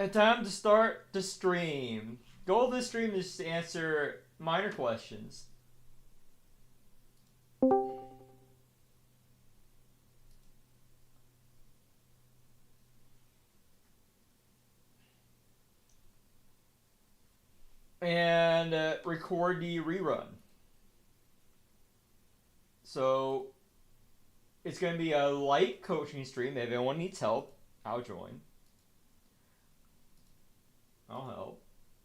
Time to start the stream. Goal of this stream is to answer minor questions. And record the rerun. So it's going to be a light coaching stream. If anyone needs help, I'll join. I'll help.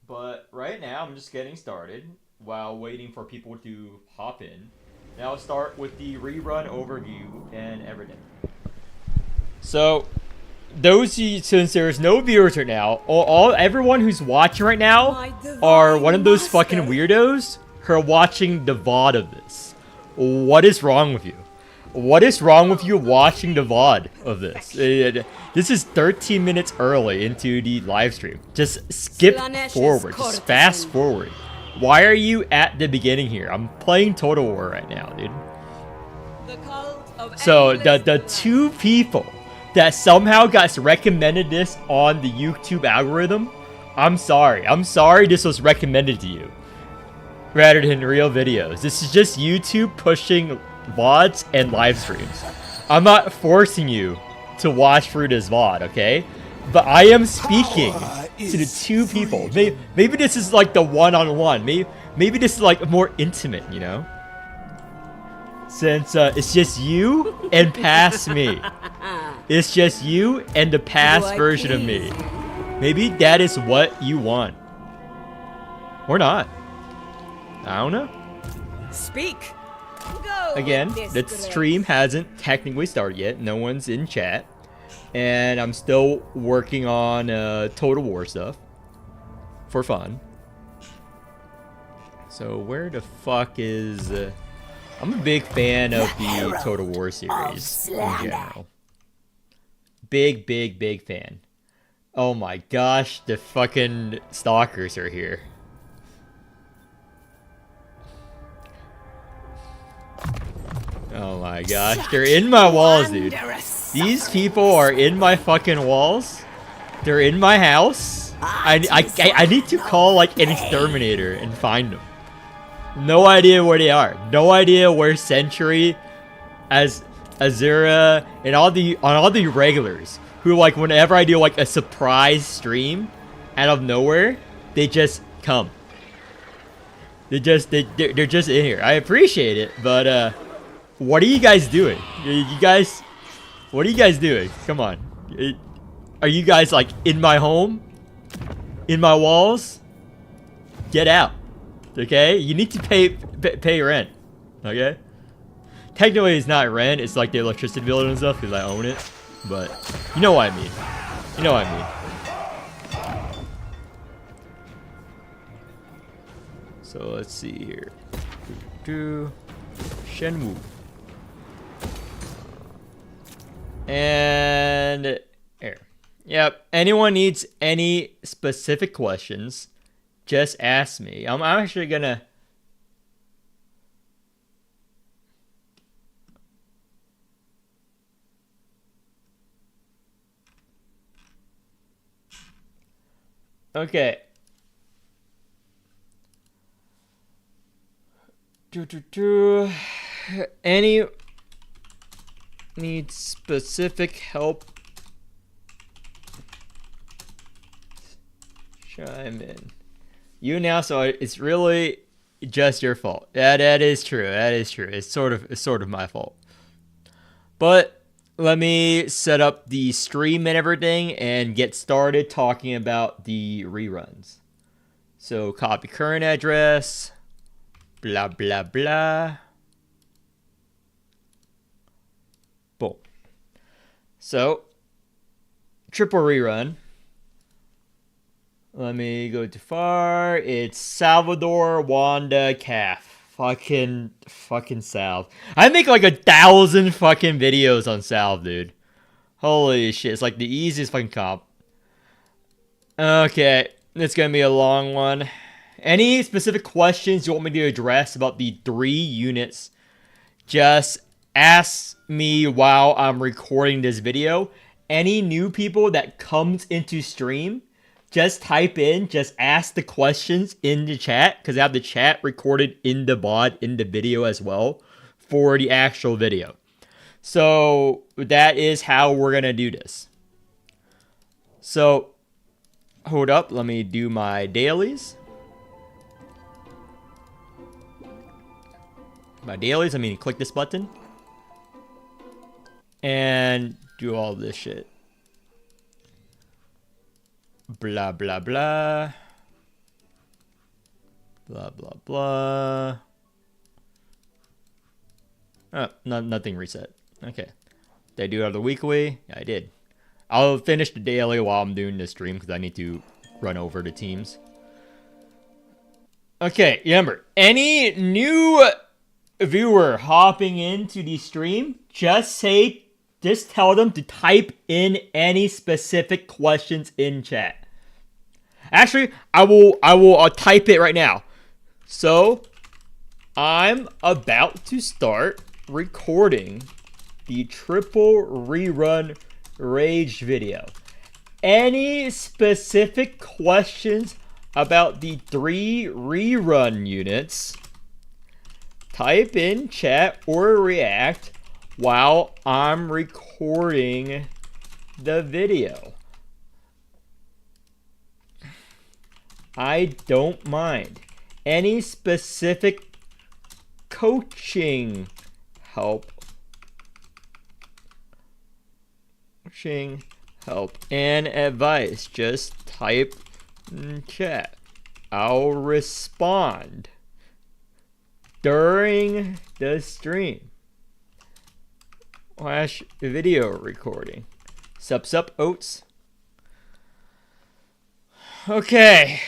But right now, I'm just getting started while waiting for people to hop in. Now I'll start with the rerun overview and everything. So, since there's no viewers right now, everyone who's watching right now are one of those fucking weirdos who are watching the VOD of this. What is wrong with you? What is wrong with you watching the VOD of this? This is 13 minutes early into the live stream. Just skip forward. Just fast forward. Why are you at the beginning here? I'm playing Total War right now, dude. So, the two people that somehow got recommended this on the YouTube algorithm, I'm sorry. I'm sorry this was recommended to you rather than real videos. This is just YouTube pushing VODs and live streams. I'm not forcing you to watch through this VOD, okay? But I am speaking to the two people. Maybe this is like the one-on-one. Maybe this is like more intimate, you know? Since it's just you and past me. It's just you and the past version of me. Maybe that is what you want. Or not. I don't know. Speak. Again, the stream hasn't technically started yet. No one's in chat. And I'm still working on Total War stuff. For fun. So where the fuck is... I'm a big fan of the Total War series in general. Big fan. Oh my gosh, the fucking stalkers are here. Oh my gosh, they're in my walls, dude. These people are in my fucking walls. They're in my house. I need to call like an exterminator and find them. No idea where they are. No idea where Sentry, Azura, and all the regulars who, like, whenever I do like a surprise stream out of nowhere, they just come. They're just in here. I appreciate it, but what are you guys doing? What are you guys doing? Come on. Are you guys like in my home? In my walls? Get out. Okay? You need to pay rent. Okay? Technically it's not rent, it's like the electricity bill and stuff because I own it. But you know what I mean. You know what I mean. So let's see here. Shenmue. And here. Yep. Anyone needs any specific questions, just ask me. I'm actually gonna... Okay. Any needs specific help? Chime in. You now, so it's really just your fault. Yeah, that is true. That is true. It's sort of my fault. But let me set up the stream and everything and get started talking about the reruns. So copy current address. Blah, blah, blah. Boom. So, triple rerun. Let me go too far. It's Salvador Wanda Calf. Fucking Salve. I make like 1,000 fucking videos on Salve, dude. Holy shit. It's like the easiest fucking comp. Okay. It's gonna be a long one. Any specific questions you want me to address about the 3 units, just ask me while I'm recording this video. Any new people that comes into stream, just type in, just ask the questions in the chat, because I have the chat recorded in the VOD, in the video as well, for the actual video. So that is how we're going to do this. So, hold up, let me do my dailies. Click this button. And do all this shit. Blah, blah, blah. Blah, blah, blah. Oh, nothing reset. Okay. Did I do it on the weekly? Yeah, I did. I'll finish the daily while I'm doing the stream because I need to run over the teams. Okay, remember, any new viewer hopping into the stream, just tell them to type in any specific questions in chat. Actually, I'll type it right now. So, I'm about to start recording the triple rerun rage video. Any specific questions about the 3 rerun units, type in chat or react while I'm recording the video. I don't mind. Any specific coaching help and advice, just type in chat. I'll respond during the stream / video recording. Sup oats. Okay.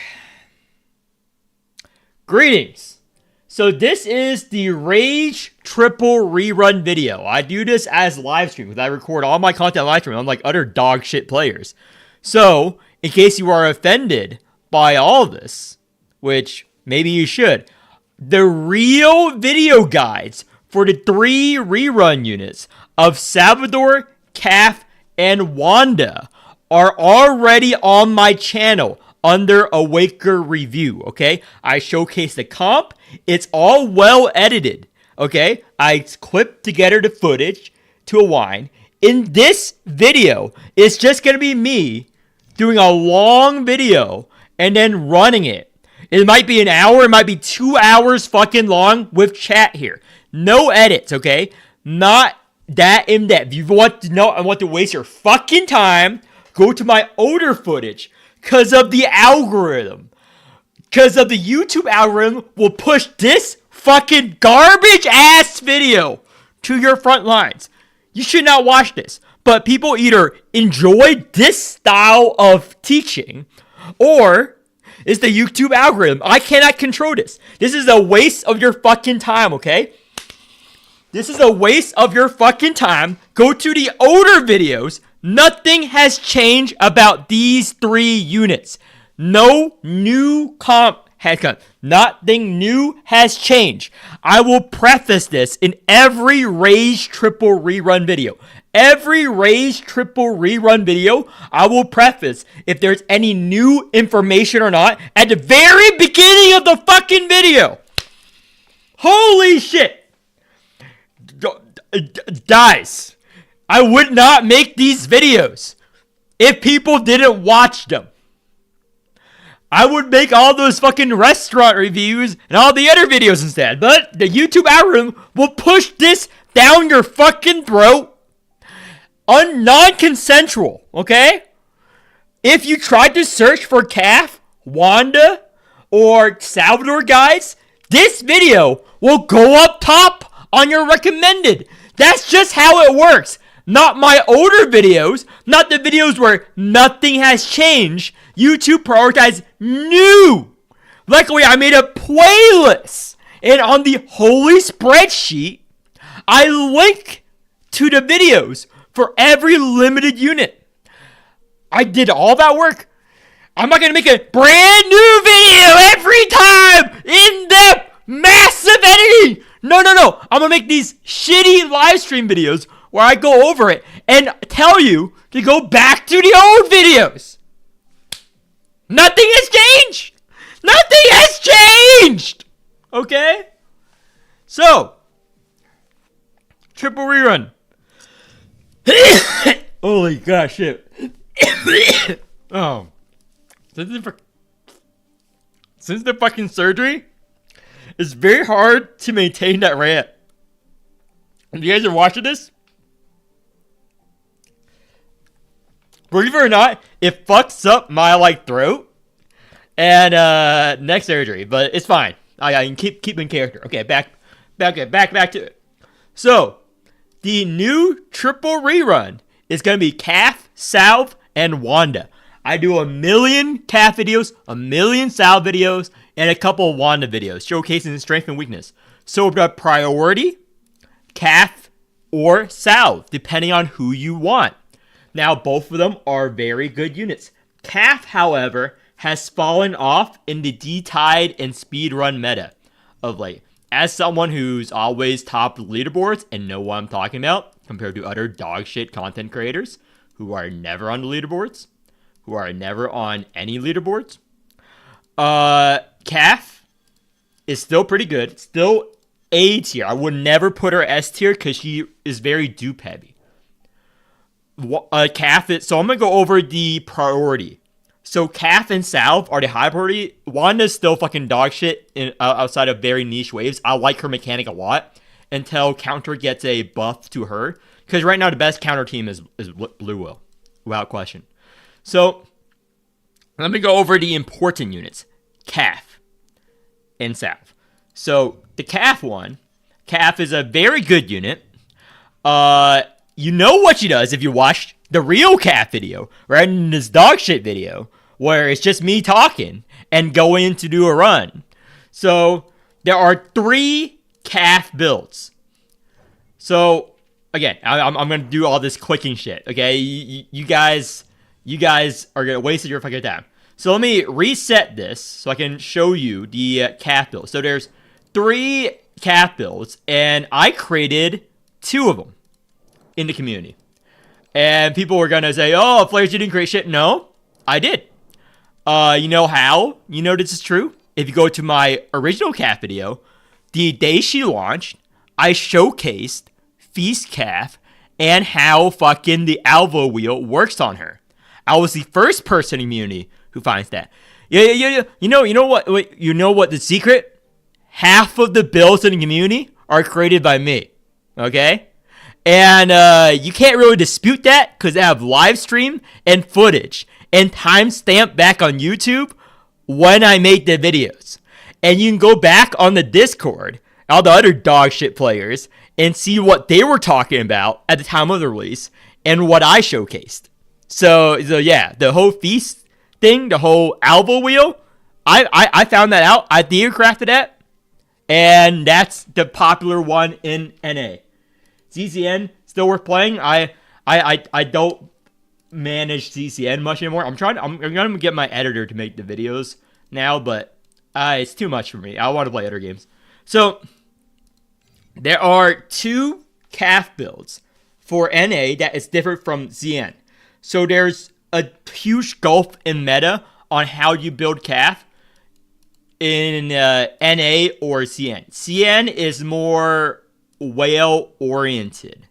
Greetings. So this is the Rage Triple Rerun video. I do this as live stream because I record all my content live stream, unlike other dog shit players. So, in case you are offended by all this, which maybe you should, the real video guides for the 3 rerun units of Salvador, Calf, and Wanda are already on my channel under Awaker Review, okay? I showcase the comp. It's all well edited, okay? I clipped together the footage to a whine. In this video, it's just going to be me doing a long video and then running it. It might be an hour, it might be 2 hours fucking long with chat here. No edits, okay? Not that in-depth. If you want to know, I want to waste your fucking time, go to my older footage. Because of the algorithm. Because of the YouTube algorithm will push this fucking garbage ass video to your front lines. You should not watch this. But people either enjoy this style of teaching or it's the YouTube algorithm. I cannot control this. This is a waste of your fucking time, okay? This is a waste of your fucking time. Go to the older videos. Nothing has changed about these 3 units. No new comp has come. Nothing new has changed. I will preface this in every Rage Triple Rerun video. Every Rage Triple Rerun video, I will preface if there's any new information or not at the very beginning of the fucking video. Holy shit. Guys. I would not make these videos if people didn't watch them. I would make all those fucking restaurant reviews and all the other videos instead. But the YouTube algorithm will push this down your fucking throat. Non-consensual, okay? If you tried to search for Calf, Wanda, or Salvador guides, this video will go up top on your recommended. That's just how it works. Not my older videos, not the videos where nothing has changed. YouTube prioritizes new. Luckily, I made a playlist. And on the holy spreadsheet, I link to the videos for every limited unit. I did all that work. I'm not going to make a brand new video every time. In-depth, massive editing. No. I'm going to make these shitty live stream videos where I go over it and tell you to go back to the old videos. Nothing has changed! Nothing has changed! Okay? So, triple rerun. Holy gosh, shit. Oh. Since the fucking surgery, it's very hard to maintain that rant. If you guys are watching this, believe it or not, it fucks up my throat and neck surgery, but it's fine. I can keep in character. Okay, back to it. So, the new triple rerun is gonna be Calf, Salve, and Wanda. I do 1,000,000 Calf videos, 1,000,000 Salve videos, and a couple of Wanda videos showcasing strength and weakness. So the priority, Calf or Salve, depending on who you want. Now, both of them are very good units. Calf, however, has fallen off in the D-Tide and speedrun meta of late. As someone who's always topped leaderboards and know what I'm talking about, compared to other dog shit content creators who are never on the leaderboards, who are never on any leaderboards, Calf is still pretty good. Still A tier. I would never put her S tier because she is very dupe heavy. Calf is, so I'm going to go over the priority. So Calf and Salve are the high priority. Wanda's still fucking dog shit outside of very niche waves. I like her mechanic a lot until counter gets a buff to her. Because right now the best counter team is Blue Will, without question. So let me go over the important units. Calf and Salve. So the Calf one, Calf is a very good unit. You know what she does if you watched the real Calf video, right? In this dog shit video, where it's just me talking and going to do a run. So there are 3 Calf builds. So again, I'm gonna do all this clicking shit. Okay, you guys are gonna waste your fucking time. So let me reset this so I can show you the Calf build. So there's 3 Calf builds, and I created 2 of them in the community. And people were gonna say, "Oh, Flares, you didn't create shit." No, I did. You know how? You know this is true? If you go to my original Calf video, the day she launched, I showcased Feast Calf and how fucking the Alvo wheel works on her. I was the first person in the community who finds that. Yeah. You know what? Wait, you know what the secret? Half of the builds in the community are created by me. Okay? And you can't really dispute that because I have live stream and footage and timestamp back on YouTube when I make the videos. And you can go back on the Discord, all the other dog shit players, and see what they were talking about at the time of the release and what I showcased. So yeah, the whole Feast thing, the whole Alvo wheel, I found that out. I theocrafted that, and that's the popular one in NA. CCN still worth playing. I don't manage CCN much anymore. I'm gonna get my editor to make the videos now, but it's too much for me. I want to play other games. So there are 2 Calf builds for NA that is different from ZN. So there's a huge gulf in meta on how you build Calf in NA or CN. CN is more whale oriented.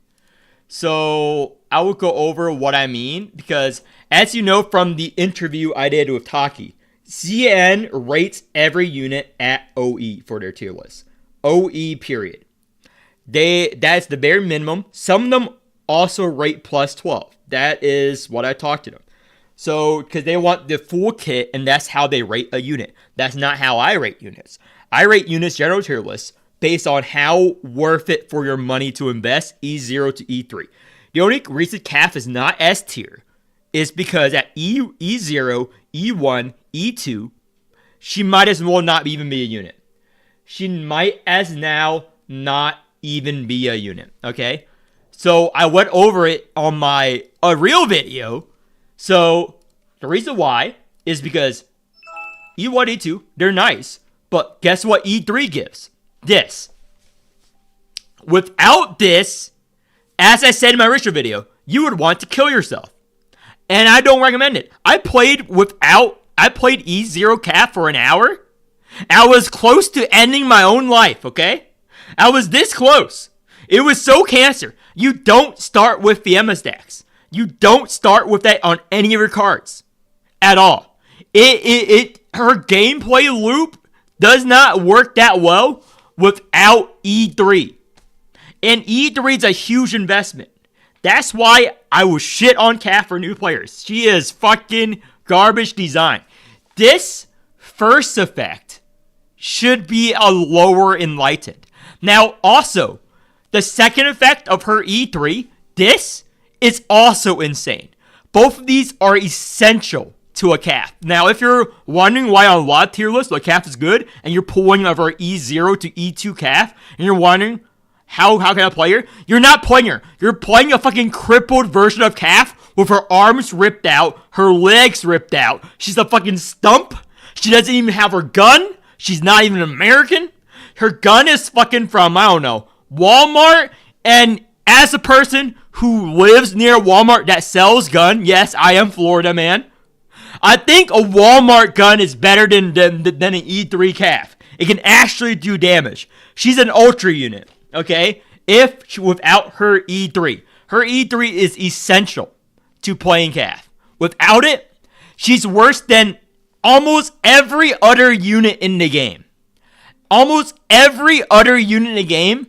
So I will go over what I mean because as you know from the interview I did with Taki, CN rates every unit at OE for their tier list. OE period. That's the bare minimum. Some of them also rate plus 12. That is what I talked to them. So, because they want the full kit, and that's how they rate a unit. That's not how I rate units. I rate units general tier lists based on how worth it for your money to invest E0 to E3. The only reason Calf is not S tier is because at E0, E1, E2, she might as well not even be a unit. She might as now not even be a unit, okay? So I went over it on my real video. So the reason why is because E1, E2, they're nice. But guess what E3 gives? This. Without this, as I said in my original video, you would want to kill yourself. And I don't recommend it. I played without I played E0 calf for an hour. I was close to ending my own life, okay? I was this close. It was so cancer. You don't start with Fiamma stacks. You don't start with that on any of your cards. At all. Her gameplay loop does not work that well without E3. And E3 is a huge investment. That's why I will shit on Kat for new players. She is fucking garbage design. This first effect should be a lower enlightened. Now, also, the second effect of her E3, this is also insane. Both of these are essential to a calf. Now, if you're wondering why on a lot of tier lists a calf is good, and you're pulling over E0 to E2 calf, and you're wondering how can I play her? You're not playing her. You're playing a fucking crippled version of calf with her arms ripped out, her legs ripped out. She's a fucking stump. She doesn't even have her gun. She's not even American. Her gun is fucking from, I don't know, Walmart. And as a person who lives near Walmart that sells gun, yes, I am Florida man, I think a Walmart gun is better than an E3 calf. It can actually do damage. She's an ultra unit, okay? Without her E3. Her E3 is essential to playing calf. Without it, she's worse than almost every other unit in the game. Almost every other unit in the game,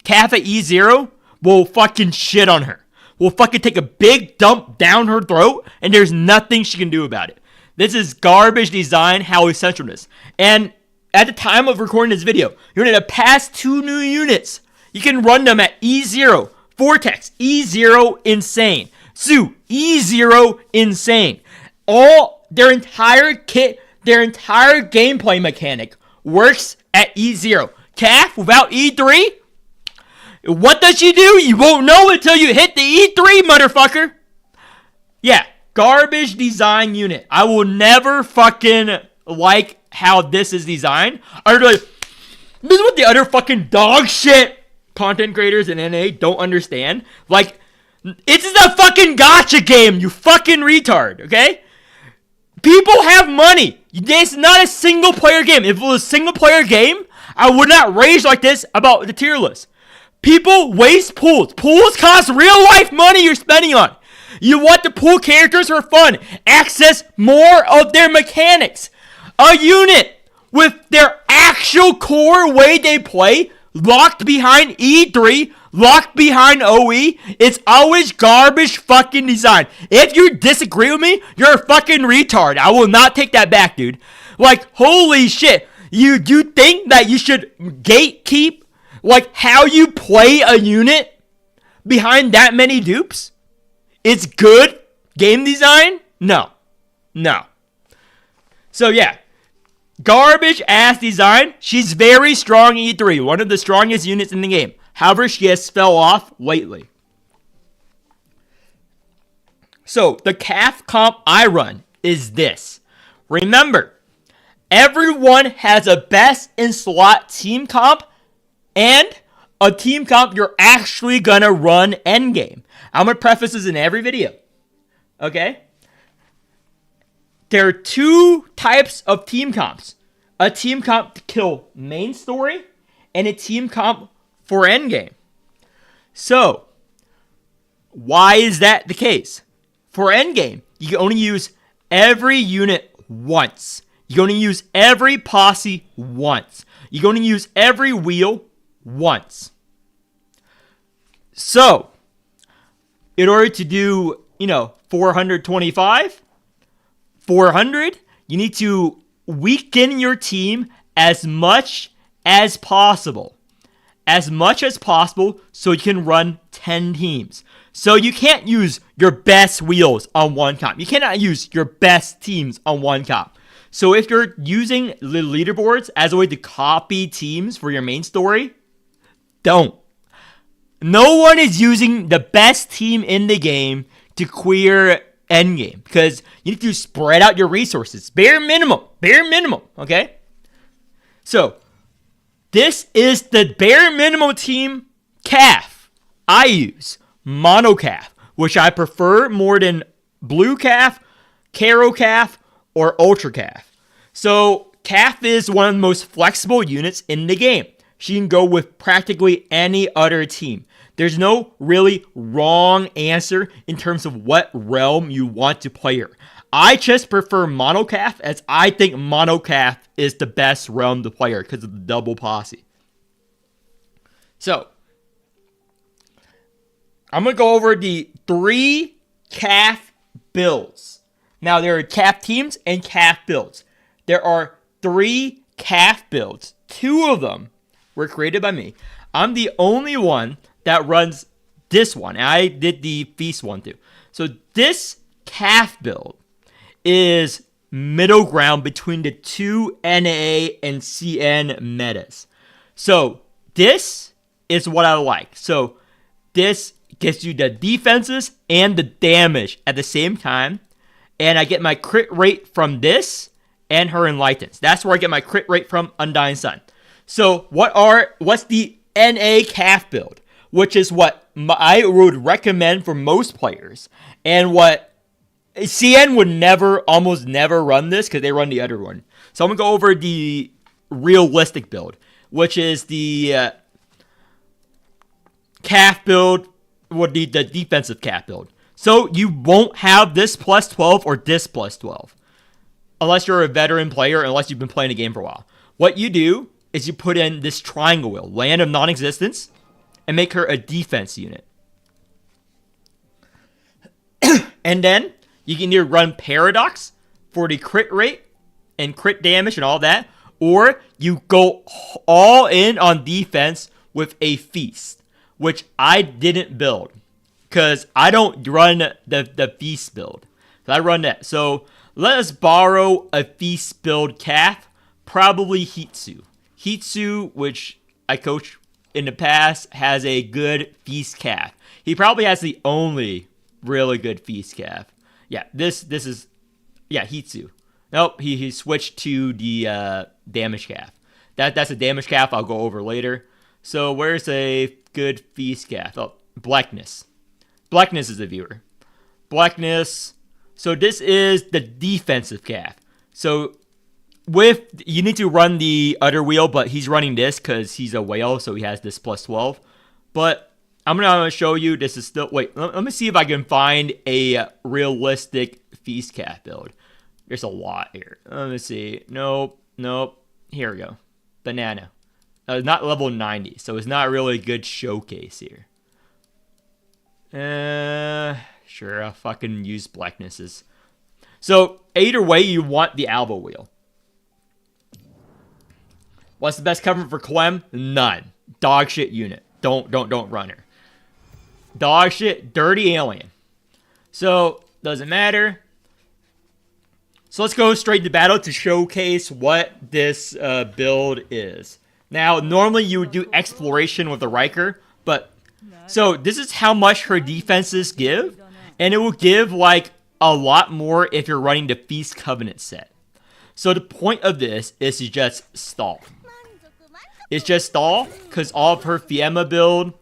calf at E0 will fucking shit on her. Will fucking take a big dump down her throat, and there's nothing she can do about it. This is garbage design, how essential it is. And at the time of recording this video, you're going to pass 2 new units. You can run them at E0. Vortex, E0, insane. Zoo, E0, insane. All their entire kit, their entire gameplay mechanic works at E0. Calf without E3? What does she do? You won't know until you hit the E3, motherfucker. Yeah, garbage design unit. I will never fucking like how this is designed. This is what the other fucking dog shit content creators in NA don't understand. Like, it's a fucking gacha game, you fucking retard, okay? People have money. It's not a single player game. If it was a single player game, I would not rage like this about the tier list. People waste pools. Pools cost real life money you're spending on. You want to pool characters for fun. Access more of their mechanics. A unit with their actual core way they play, locked behind E3, locked behind OE, it's always garbage fucking design. If you disagree with me, you're a fucking retard. I will not take that back, dude. Like, holy shit. You think that you should gatekeep, like, how you play a unit behind that many dupes? It's good game design? No. So, yeah. Garbage ass design. She's very strong E3. One of the strongest units in the game. However, she has fell off lately. So, the calf comp I run is this. Remember, everyone has a best in slot team comp and a team comp you're actually gonna run endgame. I'm gonna preface this in every video. Okay? There are 2 types of team comps. A team comp to kill main story and a team comp for endgame. So, why is that the case? For endgame, you can only use every unit once. You can only use every posse once. You can only use every wheel once. So, in order to do, 425, 400, you need to weaken your team as much as possible. As much as possible so you can run 10 teams. So you can't use your best wheels on one comp. You cannot use your best teams on one comp. So if you're using the leaderboards as a way to copy teams for your main story, don't. No one is using the best team in the game to clear endgame because you need to spread out your resources. Bare minimum, okay? So, this is the bare minimum team calf I use. Mono calf, which I prefer more than blue calf, caro calf, or Ultra Calf. So Calf is one of the most flexible units in the game. She can go with practically any other team. There's no really wrong answer in terms of what realm you want to play her. I just prefer Mono Calf, as I think Mono Calf is the best realm to play her because of the double posse. So, I'm going to go over the 3 Calf builds. Now, there are Calf teams and Calf builds. There are 3 Calf builds. 2 of them were created by me. I'm the only one that runs this one. And I did the Feast one too. So this Calf build is middle ground between the 2 NA and CN metas. So this is what I like. So this gets you the defenses and the damage at the same time. And I get my crit rate from this and her Enlightens. That's where I get my crit rate from Undying Sun. So what's the NA Calf build? Which is what I would recommend for most players. And what CN would almost never run this because they run the other one. So I'm going to go over the realistic build, which is the Calf build, or the defensive Calf build. So you won't have this plus 12 or this plus 12. Unless you're a veteran player, unless you've been playing the game for a while. What you do is you put in this triangle wheel, Land of Non-Existence, and make her a defense unit. And then you can either run Paradox for the crit rate and crit damage and all that, or you go all in on defense with a Feast, which I didn't build because I don't run the Feast build. I run that. So let us borrow a Feast build Calf, probably Hitsu. Hitsu, which I coach in the past, has a good Feast Calf. He probably has the only really good Feast Calf. Yeah, this is, yeah, Hitsu. Nope, he switched to the damage calf. That's a damage calf I'll go over later. So where's a good Feast Calf? Oh, Blackness. Blackness is a viewer. Blackness. So this is the defensive calf. So you need to run the other wheel, but he's running this because he's a whale, so he has this plus 12. But I'm going to show you, this is still, wait, let me see if I can find a realistic Feast Calf build. There's a lot here. Let me see. Nope. Here we go. Banana. Not level 90, so it's not really a good showcase here. Sure, I'll fucking use Blacknesses. So, either way, you want the Alva wheel. What's the best cover for Clem? None. Dog shit unit. Don't run her. Dog shit, dirty alien. So, doesn't matter. So let's go straight to battle to showcase what this build is. Now, normally you would do exploration with the Riker, but so this is how much her defenses give, and it will give like a lot more if you're running the Feast Covenant set. So the point of this is to just stall. It's just stall because all of her Fiamma build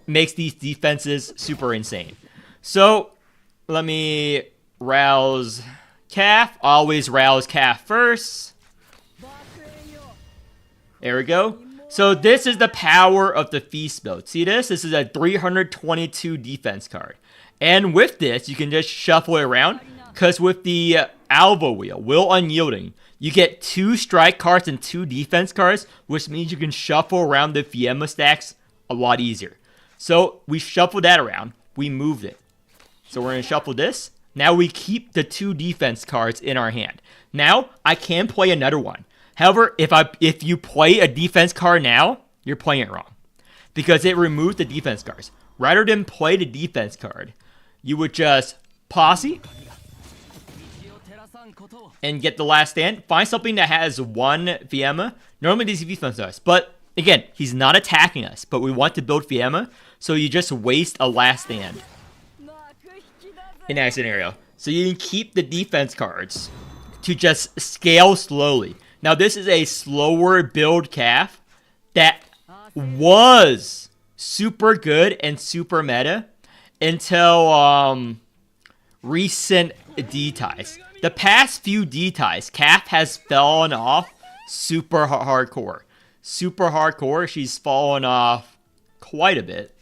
makes these defenses super insane. So let me rouse Calf. Always rouse Calf first. There we go. So this is the power of the Feast build. See this? This is a 322 defense card. And with this, you can just shuffle it around. Because with the Alva wheel, Will Unyielding, you get 2 strike cards and 2 defense cards, which means you can shuffle around the Fiamma stacks a lot easier. So we shuffled that around. We moved it. So we're going to shuffle this. Now we keep the 2 defense cards in our hand. Now I can play another one. However, if you play a defense card now, you're playing it wrong. Because it removes the defense cards. Rather than play the defense card, you would just posse and get the last stand. Find something that has 1 Fiamma. Normally these defense cards. But again, he's not attacking us. But we want to build Fiamma. So you just waste a last stand in that scenario. So you can keep the defense cards to just scale slowly. Now this is a slower build calf that was super good and super meta until recent D-ties. The past few D-ties, Calf has fallen off super hardcore. Super hardcore. She's fallen off quite a bit.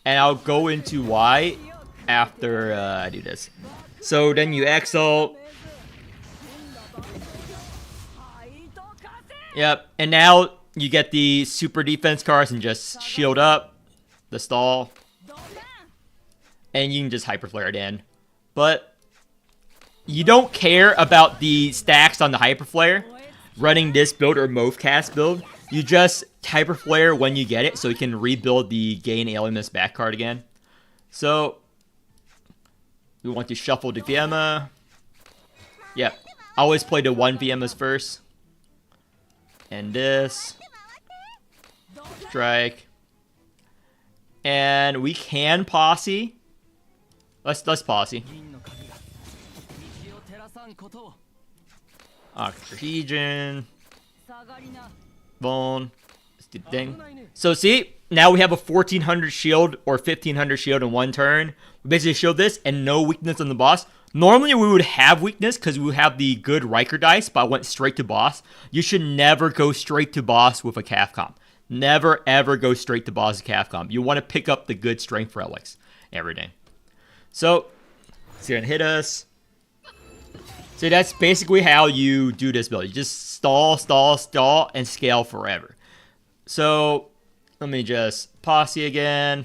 And I'll go into why after I do this. So then you exalt. Yep. And now you get the super defense cards and just shield up the stall. And you can just hyper flare it in. But you don't care about the stacks on the hyper flare running this build or Movecast build. You just hyper flare when you get it so you can rebuild the gain alienness back card again. So we want to shuffle the Fiamma. Yep. I always play the 1 Fiammas first. And this. Strike. And we can posse. Let's posse. Octahedron. Bone. Let's do the thing. So see, now we have a 1400 shield or 1500 shield in one turn. We basically showed this and no weakness on the boss. Normally we would have weakness because we would have the good Riker dice, but I went straight to boss. You should never go straight to boss with a calf comp. Never ever go straight to boss with calf comp. You want to pick up the good strength relics every day. So, it's gonna hit us. So that's basically how you do this build. You just stall, stall, stall, and scale forever. So, let me just posse again.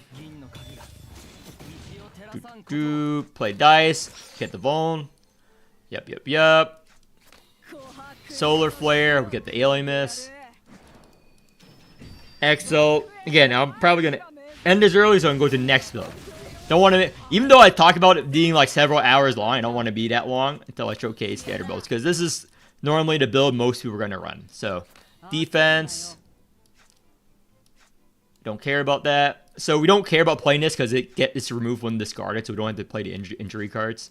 Play dice. Get the Bone. Yep. Solar Flare. We get the Alien Miss. Exo. Again, I'm probably going to end this early so I can go to the next build. Don't want to, even though I talked about it being like several hours long, I don't want to be that long until I showcase the other builds. Because this is normally the build most people are going to run. So, defense. Don't care about that. So we don't care about playing this because it's removed when discarded, so we don't have to play the injury cards.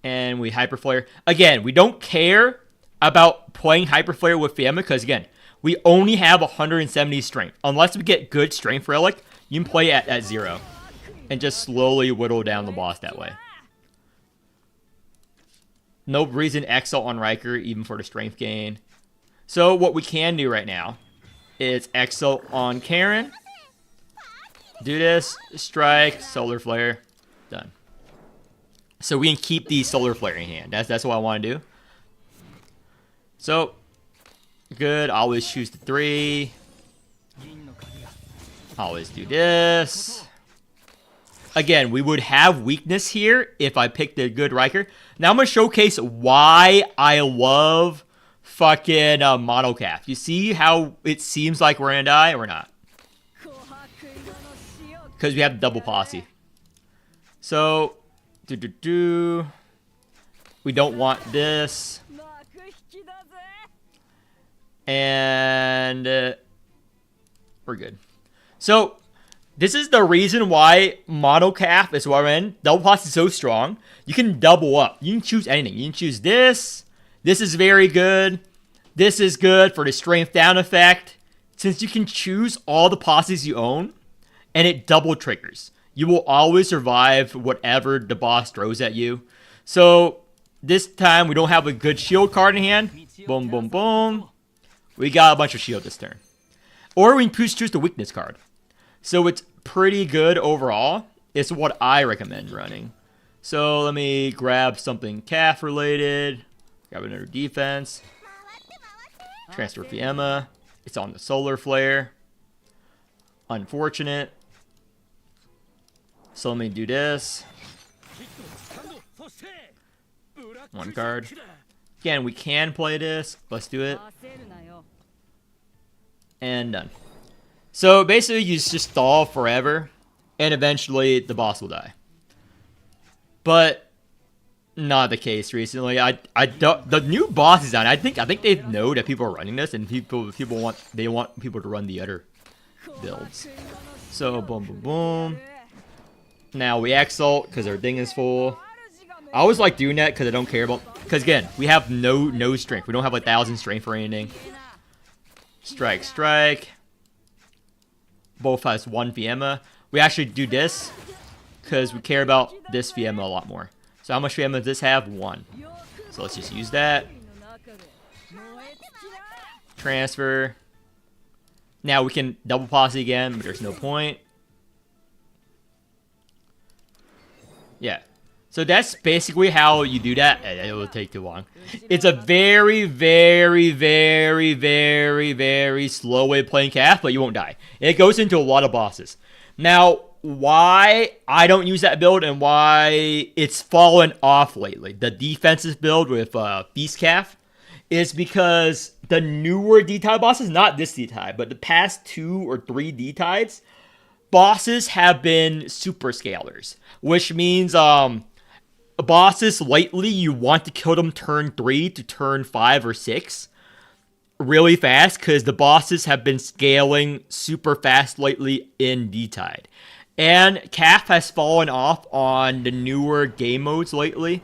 And we hyperflare. Again, we don't care about playing hyperflare with Fiamma because again, we only have 170 strength. Unless we get good strength relic, you can play at 0 and just slowly whittle down the boss that way. No reason Exalt on Riker, even for the strength gain. So what we can do right now is Exalt on Karen. Do this, strike, solar flare, done. So we can keep the solar flare in hand. That's what I want to do. So good. Always choose the 3. Always do this. Again, we would have weakness here if I picked a good Riker. Now I'm going to showcase why I love fucking Monocalf. You see how it seems like we're going to die or not? Because we have double posse. So, we don't want this. And we're good. So, this is the reason why Monocalf is where I'm in. Double posse is so strong. You can double up. You can choose anything. You can choose this. This is very good. This is good for the strength down effect. Since you can choose all the posses you own, and it double triggers. You will always survive whatever the boss throws at you. So, this time we don't have a good shield card in hand. Boom, boom, boom. We got a bunch of shield this turn. Or we can choose the weakness card. So it's pretty good overall. It's what I recommend running. So let me grab something calf related. Grab another defense. Transfer Fiamma. It's on the solar flare. Unfortunate. So let me do this. One card. Again, we can play this. Let's do it. And done. So basically, you just stall forever, and eventually the boss will die. But not the case recently. I don't. The new boss design. I think they know that people are running this, and people want people to run the other builds. So boom, boom, boom. Now we exalt because our thing is full. I always like doing that because I don't care about. Because again, we have no strength. We don't have 1,000 strength or anything. Strike, strike. both has 1 Fiamma. We actually do this because we care about this Fiamma a lot more. So how much Fiamma does this have? 1. So let's just use that. Transfer. Now we can double posse again, but there's no point. Yeah. So that's basically how you do that. It will take too long. It's a very, very, very, very, very slow way of playing Calf, but you won't die. It goes into a lot of bosses. Now, why I don't use that build and why it's fallen off lately, the defensive build with Beast Calf, is because the newer D-Tide bosses, not this D-Tide, but the past 2 or 3 D-Tides, bosses have been super scalers, which means bosses lately, you want to kill them turn 3 to turn 5 or 6 really fast because the bosses have been scaling super fast lately in D-Tide. And Calf has fallen off on the newer game modes lately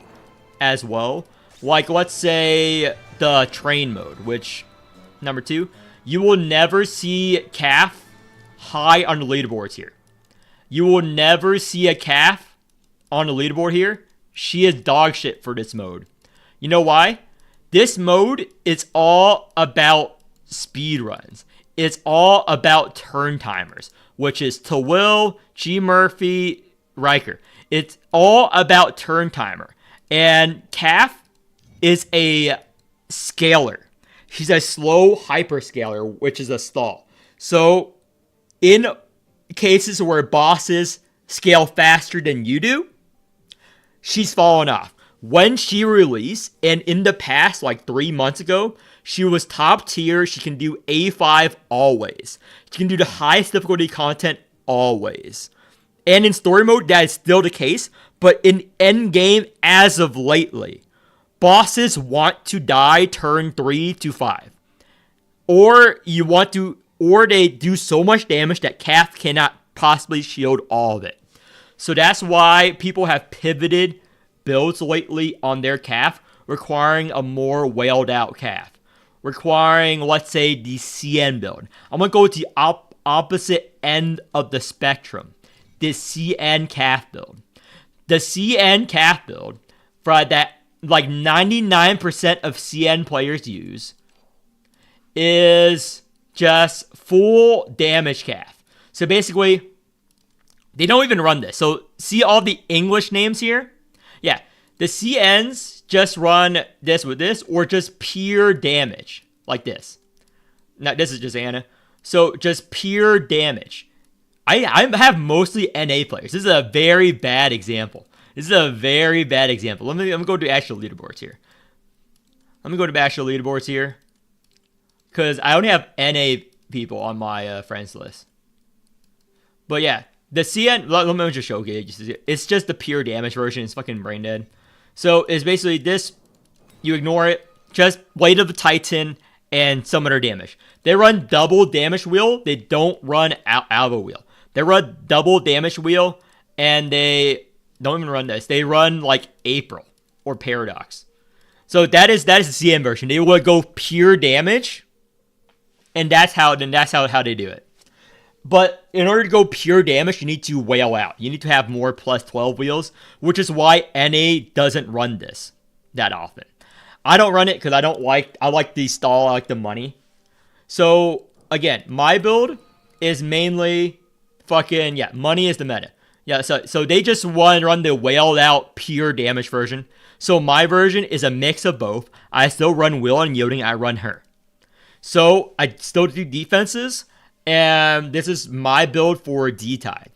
as well. Like, let's say the train mode, which, number 2, you will never see Calf high on the leaderboards here. You will never see a Calf on the leaderboard here. She is dog shit for this mode. You know why? This mode is all about speed runs. It's all about turn timers, which is Tawil, G. Murphy, Riker. It's all about turn timer. And Calf is a scaler. She's a slow hyperscaler, which is a stall. So, in cases where bosses scale faster than you do, she's fallen off. When she released, and in the past, like 3 months ago, she was top tier. She can do A5 always. She can do the highest difficulty content always. And in story mode, that is still the case. But in endgame, as of lately, bosses want to die turn 3 to 5. Or they do so much damage that Calf cannot possibly shield all of it. So that's why people have pivoted builds lately on their Calf, requiring a more wailed out Calf. Requiring, let's say, the CN build. I'm going to go to the opposite end of the spectrum. The CN Calf build. The CN Calf build, for that like 99% of CN players use, is just full damage Calf. So basically, they don't even run this. So see all the English names here? Yeah, the CNs just run this with this, or just pure damage, like this. Now, this is just Anna. So just pure damage. I have mostly NA players. This is a very bad example. Let me go to actual leaderboards here. Because I only have NA people on my friends list. But yeah, the CN, let me just show you. It's just the pure damage version. It's fucking brain dead. So it's basically this. You ignore it. Just Blade of the Titan and some other damage. They run double damage wheel. They don't run alpha wheel. They run double damage wheel, and they don't even run this. They run like April or Paradox. So that is the CN version. They will go pure damage, and that's how they do it. But in order to go pure damage, you need to wail out. You need to have more plus 12 wheels, which is why NA doesn't run this that often. I don't run it because I like the stall, I like the money. So again, my build is mainly fucking, yeah, money is the meta. Yeah, so they just run the wailed out pure damage version. So my version is a mix of both. I still run Will and Yielding, I run her. So I still do defenses, and this is my build for D-Tide.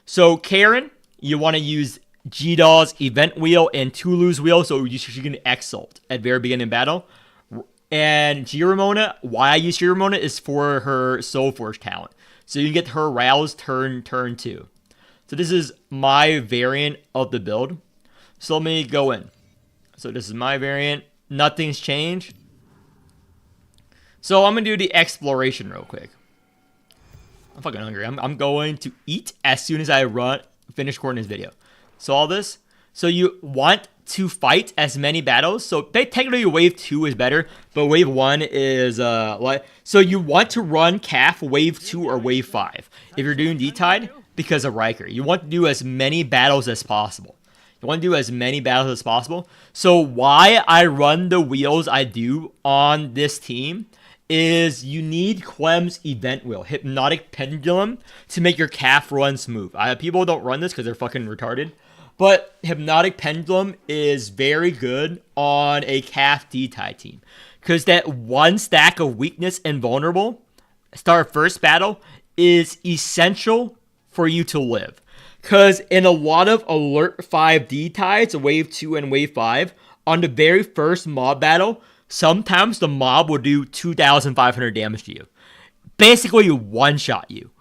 So Karen, you want to use G-Doll's event wheel and Tulu's wheel, so you can exalt at very beginning of battle. And G-Ramona, why I use G-Ramona is for her Soul Forge talent. So you can get her Rouse turn 2. So this is my variant of the build. So let me go in. So this is my variant. Nothing's changed. So I'm going to do the exploration real quick. I'm fucking hungry. I'm going to eat as soon as I finish recording this video. So all this. So you want to fight as many battles. So technically wave 2 is better, but wave 1 is like, so you want to run Calf wave 2 or wave 5 if you're doing D-Tide because of Riker. You want to do as many battles as possible. So why I run the wheels I do on this team is you need Clem's event wheel, Hypnotic Pendulum, to make your Calf run smooth. People don't run this because they're fucking retarded. But Hypnotic Pendulum is very good on a Calf D-Tide team. Because that one stack of weakness and vulnerable, start first battle, is essential for you to live. Because in a lot of Alert 5 D-Tides, Wave 2 and Wave 5, on the very first mob battle, sometimes the mob will do 2,500 damage to you. Basically one-shot you.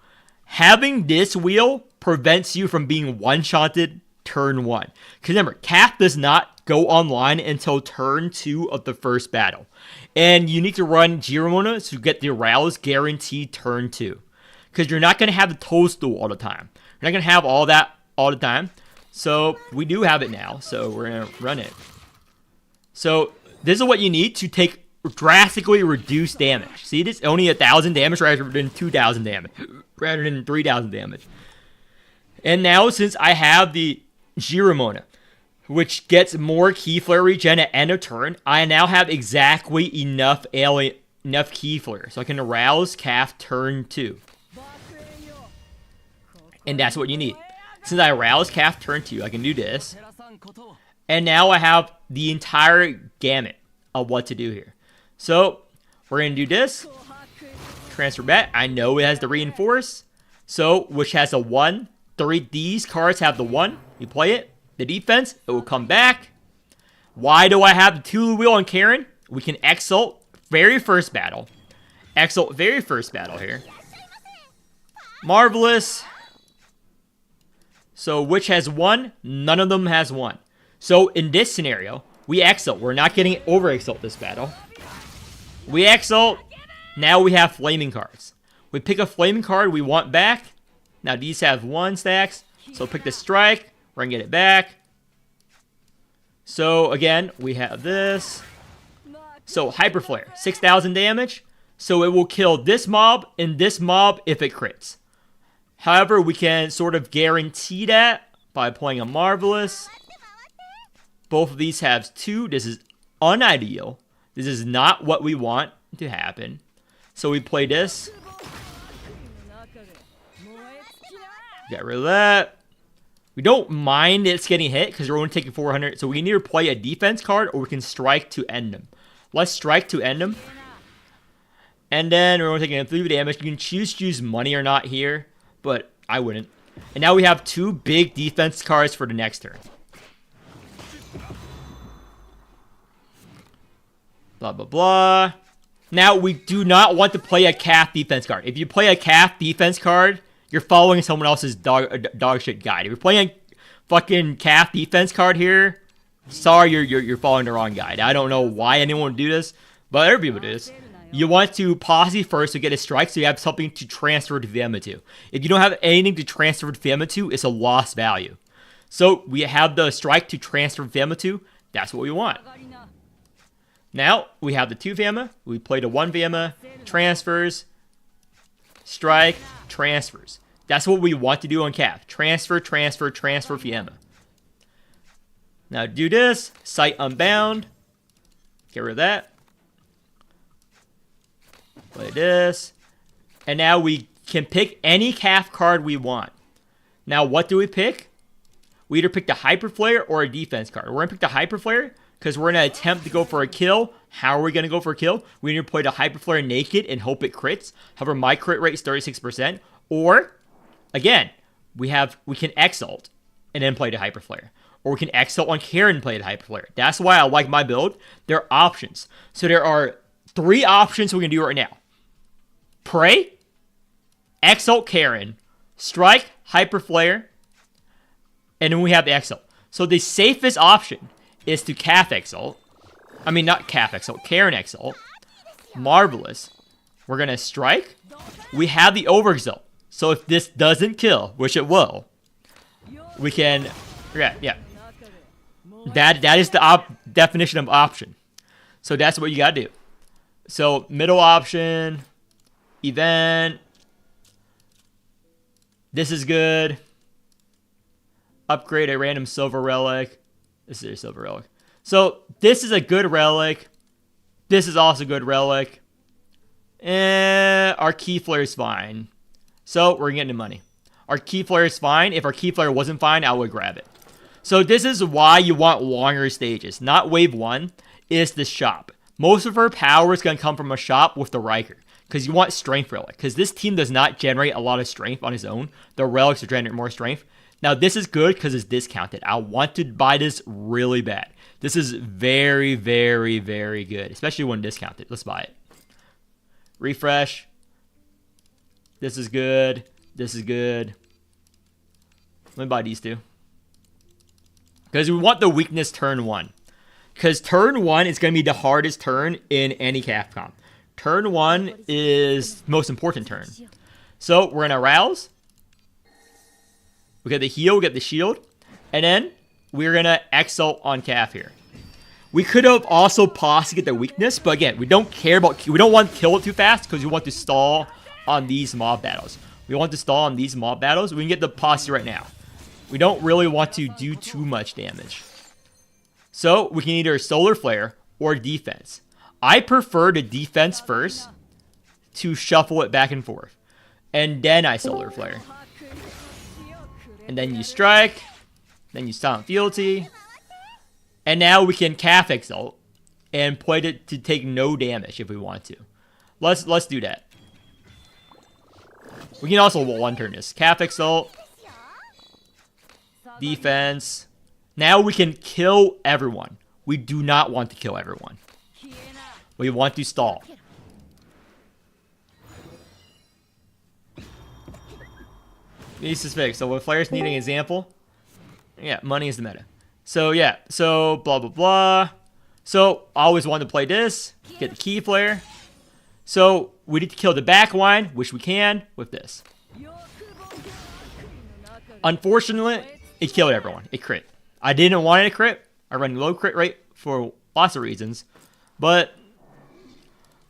Having this wheel prevents you from being one-shotted turn 1. Because remember, Calf does not go online until turn 2 of the first battle. And you need to run Giromona to get the Rouse guaranteed turn 2. Because you're not going to have the Toadstool all the time. You're not going to have all that all the time. So we do have it now. So we're going to run it. So this is what you need to take drastically reduced damage. See, this only 1,000 damage rather than 2,000 damage. Rather than 3,000 damage. And now since I have the Giromona, which gets more key flare regen at end of turn, I now have exactly enough key flare. So I can arouse Calf turn 2. And that's what you need. Since I arouse Calf turn 2, I can do this. And now I have the entire gamut of what to do here. So we're going to do this. Transfer back. I know it has the reinforce. So, which has a 1. These cards have the 1. You play it. The defense, it will come back. Why do I have the Tulu wheel on Karen? We can exalt very first battle. Exalt very first battle here. Marvelous. So which has 1? None of them has 1. So in this scenario, we exalt. We're not getting over exalt this battle. We exalt. Now we have flaming cards. We pick a flaming card we want back. Now these have 1 stacks. So pick the strike. We're going to get it back. So again, we have this. So Hyper Flare, 6,000 damage. So it will kill this mob and this mob if it crits. However, we can sort of guarantee that by playing a Marvelous. Both of these have 2. This is unideal. This is not what we want to happen. So we play this. Get rid of that. We don't mind it's getting hit because we're only taking 400. So we can either play a defense card or we can strike to end them. Let's strike to end them. And then we're only taking 3 damage. You can choose to use money or not here, but I wouldn't. And now we have 2 big defense cards for the next turn. Blah, blah, blah. Now, we do not want to play a Calf defense card. If you play a Calf defense card, you're following someone else's dog shit guide. If you're playing a fucking Calf defense card here, sorry, you're following the wrong guide. I don't know why anyone would do this, but other people do this. You want to posse first to get a strike so you have something to transfer to Fiamma to. If you don't have anything to transfer to Fiamma to, it's a lost value. So we have the strike to transfer Fiamma to. That's what we want. Now, we have the 2 Fiamma. We play the 1 Fiamma. Transfers. Strike. Transfers. That's what we want to do on Calf. Transfer, transfer, transfer Fiamma. Now do this. Sight Unbound. Get rid of that. Play this. And now we can pick any Calf card we want. Now what do we pick? We either pick the Hyper Flare or a defense card. We're going to pick the Hyper Flare because we're going to attempt to go for a kill. How are we going to go for a kill? We either play the Hyper Flare naked and hope it crits. However, my crit rate is 36%. Or, again, we can exalt and then play the Hyper Flare. Or we can exalt on Karen and play the Hyper Flare. That's why I like my build. There are options. So there are 3 options we can do right now. Pray, exalt Karen, strike, Hyper Flare, and then we have the exalt. So the safest option is to Calf exalt. I mean, not Calf exalt, Karen exalt. Marvelous. We're going to strike. We have the over exalt. So if this doesn't kill, which it will, we can, yeah. That is the definition of option. So that's what you gotta do. So middle option, event. This is good. Upgrade a random silver relic. This is a silver relic. So this is a good relic. This is also a good relic. Our key flare is fine. So we're getting the money. Our key flare is fine. If our key flare wasn't fine, I would grab it. So this is why you want longer stages. Not wave 1. Is the shop. Most of her power is going to come from a shop with the Riker. Because you want strength relic. Because this team does not generate a lot of strength on its own. The relics are generating more strength. Now this is good because it's discounted. I want to buy this really bad. This is very, very, very good. Especially when discounted. Let's buy it. Refresh. This is good. This is good. Let me buy these two. Because we want the weakness turn 1. Because turn 1 is going to be the hardest turn in any Capcom. Turn 1 is the most important turn. So we're going to arouse. We get the heal, we get the shield. And then we're going to exalt on Calf here. We could have also possibly get the weakness. But again, we don't care about... We don't want to kill it too fast because we want to stall on these mob battles. We want to stall on these mob battles. We can get the posse right now. We don't really want to do too much damage. So we can either solar flare or defense. I prefer the defense first to shuffle it back and forth. And then I solar flare. And then you strike. Then you silent fealty. And now we can calf exalt and play it to take no damage if we want to. Let's do that. We can also one turn this. Calf exalt. Defense. Now we can kill everyone. We do not want to kill everyone. We want to stall. This is fixed. So when players need an example, yeah, money is the meta. So yeah, so blah blah blah. So I always wanted to play this. Get the key flare. So we need to kill the back line, which we can with this. Unfortunately, it killed everyone. It crit. I didn't want it to crit. I run low crit rate for lots of reasons. But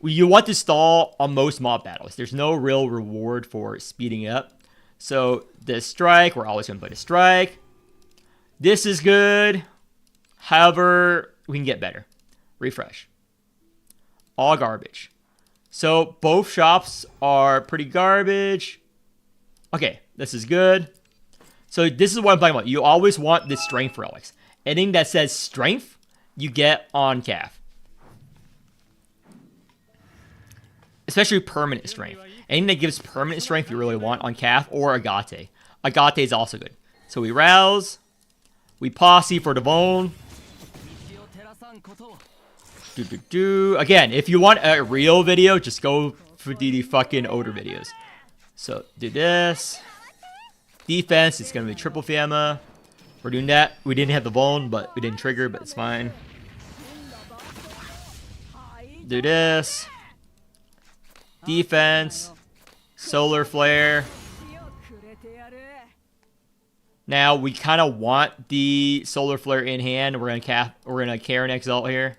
you want to stall on most mob battles. There's no real reward for speeding up. So this strike, we're always going to play the strike. This is good. However, we can get better. Refresh. All garbage. So both shops are pretty garbage. Okay, this is good. So this is what I'm talking about. You always want the strength relics. Anything that says strength, you get on calf. Especially permanent strength. Anything that gives permanent strength you really want on calf or Agate. Agate is also good. So we rouse. We posse for the bone. Again, if you want a real video, just go for the fucking older videos. So do this. Defense, it's going to be triple Fiamma. We're doing that. We didn't have the bone, but we didn't trigger, but it's fine. Do this. Defense. Solar flare. Now we kind of want the solar flare in hand. We're gonna Karen exalt here.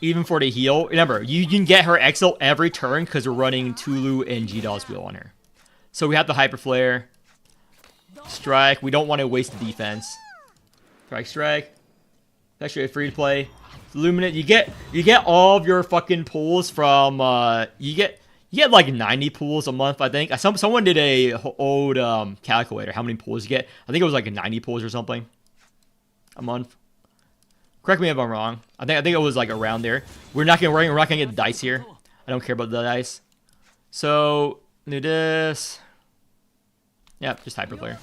Even for the heal. Remember, you can get her exalt every turn because we're running Tulu and G-Doll's wheel on her. So we have the hyper flare. Strike. We don't want to waste the defense. Strike. Actually a free to play. Luminate. You get all of your fucking pulls from you get like 90 pulls a month, I think. Someone did a old calculator how many pulls you get. I think it was like 90 pulls or something a month. Correct me if I'm wrong. I think it was like around there. We're not gonna get the dice here. I don't care about the dice. So do this. Yep, just hyper flare.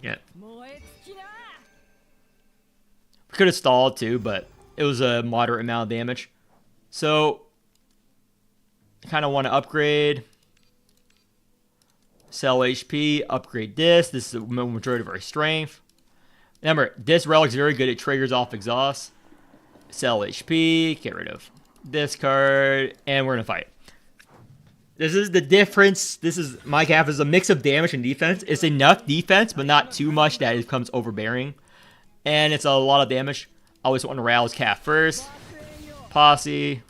Yeah. We could have stalled too, but it was a moderate amount of damage. So I kind of want to upgrade. Sell HP, upgrade this. This is the majority of our strength. Remember, this relic's very good. It triggers off exhaust. Sell HP, get rid of this card, and we're going to fight. This is the difference. This is my calf is a mix of damage and defense. It's enough defense, but not too much that it becomes overbearing. And it's a lot of damage. I always want to rouse calf first. Posse.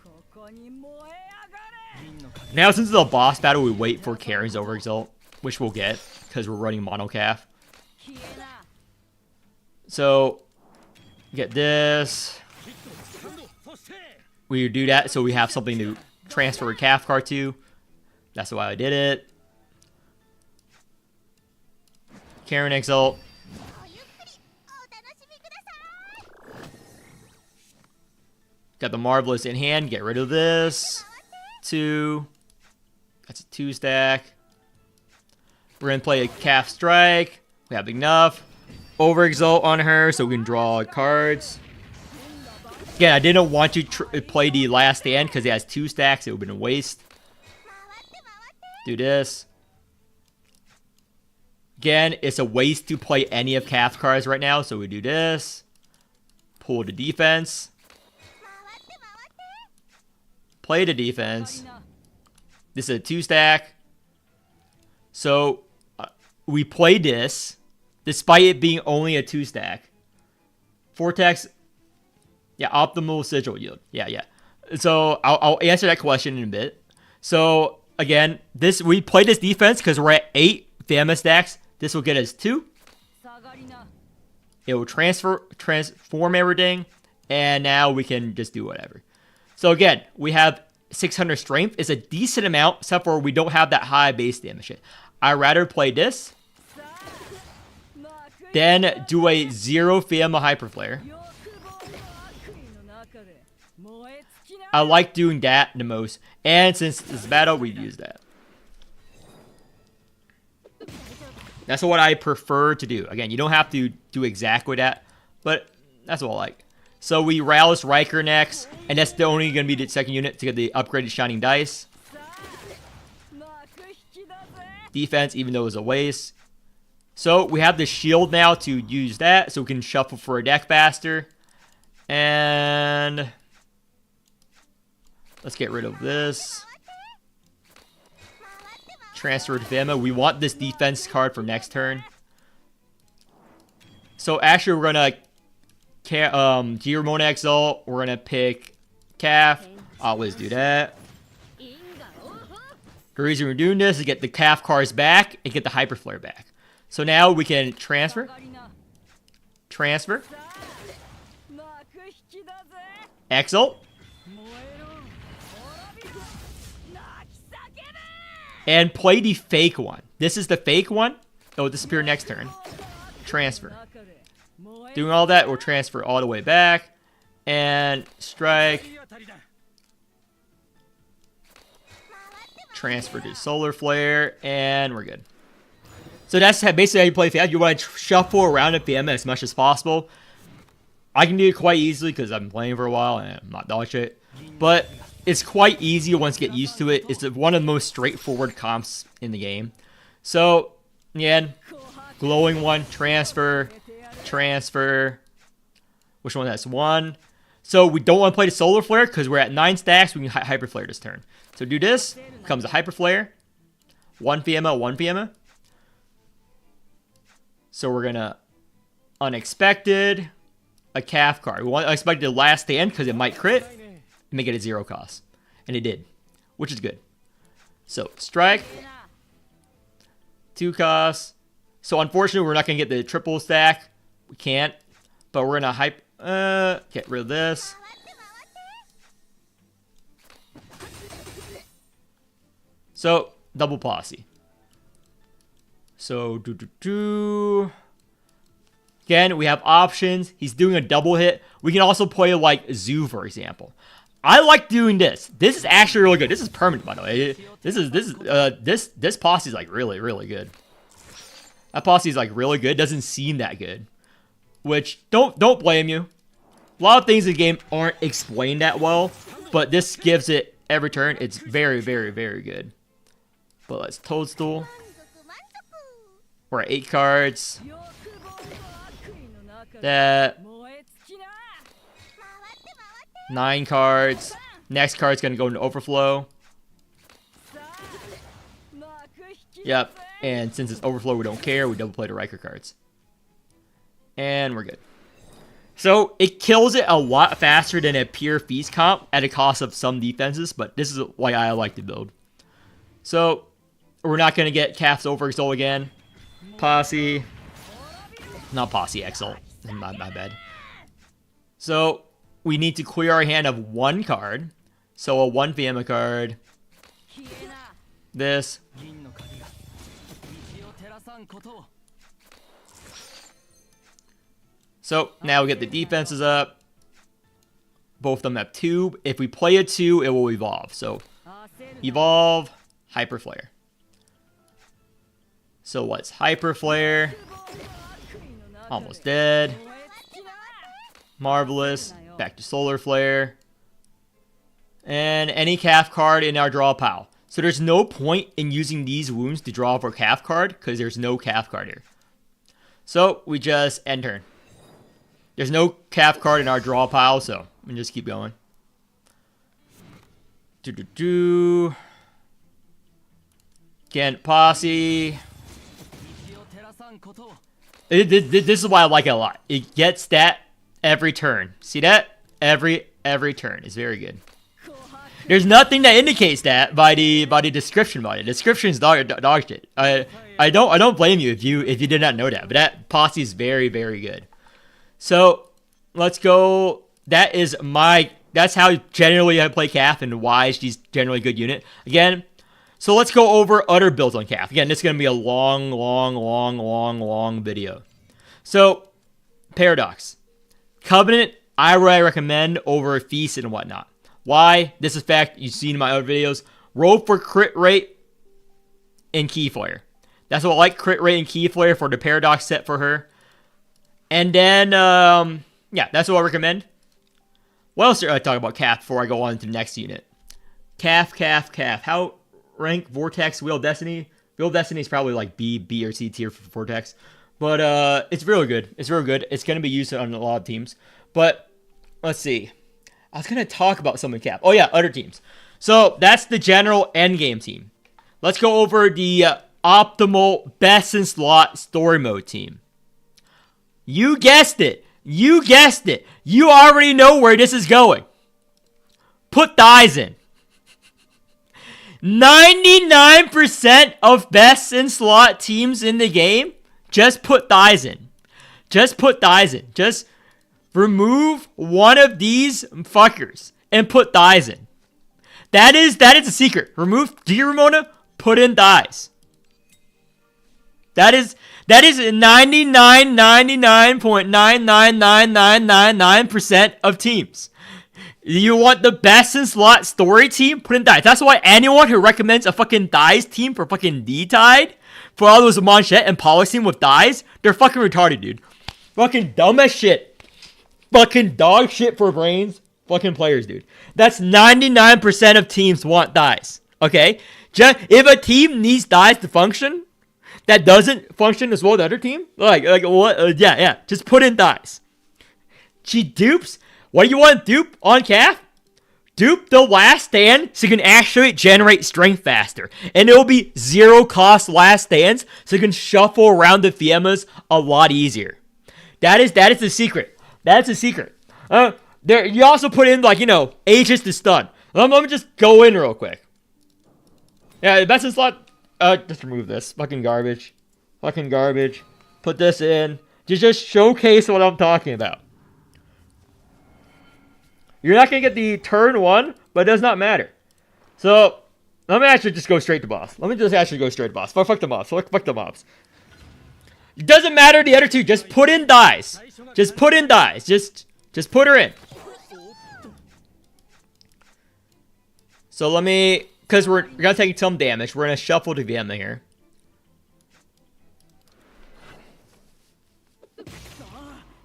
Now since it's a boss battle, we wait for Karen's overexalt, which we'll get because we're running mono calf. So get this. We do that so we have something to transfer a calf card to. That's why I did it. Karen exalt. Got the Marvelous in hand. Get rid of this. 2. That's a 2 stack. We're going to play a calf strike. We have enough. Overexalt on her so we can draw cards. Again, I didn't want to play the last stand because it has 2 stacks. It would have been a waste. Do this. Again, it's a waste to play any of calf cards right now, so we do this. Pull the defense. Play the defense. This is a 2 stack. So, we play this, despite it being only a 2 stack. Vortex, yeah, optimal sigil yield. Yeah. So, I'll answer that question in a bit. So, again, we play this defense because we're at 8 Famous stacks. This will get us 2. It will transform everything, and now we can just do whatever. So again, we have 600 strength. It's a decent amount, except for we don't have that high base damage yet. I'd rather play this, then do a 0 Fiamma Hyperflare. I like doing that the most, and since it's battle, we use that. That's what I prefer to do. Again, you don't have to do exactly that, but that's what I like. So we rouse Riker next, and that's only going to be the second unit to get the upgraded Shining Dice. Defense, even though it was a waste. So we have the shield now to use that, so we can shuffle for a deck faster. And let's get rid of this. Transfer to Fiamma. We want this defense card for next turn. So actually, we're gonna G-Ramona Exalt. We're gonna pick Calf. Always do that. The reason we're doing this is to get the Calf cards back and get the Hyperflare back. So now we can transfer. Exalt. And play the fake one. This is the fake one. It will disappear next turn. Transfer. Doing all that, we'll transfer all the way back. And strike. Transfer to Solar Flare. And we're good. So that's basically how you play Fiamma. You want to shuffle around a Fiamma as much as possible. I can do it quite easily because I've been playing for a while and I'm not dodging it. But it's quite easy once you get used to it. It's one of the most straightforward comps in the game. So, again, glowing one, transfer. Which one? That's 1. So we don't want to play the Solar Flare because we're at 9 stacks. We can Hyperflare this turn. So do this. Comes a Hyperflare. 1 Fiamma. So we're going to Unexpected. A Calf card. We want Unexpected last stand because it might crit. And make it a 0 cost. And it did. Which is good. So, strike. 2 costs. So, unfortunately, we're not going to get the triple stack. We can't. But we're going to get rid of this. So, double posse. So, Again, we have options. He's doing a double hit. We can also play like Zoo, for example. I like doing this. This is actually really good. This is permanent, by the way. This posse is like really, really good. That posse is like really good. Doesn't seem that good. Which don't blame you. A lot of things in the game aren't explained that well, but this gives it every turn. It's very, very, very good. But let's Toadstool. We're at 8 cards. That 9 cards. Next card's gonna go into overflow. Yep. And since it's overflow, we don't care. We double play the Riker cards. And we're good. So it kills it a lot faster than a pure feast comp at a cost of some defenses, but this is why I like to build. So we're not going to get Calf's over Exalt again. Posse. Not Posse, Exalt. My bad. So we need to clear our hand of one card. So a 1 Fiamma card. This. So now we get the defenses up. Both of them have 2. If we play a 2, it will evolve. So evolve, Hyper Flare. So what's Hyper Flare? Almost dead. Marvelous. Back to Solar Flare. And any Calf card in our draw pile. So there's no point in using these wounds to draw for Calf card because there's no Calf card here. So we just end turn. There's no Calf card in our draw pile, so we can just keep going. Again, Posse. This is why I like it a lot. It gets that every turn. See that? Every turn. It's very good. There's nothing that indicates that by the description about it. The description is dog shit. I don't blame you if you did not know that, but that Posse is very, very good. So let's go. That's how generally I play Calf and why she's generally a good unit. Again, so let's go over other builds on Calf. Again, this is going to be a long video. So, Paradox. Covenant, I recommend over Feast and whatnot. Why? This effect, you've seen in my other videos. Roll for crit rate and Key Flare. That's what I like, crit rate and Key Flare for the Paradox set for her. And then, yeah, that's what I recommend. What else did I talk about Calf before I go on to the next unit? Calf. How rank Vortex, Wheel of Destiny? Wheel of Destiny is probably like B or C tier for Vortex. But it's really good. It's really good. It's going to be used on a lot of teams. But let's see. I was going to talk about some of Calf. Oh, yeah, other teams. So that's the general endgame team. Let's go over the optimal best in slot story mode team. You guessed it. You already know where this is going. Put Thighs in. 99% of best in slot teams in the game, just put Thighs in. Just remove one of these fuckers and put Thighs in. That is a secret. Remove Deer Ramona, put in Thighs. That is 99.9999999% of teams. You want the best in slot story team? Put in Thighs. That's why anyone who recommends a fucking Thighs team for fucking D-Tide, for all those Manchette and Polyseam with Thighs, they're fucking retarded, dude. Fucking dumb as shit. Fucking dog shit for brains. Fucking players, dude. That's 99% of teams want Thighs. Okay? If a team needs Thighs to function, that doesn't function as well as the other team, like what? Yeah. Just put in Thighs. She dupes. What do you want to dupe on Calf? Dupe the last stand so you can actually generate strength faster. And it will be 0 cost last stands so you can shuffle around the Fiammas a lot easier. That is the secret. That's the secret. You also put in, like, Aegis to stun. Let me just go in real quick. Yeah, the best in slot. Just remove this. Fucking garbage. Put this in. Just showcase what I'm talking about. You're not going to get the turn 1, but it does not matter. So, let me actually just go straight to boss. Fuck the mobs. Fuck the mobs. It doesn't matter the other two. Just put in Thighs. Just put her in. So let me... Because we're going to take some damage. We're going to shuffle to Vienna here.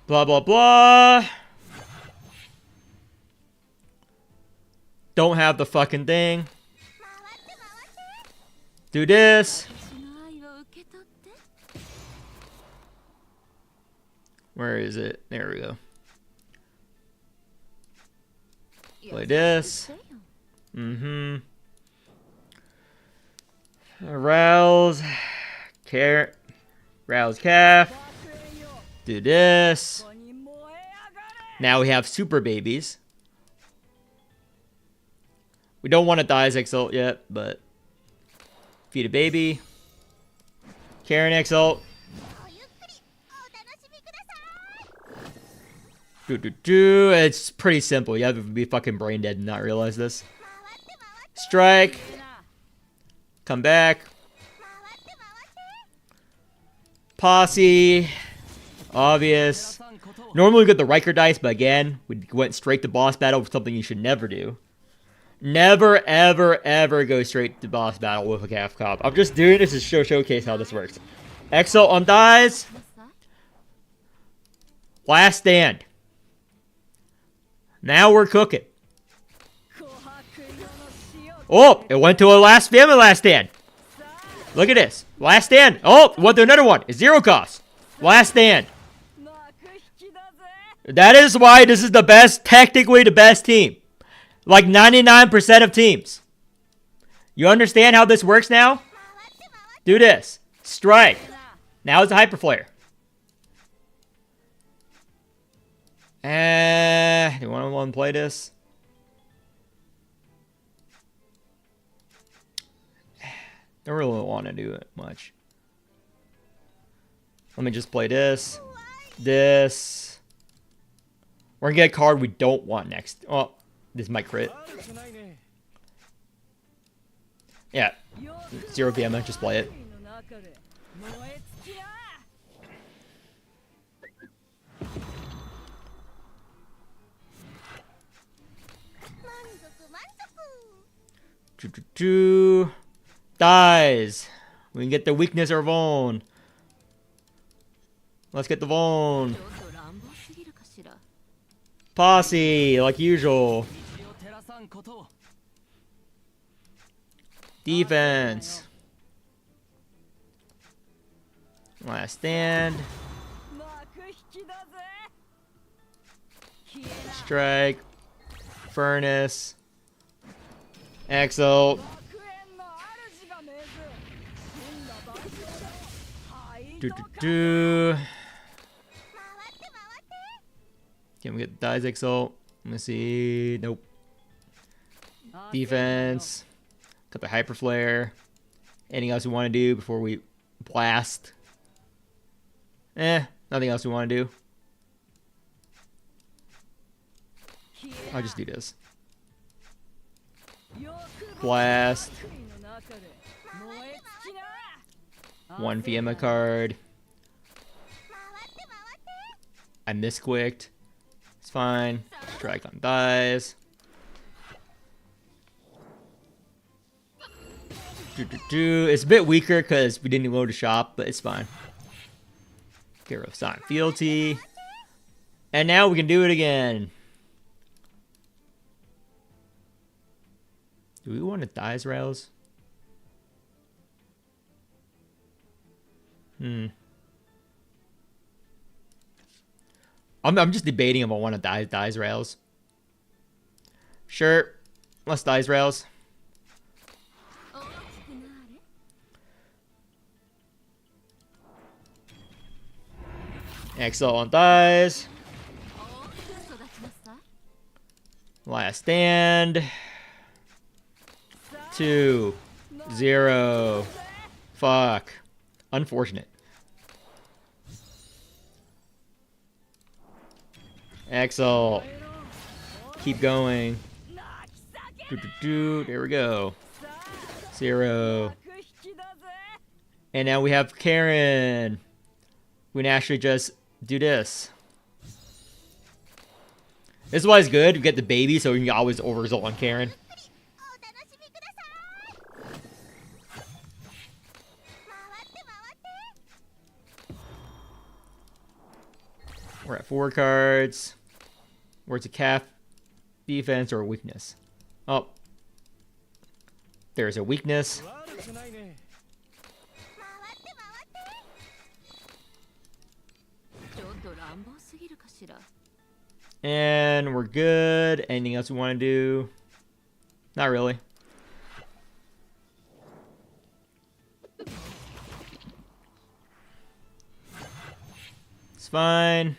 Blah, blah, blah. Don't have the fucking thing. Do this. Where is it? There we go. Play this. Rouse. Rouse calf. Do this. Now we have super babies. We don't want to Dies Exalt yet, but feed a baby. Karen Exalt. It's pretty simple. You have to be fucking brain dead and not realize this. Strike. Come back. Posse. Obvious. Normally we get the Riker dice, but again, we went straight to boss battle with something you should never do. Never, ever, ever go straight to boss battle with a calf cop. I'm just doing this to showcase how this works. Exalt on dies. Last stand. Now we're cooking. Oh, it went to a last stand. Look at this. Last stand. Oh, went to another one. It's 0 cost. Last stand. That is why this is the best, technically the best team. Like 99% of teams. You understand how this works now? Do this. Strike. Now it's a hyper flare. Do you want to play this? Don't really want to do it much. Let me just play this. This. We're going to get a card we don't want next. Oh, this might crit. Yeah. 0 PM, just play it. Dies. We can get the weakness or Vaughn. Let's get the Vaughn. Posse, like usual. Defense. Last stand. Strike. Furnace. Exalt. Can we get Dies Exalt? Let me see. Nope. Defense. Got the Hyper Flare. Anything else we want to do before we blast? Nothing else we want to do. I'll just do this. Blast. 1 Fiamma card. I misquicked. It's fine. Strike on dies. It's a bit weaker because we didn't load a shop, but it's fine. Get rid of Sonic Fealty. And now we can do it again. Do we want to dies rails? I'm just debating if I want to dies rails. Sure. Let's dies rails. Exalt on dies. Last stand. 2 0. Fuck. Unfortunate. Exalt. Keep going. There we go. 0. And now we have Karen. We can actually just do this. This is why it's good. We get the baby so we can always over-result on Karen. We're at 4 cards. Where's a calf? Defense or weakness? Oh. There's a weakness. And we're good. Anything else we want to do? Not really. fine.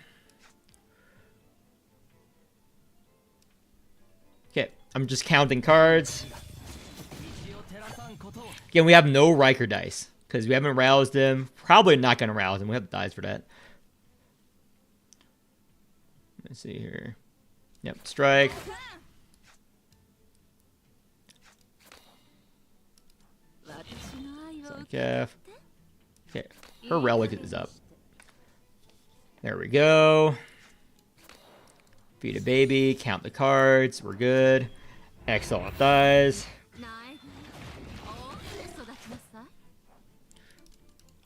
Okay, I'm just counting cards. Again, we have no Riker dice because we haven't roused him. Probably not going to rouse him. We have dice for that. Let's see here. Yep, strike. Okay, her relic is up. There we go. Feed a baby, count the cards, we're good. Excellent dies.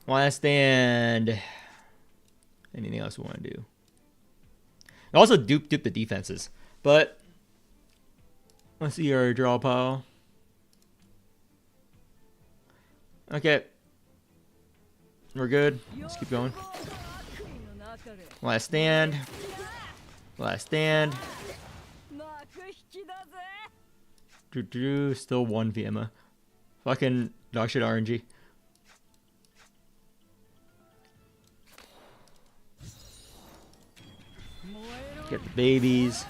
Last stand. Anything else we want to do? And also dupe the defenses. But let's see our draw pile. Okay. We're good. Let's keep going. Last stand. Last stand. Still one Fiamma. Fucking dog shit RNG. Get the babies.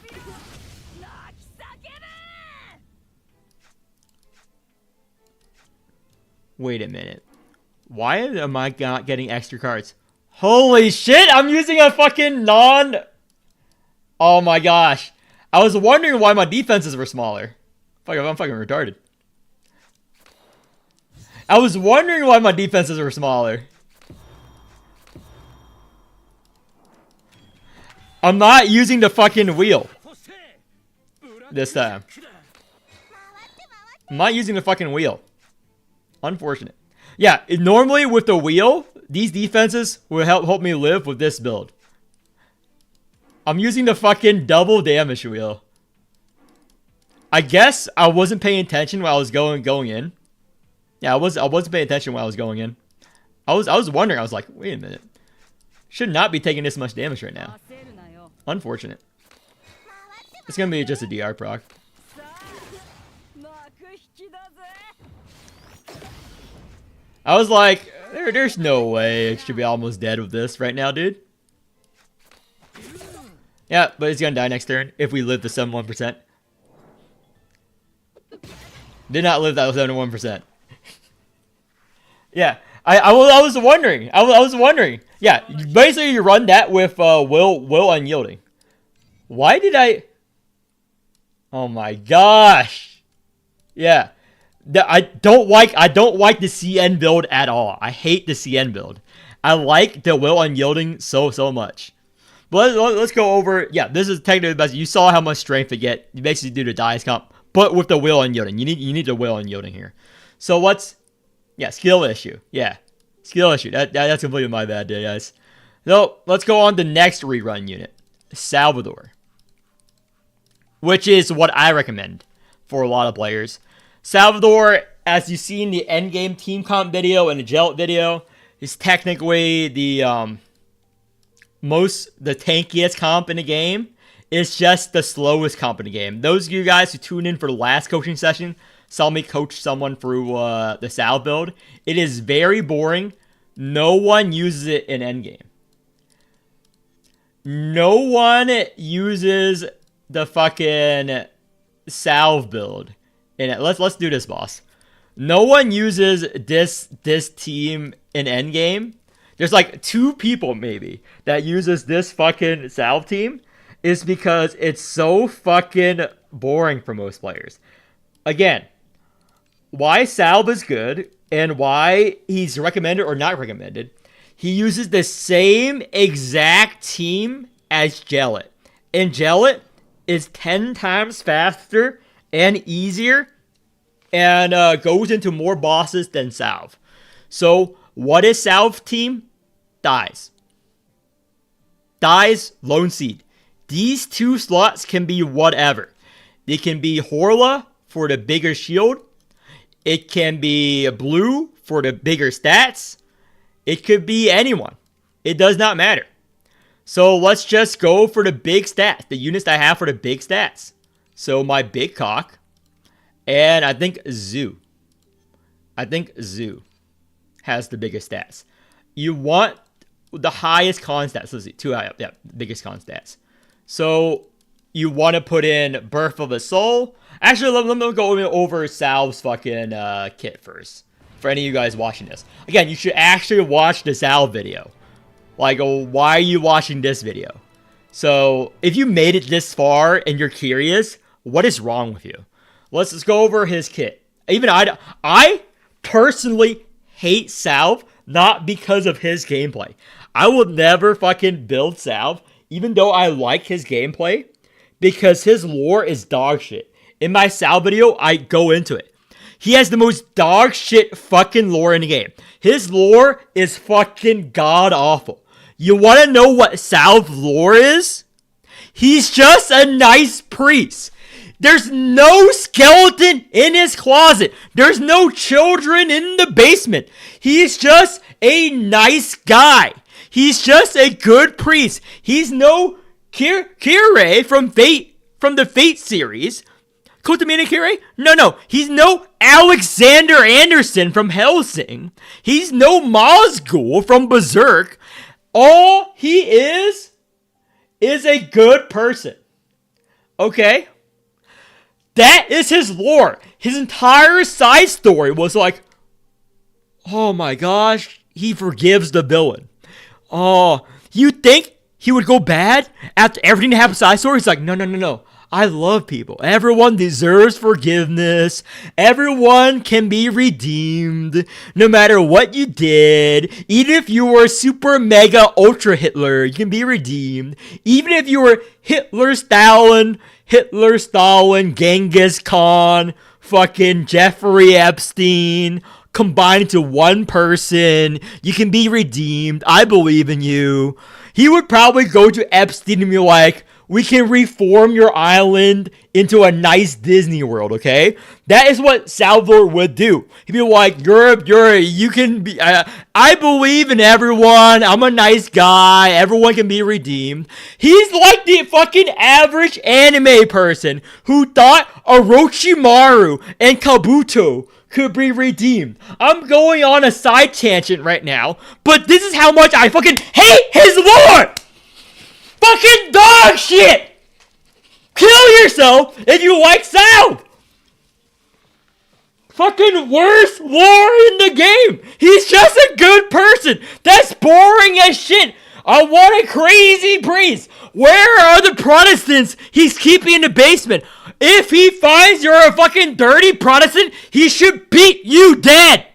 Wait a minute. Why am I not getting extra cards? Holy shit, I'm using a fucking non... Oh my gosh. I was wondering why my defenses were smaller. I'm fucking retarded. I was wondering why my defenses were smaller. I'm not using the fucking wheel. This time. I'm not using the fucking wheel. Unfortunate. Yeah, normally with the wheel, these defenses will help me live with this build. I'm using the fucking double damage wheel. I guess I wasn't paying attention while I was going in. Yeah, I wasn't paying attention while I was going in. I was wondering. I was like, wait a minute. Should not be taking this much damage right now. Unfortunate. It's gonna be just a DR proc. I was like, there's no way it should be almost dead with this right now, dude. Yeah, but he's gonna die next turn if we live the 71%. Did not live that 71%. Yeah, I was wondering. I was wondering. Yeah, basically you run that with will unyielding. Why did I? Oh my gosh. Yeah. I don't like the CN build at all. I hate the CN build. I like the will unyielding so much. But let's go over. Yeah, this is technically the best. You saw how much strength they get. You basically do the dice comp, but with the will unyielding. You need the will unyielding here. So what's skill issue. Yeah, skill issue. That's completely my bad, guys. So let's go on to the next rerun unit, Salvador, which is what I recommend for a lot of players. Salvador, as you see in the endgame team comp video and the Gelt video, is technically the tankiest comp in the game. It's just the slowest comp in the game. Those of you guys who tuned in for the last coaching session saw me coach someone through the Sal build. It is very boring. No one uses it in endgame. No one uses the fucking Salve build. And let's do this, boss. No one uses this team in endgame. There's like 2 people maybe that uses this fucking Salve team. Is because it's so fucking boring for most players. Again, why Salve is good and why he's recommended or not recommended. He uses the same exact team as Gellet. And Gellet is 10 times faster and easier and goes into more bosses than Salve. So what is Salve team? Dies. Dies, Lone Seed. These 2 slots can be whatever. They can be Horla for the bigger shield. It can be Blue for the bigger stats. It could be anyone. It does not matter. So let's just go for the big stats. The units I have for the big stats. So my big cock. And I think Zoo. Zoo has the biggest stats. You want the highest con stats. Let's see, two high up. Yeah, biggest con stats. So you want to put in Birth of a Soul. Actually, let me go over Salve's fucking kit first. For any of you guys watching this. Again, you should actually watch the Salve video. Like, why are you watching this video? So, if you made it this far and you're curious, what is wrong with you? Let's just go over his kit. Even I personally hate Salve, not because of his gameplay. I will never fucking build Salve, even though I like his gameplay, because his lore is dog shit. In my Salve video, I go into it. He has the most dog shit fucking lore in the game. His lore is fucking god awful. You want to know what Salve lore is? He's just a nice priest. There's no skeleton in his closet. There's no children in the basement. He's just a nice guy. He's just a good priest. He's no Kire from the Fate series. Kotamina Kire? No. He's no Alexander Anderson from Hellsing. He's no Mazgul from Berserk. All he is a good person. Okay? That is his lore. His entire side story was like, oh my gosh, he forgives the villain. Oh, you think he would go bad after everything that happened side story? He's like, no. I love people. Everyone deserves forgiveness. Everyone can be redeemed. No matter what you did. Even if you were super mega ultra Hitler, you can be redeemed. Even if you were Hitler, Stalin, Genghis Khan, fucking Jeffrey Epstein, combined into one person, you can be redeemed. I believe in you. He would probably go to Epstein and be like, we can reform your island into a nice Disney World, okay? That is what Salvador would do. He'd be like, you can be, I believe in everyone. I'm a nice guy. Everyone can be redeemed. He's like the fucking average anime person who thought Orochimaru and Kabuto could be redeemed. I'm going on a side tangent right now, but this is how much I fucking hate his lore! Fucking dog shit! Kill yourself if you like Salve! Fucking worst lore in the game! He's just a good person! That's boring as shit! I want a crazy priest! Where are the Protestants he's keeping in the basement? If he finds you're a fucking dirty Protestant, he should beat you dead!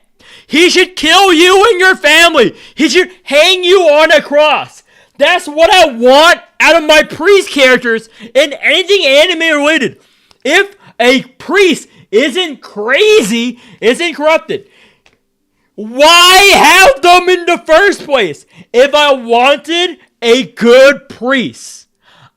He should kill you and your family! He should hang you on a cross! That's what I want out of my priest characters in anything anime related. If a priest isn't crazy, isn't corrupted, why have them in the first place? If I wanted a good priest,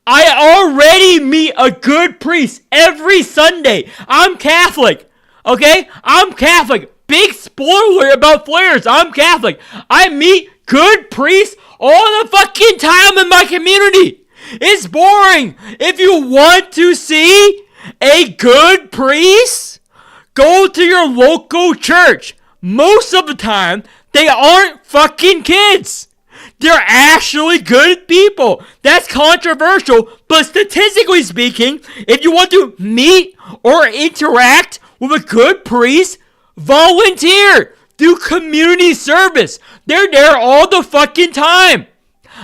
I already meet a good priest every Sunday. I'm Catholic, okay? I'm Catholic. Big spoiler about flares. I'm Catholic. I meet good priests all the fucking time in my community. It's boring. If you want to see a good priest, go to your local church. Most of the time, they aren't fucking kids. They're actually good people. That's controversial, but statistically speaking, if you want to meet or interact with a good priest, volunteer. Do community service. They're there all the fucking time.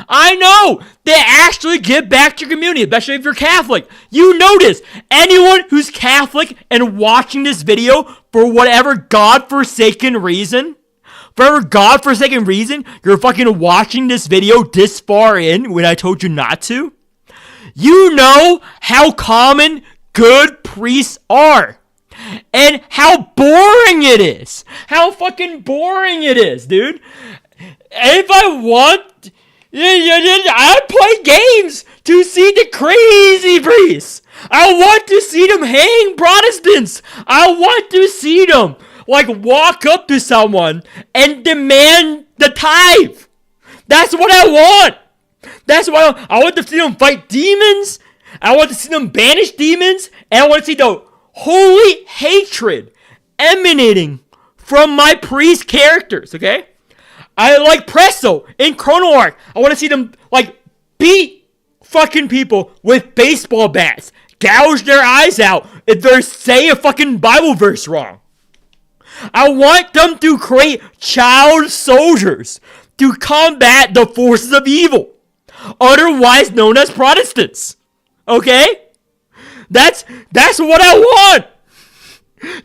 I know. They actually give back to your community, especially if you're Catholic. You notice, anyone who's Catholic and watching this video for whatever godforsaken reason, you're fucking watching this video this far in when I told you not to. You know how common good priests are. And how boring it is. How fucking boring it is, dude. If I want, I play games to see the crazy priests. I want to see them hang Protestants. I want to see them, like, walk up to someone and demand the tithe. That's what I want. That's what I want to see them fight demons. I want to see them banish demons. And I want to see the holy hatred emanating from my priest characters, okay? I like Presto in Chrono Arc. I want to see them, like, beat fucking people with baseball bats. Gouge their eyes out if they say a fucking Bible verse wrong. I want them to create child soldiers to combat the forces of evil, otherwise known as Protestants. Okay? That's what I want.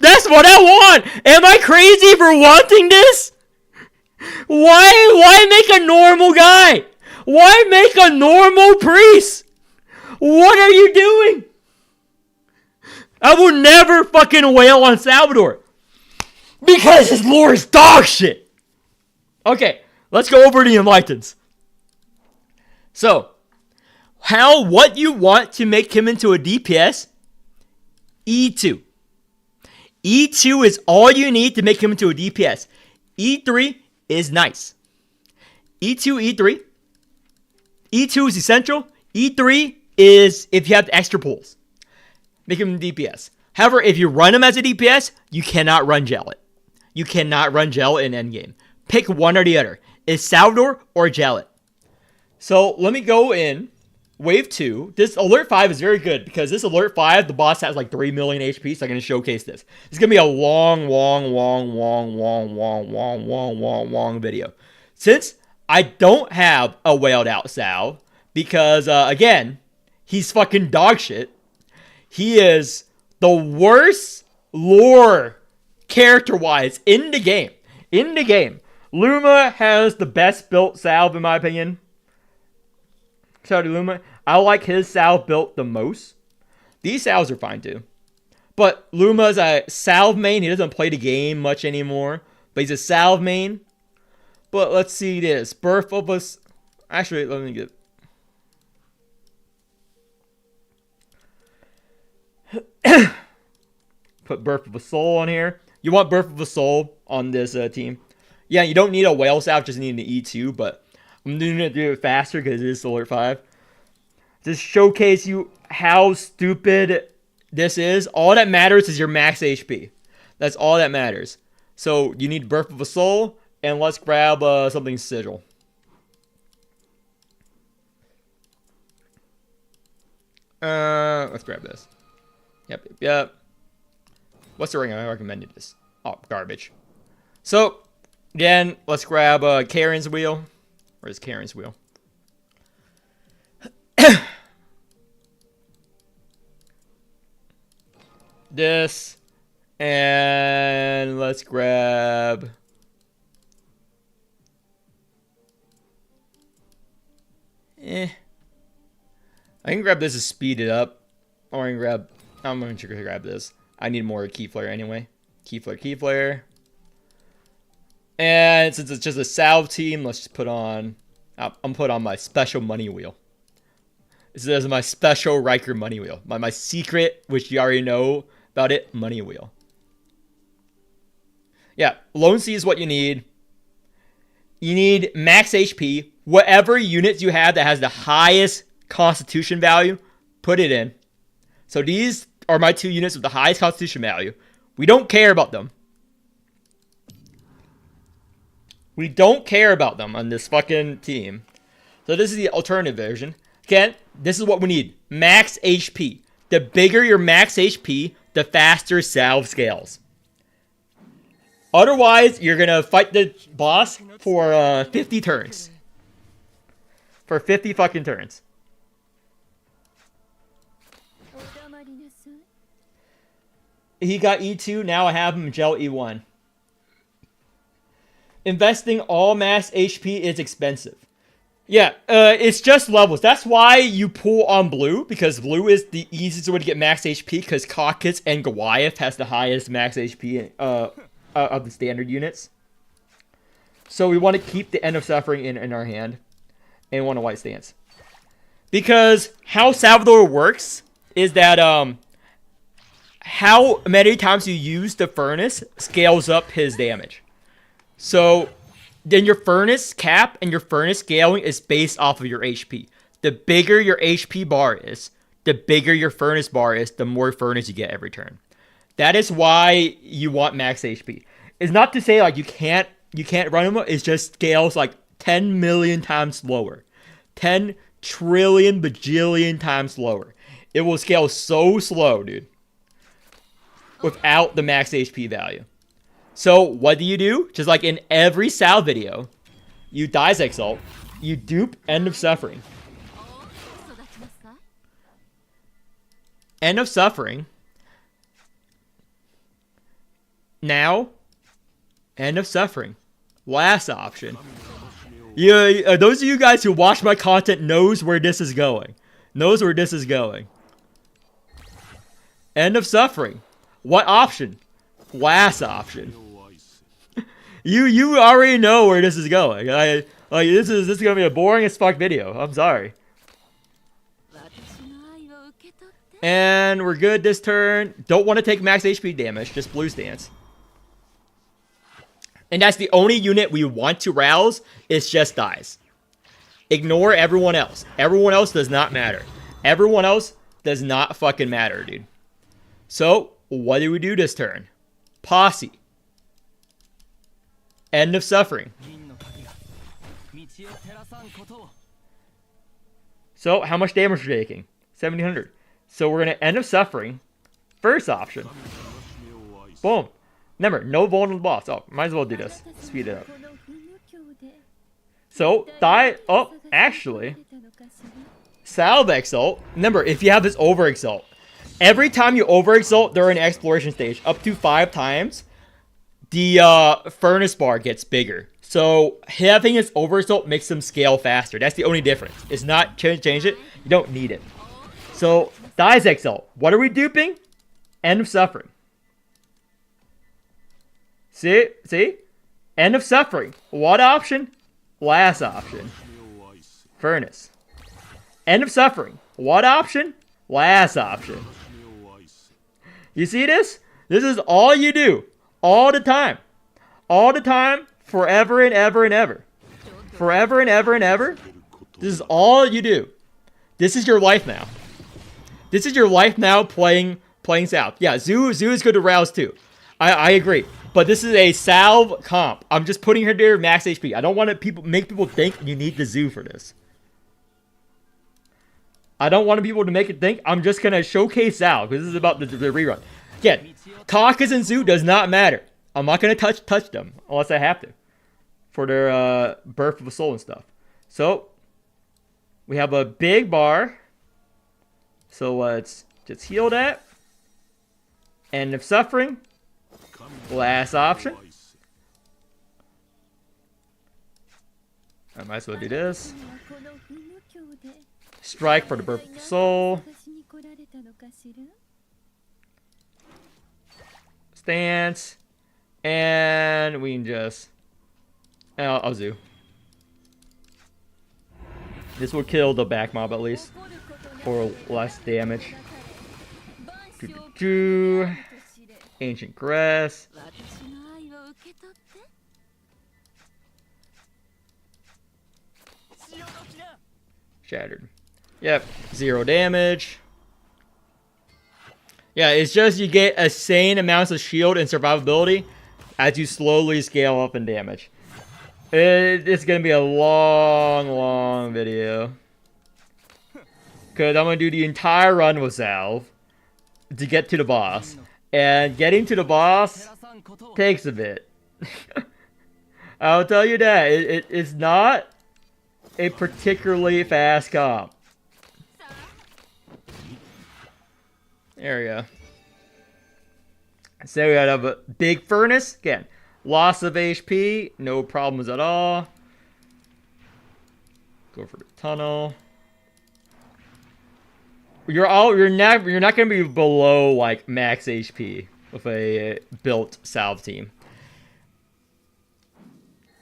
That's what I want. Am I crazy for wanting this? Why make a normal guy? Why make a normal priest? What are you doing? I will never fucking wail on Salvador. Because his lore is dog shit. Okay, let's go over the Enlightens. So, what you want to make him into a DPS? E2. E2 is all you need to make him into a DPS. E3 is nice. E2, E3. E2 is essential. E3 is if you have extra pulls. Make him DPS. However, if you run him as a DPS, you cannot run Jellet. You cannot run Jellet in endgame. Pick one or the other. It's Salvador or Jellet. So let me go in. Wave 2. This Alert 5 is very good because this Alert 5, the boss has like 3 million HP, so I'm going to showcase this. It's going to be a long video. Since I don't have a wailed out Sal, because, again, he's fucking dog shit. He is the worst lore character-wise in the game. In the game. Luma has the best built salve, in my opinion. Shout out to Luma. I like his salve built the most. These salves are fine too. But Luma's a salve main. He doesn't play the game much anymore. But he's a salve main. But let's see this. Birth of us. Actually, let me get. Put Birth of a Soul on here. You want Birth of a Soul on this team. Yeah, you don't need a whale salve, just need an E2, but I'm doing it to do it faster because it is Alert 5. Just showcase you how stupid this is. All that matters is your max HP. That's all that matters. So you need Birth of a Soul, and let's grab something sigil. Let's grab this. Yep. What's the ring? I recommended this. Oh, garbage. So, again, let's grab Karen's wheel. Where's Karen's wheel? This. And let's grab... I can grab this to speed it up. Or I can grab... I'm going to grab this. I need more key flare anyway. Key flare. And since it's just a salve team, let's just put on... I'm put on my special money wheel. This is my special Riker money wheel. My secret, which you already know about it, money wheel. Yeah, Lone Sea is what you need. You need max HP. Whatever units you have that has the highest constitution value, put it in. So these are my 2 units with the highest constitution value. We don't care about them. We don't care about them on this fucking team. So this is the alternative version. Again, this is what we need. Max HP. The bigger your max HP, the faster salve scales. Otherwise, you're going to fight the boss for 50 turns. For 50 fucking turns. He got E2, now I have him gel E1. Investing all max HP is expensive. Yeah, it's just levels. That's why you pull on blue, because blue is the easiest way to get max HP, because Caucus and Goliath has the highest max HP of the standard units. So we want to keep the End of Suffering in our hand, and want a white stance. Because how Salvador works is that how many times you use the furnace scales up his damage. So then your furnace cap and your furnace scaling is based off of your HP. The bigger your HP bar is, the bigger your furnace bar is, the more furnace you get every turn. That is why you want max HP. It's not to say like you can't You can't run them. It just scales like 10 million times slower. 10 trillion bajillion times slower. It will scale so slow, dude. Without the max HP value. So, what do? Just like in every Sal video, you Dies Exalt, you dupe End of Suffering. End of Suffering. Now, End of Suffering. Last option. Yeah, those of you guys who watch my content knows where this is going. Knows where this is going. End of Suffering. What option? Last option. You already know where this is going. This is gonna be a boring as fuck video. I'm sorry. And we're good this turn. Don't want to take max HP damage. Just blue stance. And that's the only unit we want to rouse. It's just dies. Ignore everyone else. Everyone else does not matter. Everyone else does not fucking matter, dude. So, what do we do this turn? Posse. End of Suffering. So, how much damage are we taking? 1700. So, we're going to End of Suffering. First option. Boom. Remember, no vulnerable boss. Oh, might as well do this. Speed it up. So, die. Oh, actually. Salve Exalt. Remember, if you have this Over Exalt. Every time you Over Exalt during exploration stage, up to 5 times, the furnace bar gets bigger. So, having this Over Exalt makes them scale faster. That's the only difference. It's not change it. You don't need it. So, Dies Exalt. What are we duping? End of Suffering. See? End of Suffering. What option? Last option. Furnace. End of Suffering. What option? Last option. You see this? This is all you do. All the time. All the time. Forever and ever and ever. Forever and ever and ever. This is all you do. This is your life now. This is your life now playing Salve. Yeah, Zoo is good to rouse too. I agree. But this is a Salve comp. I'm just putting her there max HP. I don't want to make people think you need the Zoo for this. I don't want people to make it think. I'm just going to showcase Salve because this is about the rerun. Again, Kakas and Zoo does not matter. I'm not going to touch them unless I have to. For their Birth of a Soul and stuff. So, we have a big bar. So let's just heal that. End of Suffering. Last option. I might as well do this. Strike for the Birth of the Soul. Stance. And we can just... I'll Zoo. This will kill the back mob at least. For less damage. Ancient Grass. Shattered. Yep, 0 damage. Yeah, it's just you get insane amounts of shield and survivability as you slowly scale up in damage. It's gonna be a long video. Because I'm gonna do the entire run with Salve to get to the boss. And getting to the boss takes a bit. I'll tell you that. It is not a particularly fast comp. There we go. So we have a big furnace. Again, loss of HP. No problems at all. Go for the tunnel. You're not gonna be below like max HP with a built Salve team.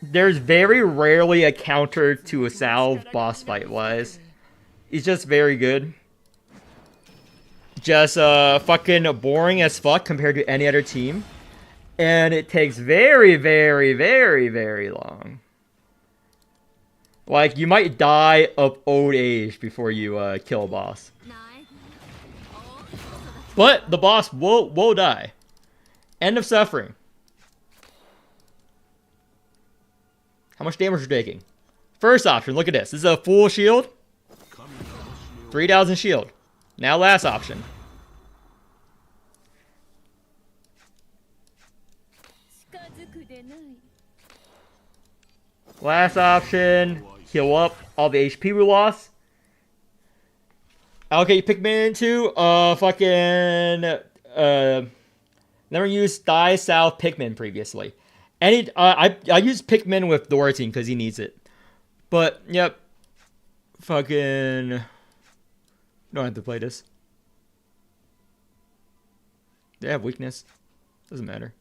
There's very rarely a counter to a Salve boss fight wise. He's just very good. Just fucking boring as fuck compared to any other team. And it takes very long. Like you might die of old age before you kill a boss. But the boss will die. End of Suffering. How much damage you're taking? First option, look at this. This is a full shield. 3,000 shield. Now last option. Last option, heal up all the HP we lost. Allocate Pikmin into never used Dye South Pikmin previously. I used Pikmin with Doratine because he needs it. But yep, fucking don't have to play this. They have weakness. Doesn't matter.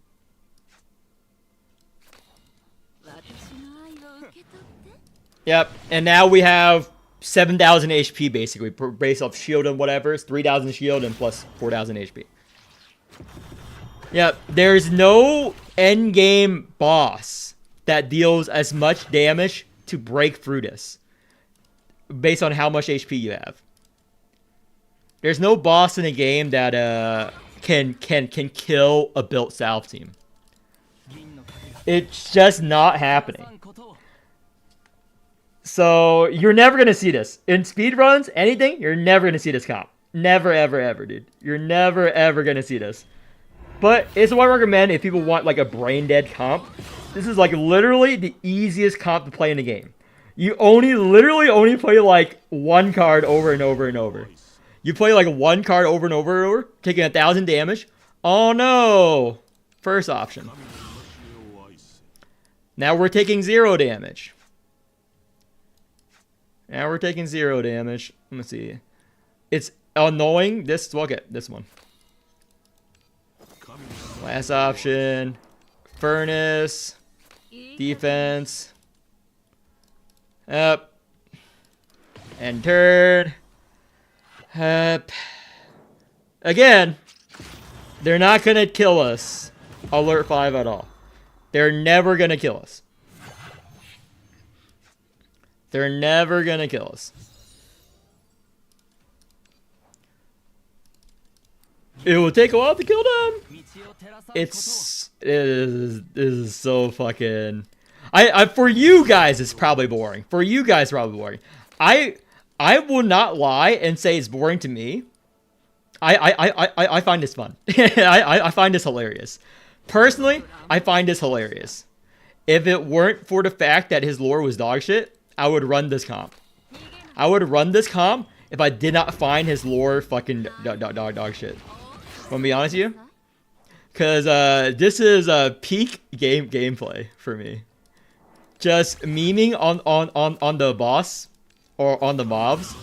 Yep, and now we have 7,000 HP basically, based off shield and whatever. It's 3,000 shield and plus 4,000 HP. Yep, there's no endgame boss that deals as much damage to break through this, based on how much HP you have. There's no boss in the game that can kill a built South team. It's just not happening. So, you're never going to see this. In speedruns, anything, you're never going to see this comp. Never, ever, ever, dude. You're never, ever going to see this. But it's what I recommend if people want, like, a brain-dead comp. This is, like, literally the easiest comp to play in the game. You literally only play, like, one card over and over and over. You play, like, one card over and over and over, taking 1,000 damage. Oh, no! First option. Now we're taking 0 damage. Now we're taking 0 damage. Let me see. It's annoying. Look at this one. Last option. Furnace. Defense. Up. And turn. Up. Again, they're not going to kill us. Alert 5 at all. They're never going to kill us. They're never gonna kill us. It will take a while to kill them. It is so fucking. For you guys, it's probably boring. For you guys, probably boring. I will not lie and say it's boring to me. I find this fun. I find this hilarious. Personally, I find this hilarious. If it weren't for the fact that his lore was dog shit, I would run this comp. I would run this comp if I did not find his lore fucking dog shit. Want to be honest with you? Because this is a peak gameplay for me. Just memeing on the boss or on the mobs,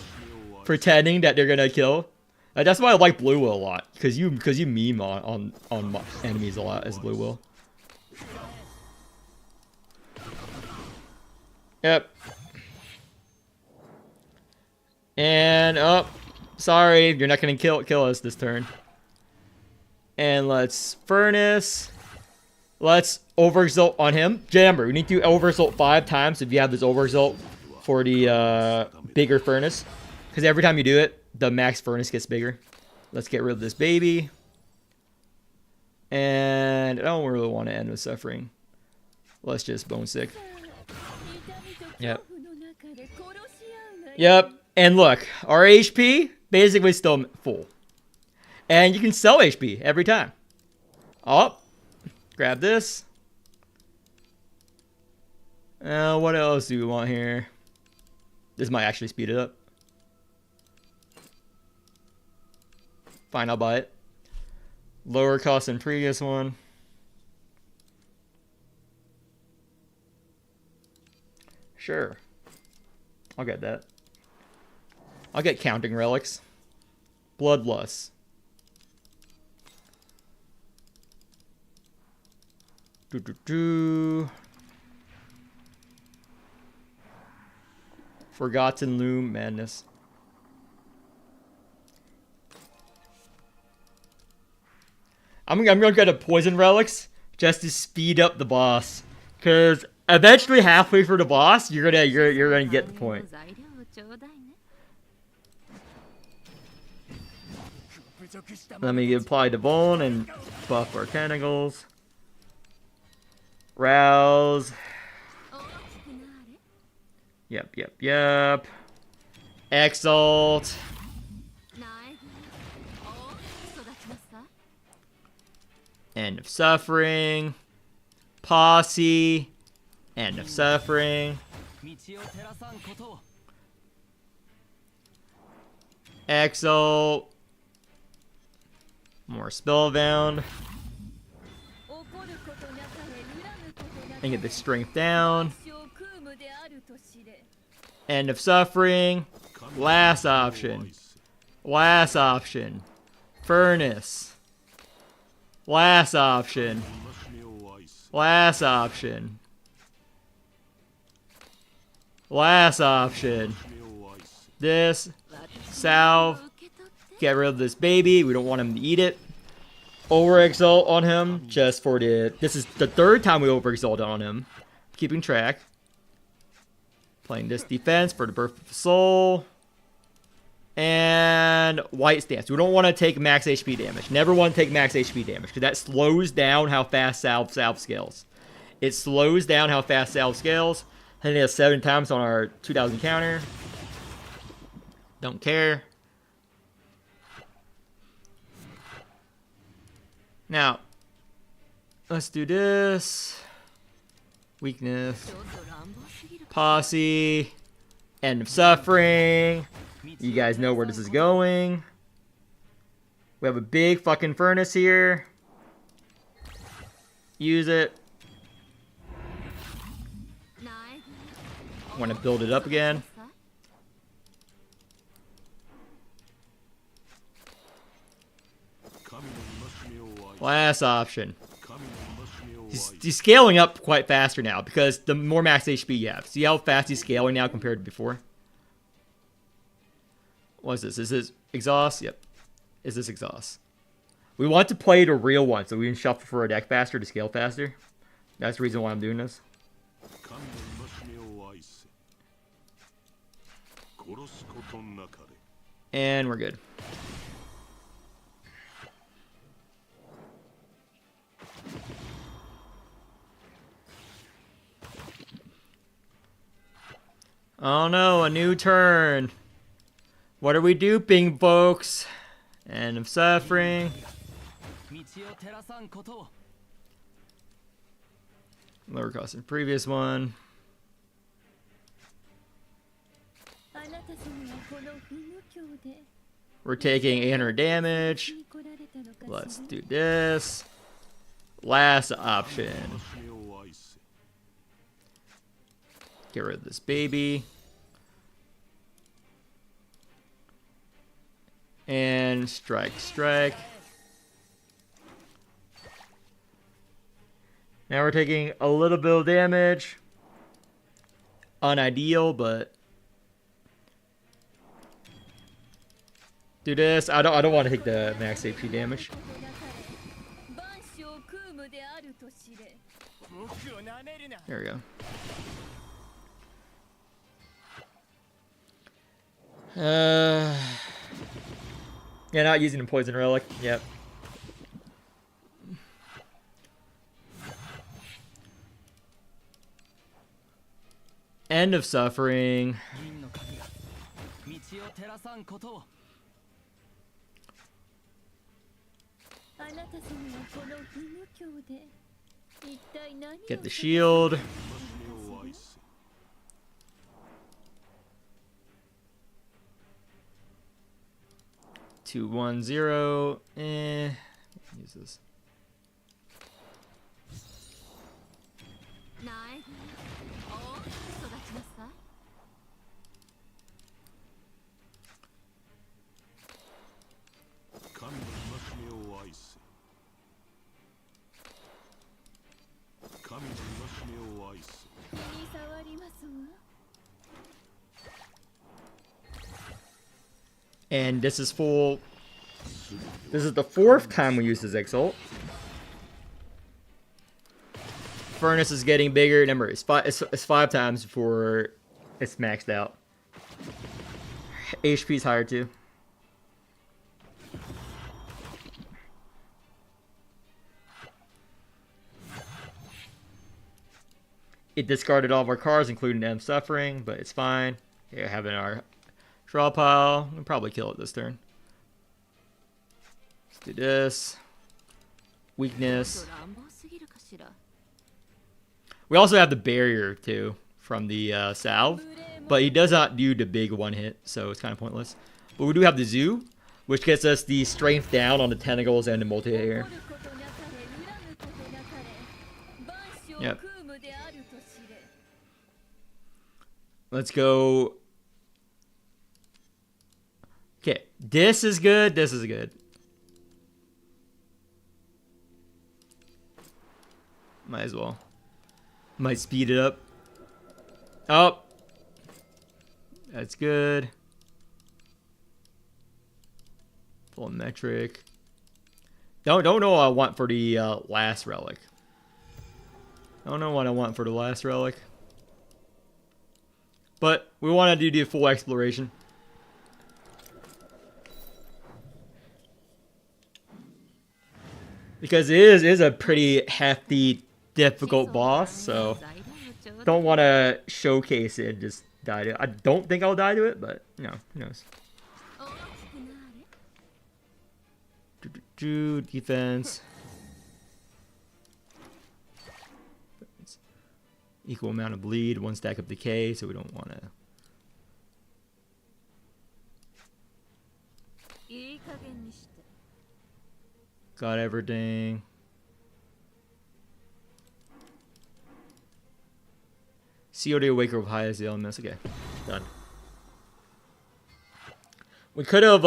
pretending that they're gonna kill. That's why I like Blue Will a lot, because you meme on enemies a lot as Blue Will. Yep. And sorry, you're not gonna kill us this turn. And let's furnace. Let's overexalt on him. Jammer, we need to overexalt 5 times if you have this overexalt for the bigger furnace, because every time you do it, the max furnace gets bigger. Let's get rid of this baby. And I don't really want to end with suffering. Let's just bone sick. Yep. Yep. And look, our HP basically still full. And you can sell HP every time. Oh, grab this. What else do we want here? This might actually speed it up. Fine, I'll buy it. Lower cost than previous one. Sure. I'll get that. I'll get counting relics. Bloodlust. Forgotten Loom Madness. I'm gonna get a poison relics just to speed up the boss, because eventually halfway through the boss, you're gonna get the point. Let me apply the bone and buff our tentacles. Rouse. Yep. Exalt. End of Suffering. Posse. End of Suffering. Exalt. More Spellbound. And get the strength down. End of Suffering. Last option. Last option. Furnace. Last option. Last option. Last option. This. Salve. Get rid of this baby. We don't want him to eat it. Overexalt on him. Just for the... This is the third time we overexalted on him. Keeping track. Playing this defense for the Birth of the Soul. And White Stance. We don't want to take max HP damage. Never want to take max HP damage, because that slows down how fast Salve scales. It slows down how fast Salve scales. Hitting us 7 times on our 2000 counter. Don't care. Now, let's do this. Weakness. Posse. End of Suffering. You guys know where this is going. We have a big fucking furnace here. Use it. Want to build it up again. Last option. He's scaling up quite faster now because the more max HP you have. See how fast he's scaling now compared to before? What is this? Is this exhaust? Yep. Is this exhaust? We want to play the real one so we can shuffle for our deck faster to scale faster. That's the reason why I'm doing this. And we're good. Oh no, a new turn. What are we duping, folks? End of Suffering. Lower cost than previous one. We're taking 800 damage. Let's do this. Last option. Get rid of this baby. And strike. Now we're taking a little bit of damage. Unideal, but do this. I don't want to take the max HP damage. There we go. Yeah, not using a poison relic. Yep. End of Suffering. Get the shield. 2-1-0. Use this. And this is full. This is the 4th time we use this Exalt. Furnace is getting bigger. Remember, it's 5 times before it's maxed out. HP is higher too. It discarded all of our cards, including them suffering, but it's fine. Okay, having our draw pile. We'll probably kill it this turn. Let's do this. Weakness. We also have the barrier too from the salve, but he does not do the big one hit, so it's kind of pointless. But we do have the zoo, which gets us the strength down on the tentacles and the multi-hit here. Yep. Let's go. Okay, this is good. This is good. Might as well. Might speed it up. Oh. That's good. Full metric. Don't know what I want for the last relic. Don't know what I want for the last relic. But we want to do the full exploration. Because it is a pretty hefty, difficult boss, so don't want to showcase it and just die to it. I don't think I'll die to it, but you know, who knows. Defense. Equal amount of bleed, one stack of decay, so we don't want to. Got everything. COD Awaker with highest elements. Okay, done. We could have,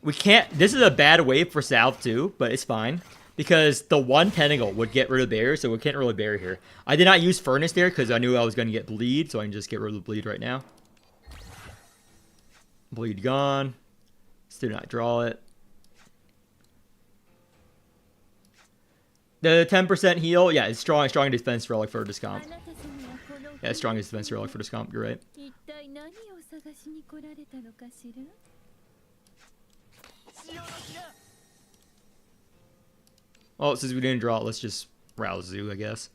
we can't, this is a bad wave for Salve too, but it's fine. Because the one tentacle would get rid of barrier, so we can't really barrier here. I did not use Furnace there because I knew I was going to get bleed, so I can just get rid of the bleed right now. Bleed gone. Still not draw it. The 10% heal, yeah, it's strong defense relic for this comp. Yeah, strongest defense relic for this comp, you're right. Well, since we didn't draw it, let's just rouse Zoo, I guess.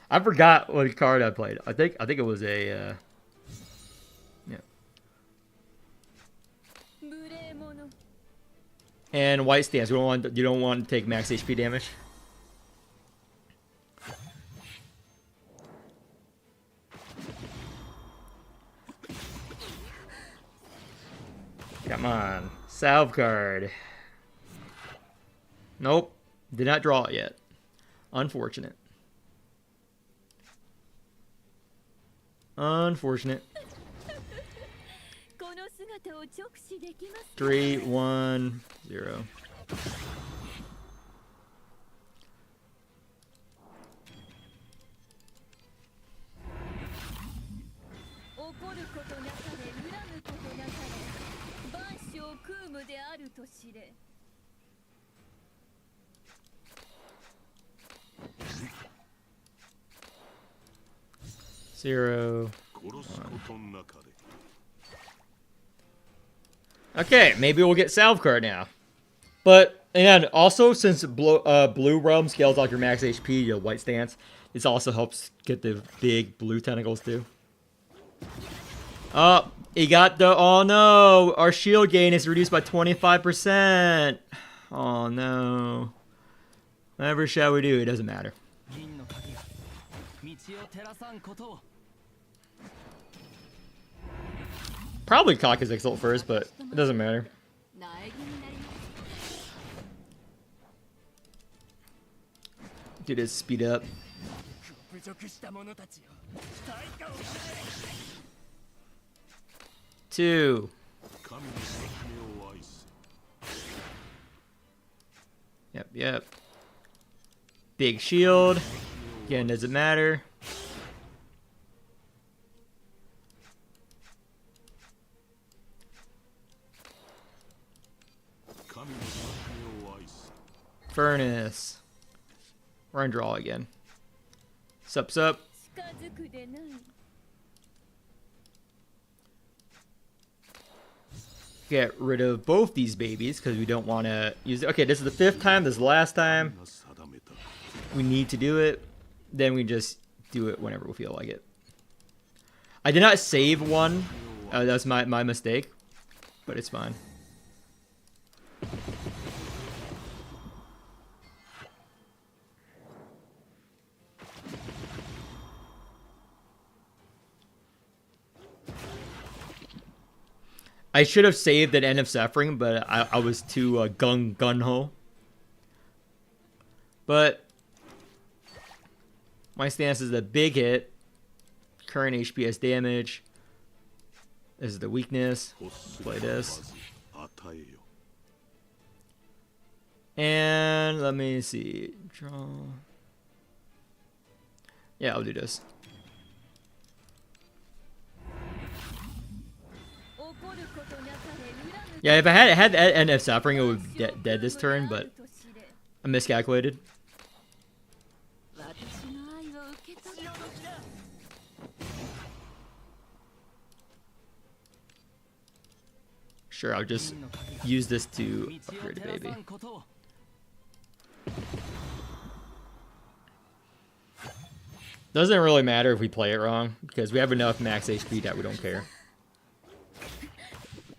I forgot what card I played. I think it was a yeah. And white stance. You don't want to take max HP damage. Come on, salve card. Nope, did not draw it yet. Unfortunate. Unfortunate. 3, 1, 0. Zero. One. Okay, maybe we'll get Salve card now. But, and also, since blue realm scales out your max HP, your white stance, this also helps get the big blue tentacles too. Oh, he got the, oh no, our shield gain is reduced by 25%. Oh no. Whatever shall we do, it doesn't matter. Probably cock his Exalt first, but it doesn't matter. Do this, speed up. 2. Yep. Big shield. Again, doesn't matter. Furnace. We're on draw again. Sup. Get rid of both these babies because we don't want to use it. Okay, this is the 5th time. This is the last time. we need to do it, then we just do it whenever we feel like it. I did not save one. That's my mistake, but it's fine. I should have saved at End of Suffering, but I was too gun-ho. But my stance is a big hit. Current HP has damage. This is the weakness. Play this. And let me see. Draw. Yeah, I'll do this. Yeah, if I had End of Suffering, it would be dead this turn, but I miscalculated. Sure, I'll just use this to upgrade a baby. Doesn't really matter if we play it wrong, because we have enough max HP that we don't care.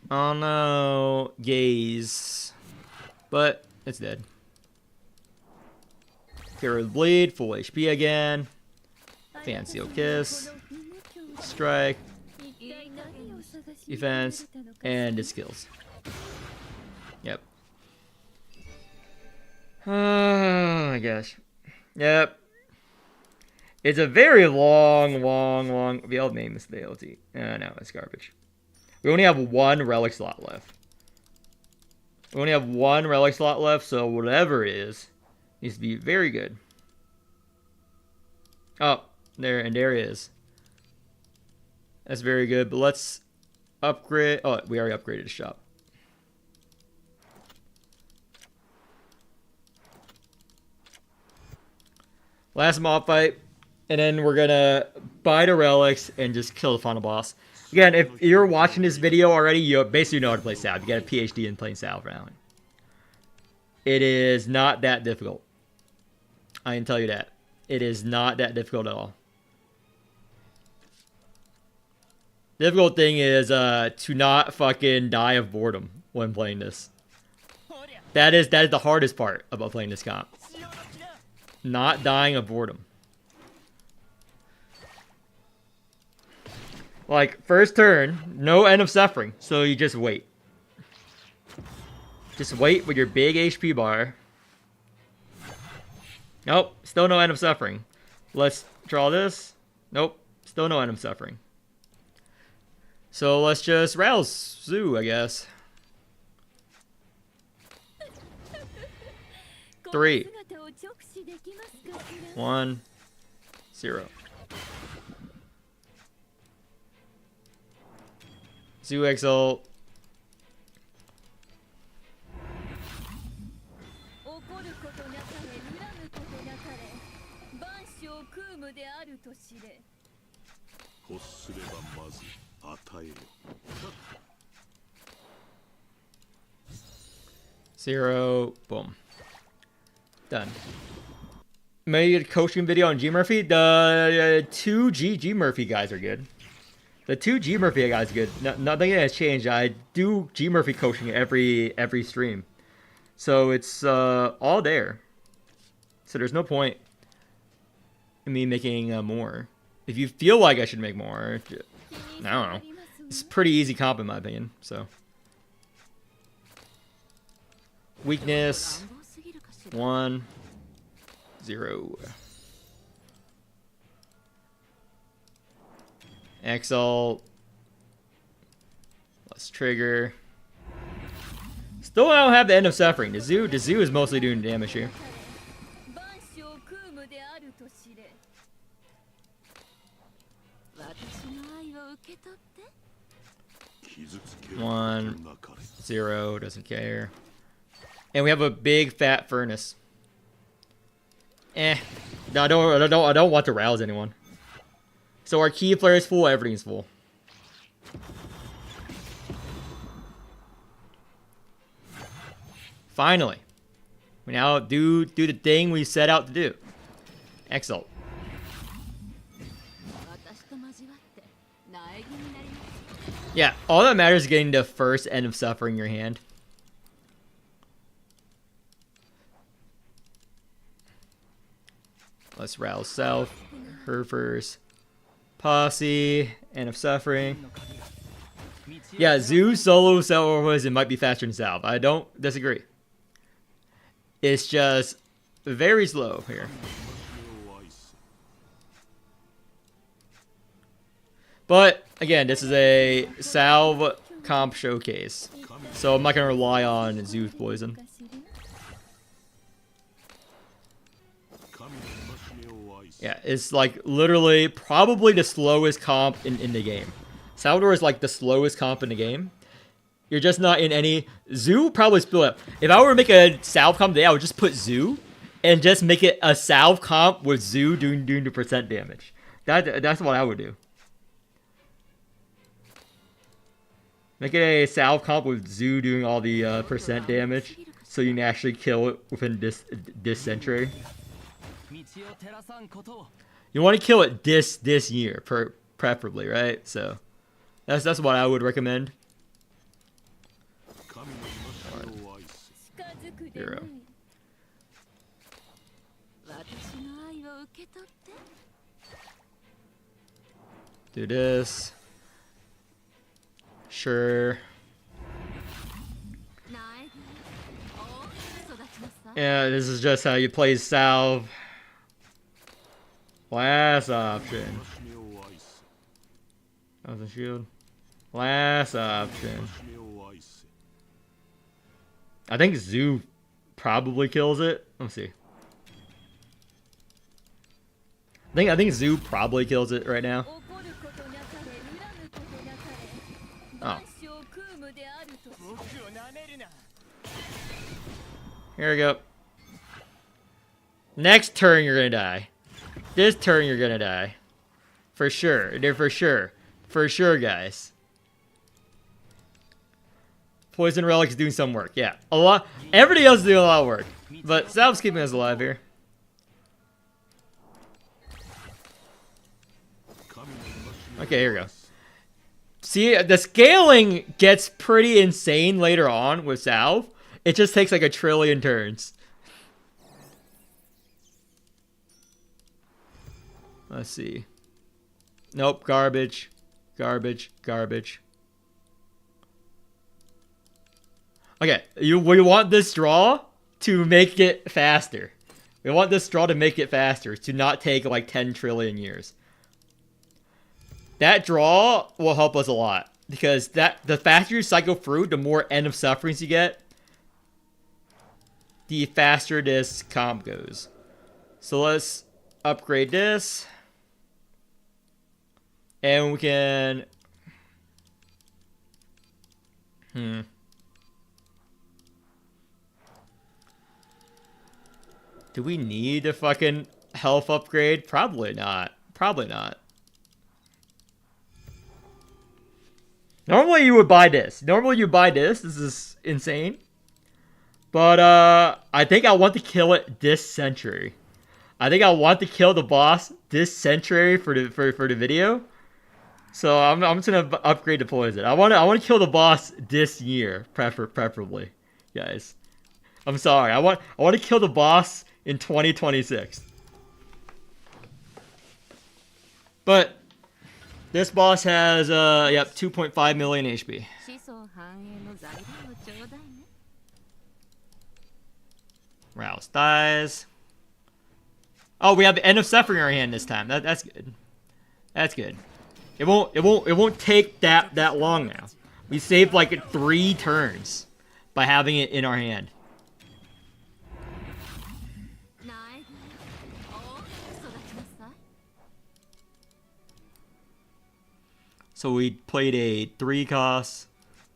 Oh no, gaze. But it's dead. Hero Bleed, full HP again. Fancy Kiss. Strike. Defense. And his skills. Yep. Oh my gosh. Yep. It's a very long. We all name this ability. No, it's garbage. We only have one relic slot left. We only have one relic slot left, so whatever it is, needs to be very good. Oh, there it is. That's very good, but let's upgrade. Oh, we already upgraded the shop. Last mob fight, and then we're gonna buy the relics and just kill the final boss. Again, if you're watching this video already, you basically know how to play Salve. You got a PhD in playing Salve now. It is not that difficult. I can tell you that. It is not that difficult at all. The difficult thing is to not fucking die of boredom when playing this. That is the hardest part about playing this comp. Not dying of boredom. Like, first turn, no End of Suffering, so you just wait. Just wait with your big HP bar. Nope, still no End of Suffering. Let's draw this. Nope, still no End of Suffering. So let's just rouse Zoo, I guess. 3, 1, 0. Zoo Exalt. Zero. Boom. Done. Made a coaching video on G Murphy. The two G Murphy guys are good. The two G Murphy guys are good. Nothing has changed. I do G Murphy coaching every stream, so it's all there. So there's no point in me making more. If you feel like I should make more, I don't know. It's pretty easy comp in my opinion. So weakness 1, 0. Exalt. Let's trigger. Still don't have the End of Suffering. The zoo is mostly doing damage here. One, 0, doesn't care. And we have a big fat furnace. No, I don't want to rouse anyone. So our key player is full, everything's full. Finally. We now do the thing we set out to do. Excellent. Yeah, all that matters is getting the first End of Suffering in your hand. Let's rouse South, her first. Posse, End of Suffering. Yeah, Zoo solo Salvo Poison might be faster than Salve. I don't disagree. It's just very slow here. But again, this is a Salve comp showcase, so I'm not gonna rely on Zoo's poison. Yeah, it's like literally probably the slowest comp in the game. Salvador is like the slowest comp in the game. You're just not in any... Zoo probably split up. If I were to make a Salve comp today, I would just put Zoo and just make it a Salve comp with Zoo doing the percent damage. That's what I would do. Make it a Salve comp with Zoo doing all the percent damage, so you can actually kill it within this century. You want to kill it this year, preferably, right? So that's what I would recommend. 0. Do this. Sure. Yeah, this is just how you play Salve. Last option. Thousand shield. Last option. I think Zoo probably kills it. Let's see. I think Zoo probably kills it right now. Oh. Here we go. Next turn you're gonna die. This turn you're gonna die. For sure. They're for sure. For sure, guys. Poison Relic's doing some work. Yeah. A lot. Everybody else is doing a lot of work. But Salve's keeping us alive here. Okay, here we go. See, the scaling gets pretty insane later on with Salve. It just takes like a trillion turns. Let's see. Nope, garbage. Garbage, garbage. Okay, we want this draw to make it faster. We want this draw to make it faster, to not take like 10 trillion years. That draw will help us a lot, because the faster you cycle through, the more End of Sufferings you get, the faster this comp goes. So let's upgrade this. And we can... Do we need a fucking health upgrade? Probably not. Probably not. Normally you would buy this. Normally you buy this. This is insane. But I think I want to kill it this century. I think I want to kill the boss this century for the video. So I'm just gonna upgrade the poison. I want to kill the boss this year, preferably, guys. I'm sorry. I want to kill the boss in 2026. But this boss has 2.5 million HP. Rouse dies. Oh, we have the End of Suffering in our hand this time. That's good. That's good. It won't take that long now. We saved like 3 turns by having it in our hand. So we played a 3 cost.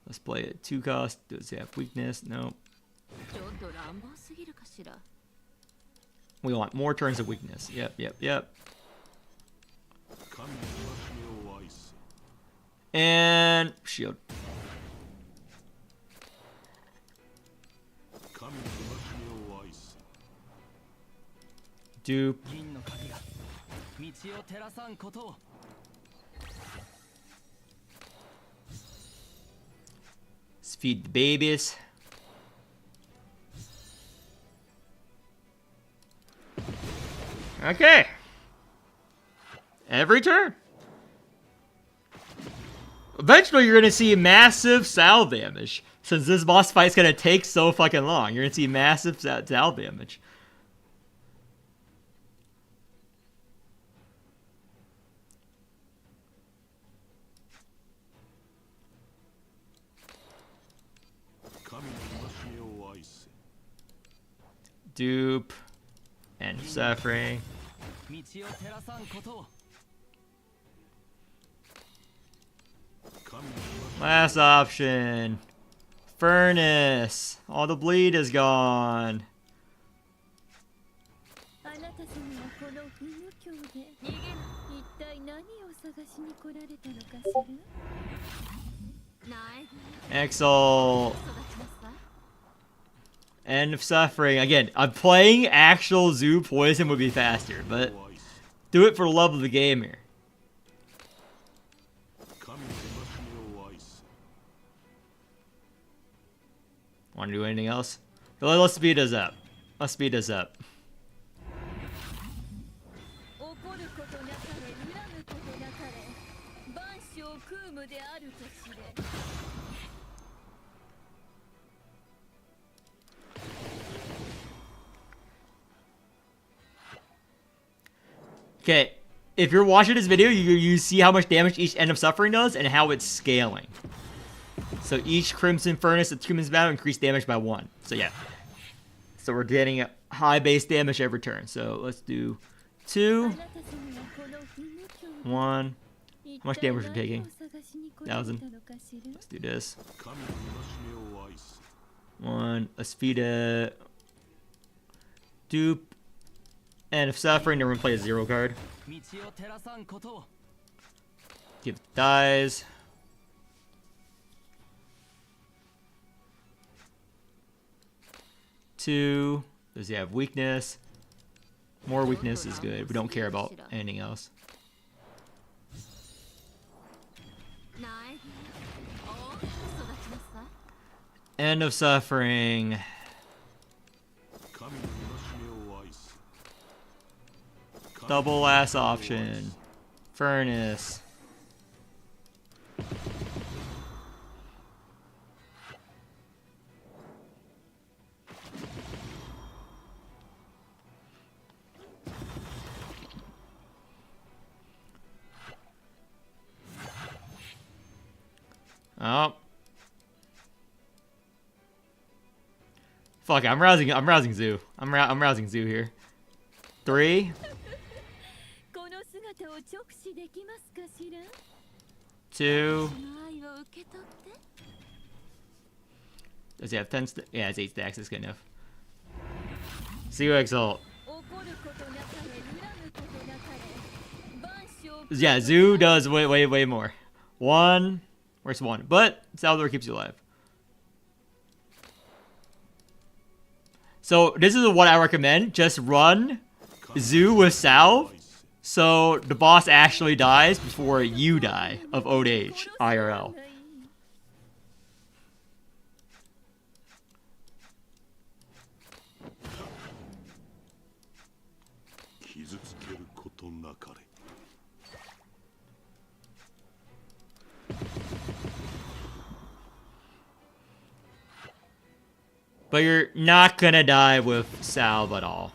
Let's play a 2 cost. Does it have weakness? No. We want more turns of weakness. Yep. And shield. Dupe. Let's feed the babies. Okay. Every turn. Eventually, you're gonna see massive salve damage. Since this boss fight's gonna take so fucking long, you're gonna see massive salve damage. Dupe and suffering. Last option. Furnace. All the bleed is gone. Exalt. End of suffering. Again, I'm playing actual zoo poison would be faster, but do it for the love of the game here. Want to do anything else? Let's speed us up. Let's speed us up. Okay, if you're watching this video, you see how much damage each End of Suffering does and how it's scaling. So each Crimson Furnace that humans battle increase damage by 1. So yeah. So we're getting high base damage every turn. So let's do 2. 1. How much damage are we taking? 1,000. Let's do this. 1. Let's feed a dupe. End of Suffering, then we're gonna play a 0 card. Give dies. Two. Does he have weakness? More weakness is good. We don't care about anything else. End of Suffering. Double last option. Furnace. Oh. Fuck it, I'm rousing Zoo. I'm rousing Zoo here. 3. 2. Does he have 10 stacks? Yeah, it's 8 stacks. That's good enough. Zoo Exalt. Yeah, Zoo does way more. 1. Where's 1? But Salvador keeps you alive. So this is what I recommend. Just run Zoo with Salve. So the boss actually dies before you die of old age, IRL. But you're not gonna die with Salve at all.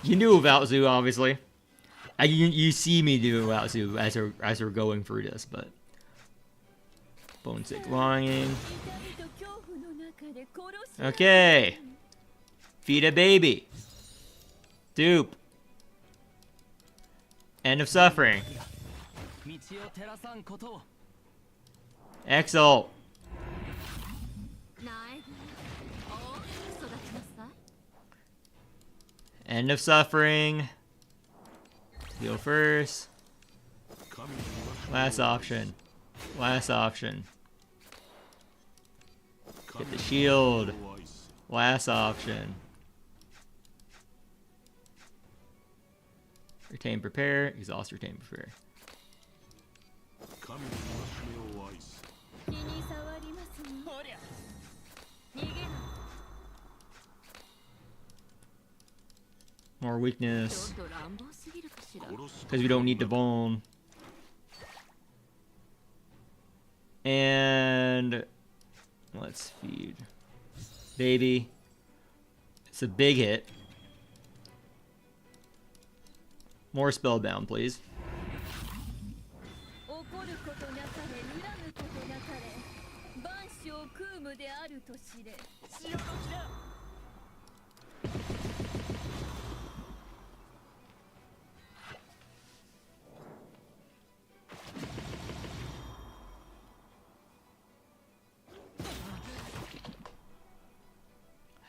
You knew about Zoo, obviously. You see me do about Zoo as we're going through this, but Bone Sick Longing. Okay. Feed a baby. Dupe. End of Suffering. Exalt. End of Suffering. Heal first. Last option. Last option. Get the shield. Last option. Retain, prepare. Exhaust, retain, prepare. 神の戒めを愛す。気に障りますね。ほりゃ逃げない。 More ちょ weakness. っと乱暴すぎるかしら。殺す Because we don't need Devon. And let's feed baby. It's a big hit. More spellbound, please. 怒ることなかれ、恨むことなかれ。万象空無であると知れ。潮時だ。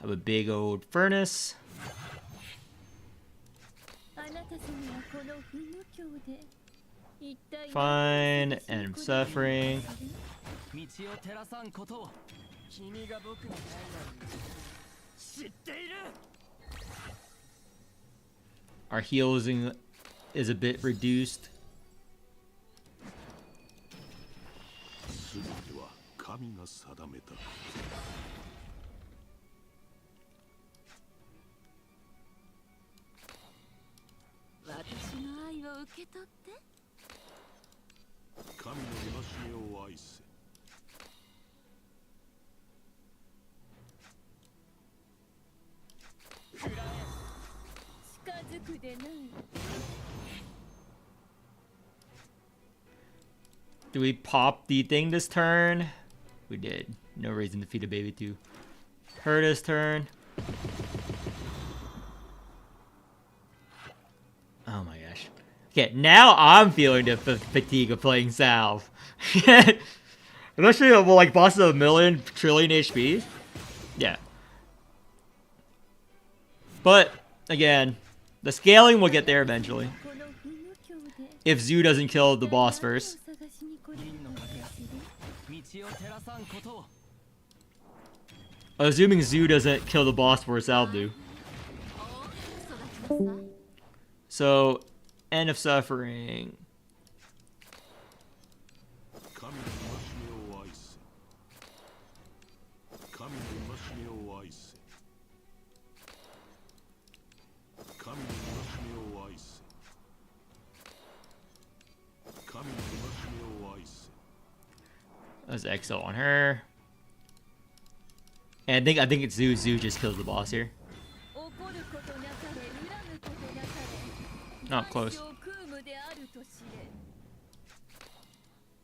Have a big old furnace. あなた様はこの不無教で。一体 Fine and suffering. 道を照らさんことを君が僕の代知っている Our healing is a bit reduced. 全ては神が定めた。私の愛を受け取って。神の戒めを愛せ。近づくでない。 Do we pop the thing this turn? We did. No reason to feed a baby to hurt his turn. Oh my gosh. Okay, now I'm feeling the fatigue of playing Salve. Especially well, like bosses of a million, trillion HP. Yeah. But, again, the scaling will get there eventually. この不無教で。 If Zoo doesn't kill the boss first. 探しに来れるのかしら。道を照らさんことを Assuming Zoo doesn't kill the boss before Salve do. おお、育ちなさい。 So, End of Suffering. 神の戒めを愛せ。神の戒めを愛せ。神の戒めを愛せ。神の戒めを愛せ。 Let's exo on her. And I think it's Zoo. Zoo just kills the boss here. 怒ることなかれ、恨むことなかれ。 Not close. 万象空無であると知れ。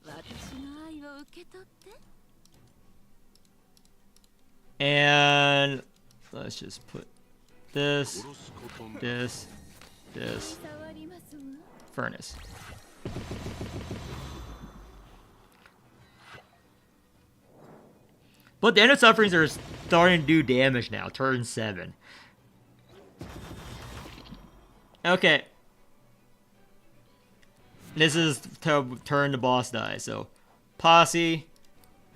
私の愛を受け取って。 And let's just put this, 殺すことなく。 this, 気 this に障りますわ。 furnace. But the End of Sufferings are starting to do damage now. Turn 7. Okay. This is to turn the boss die, so Posse.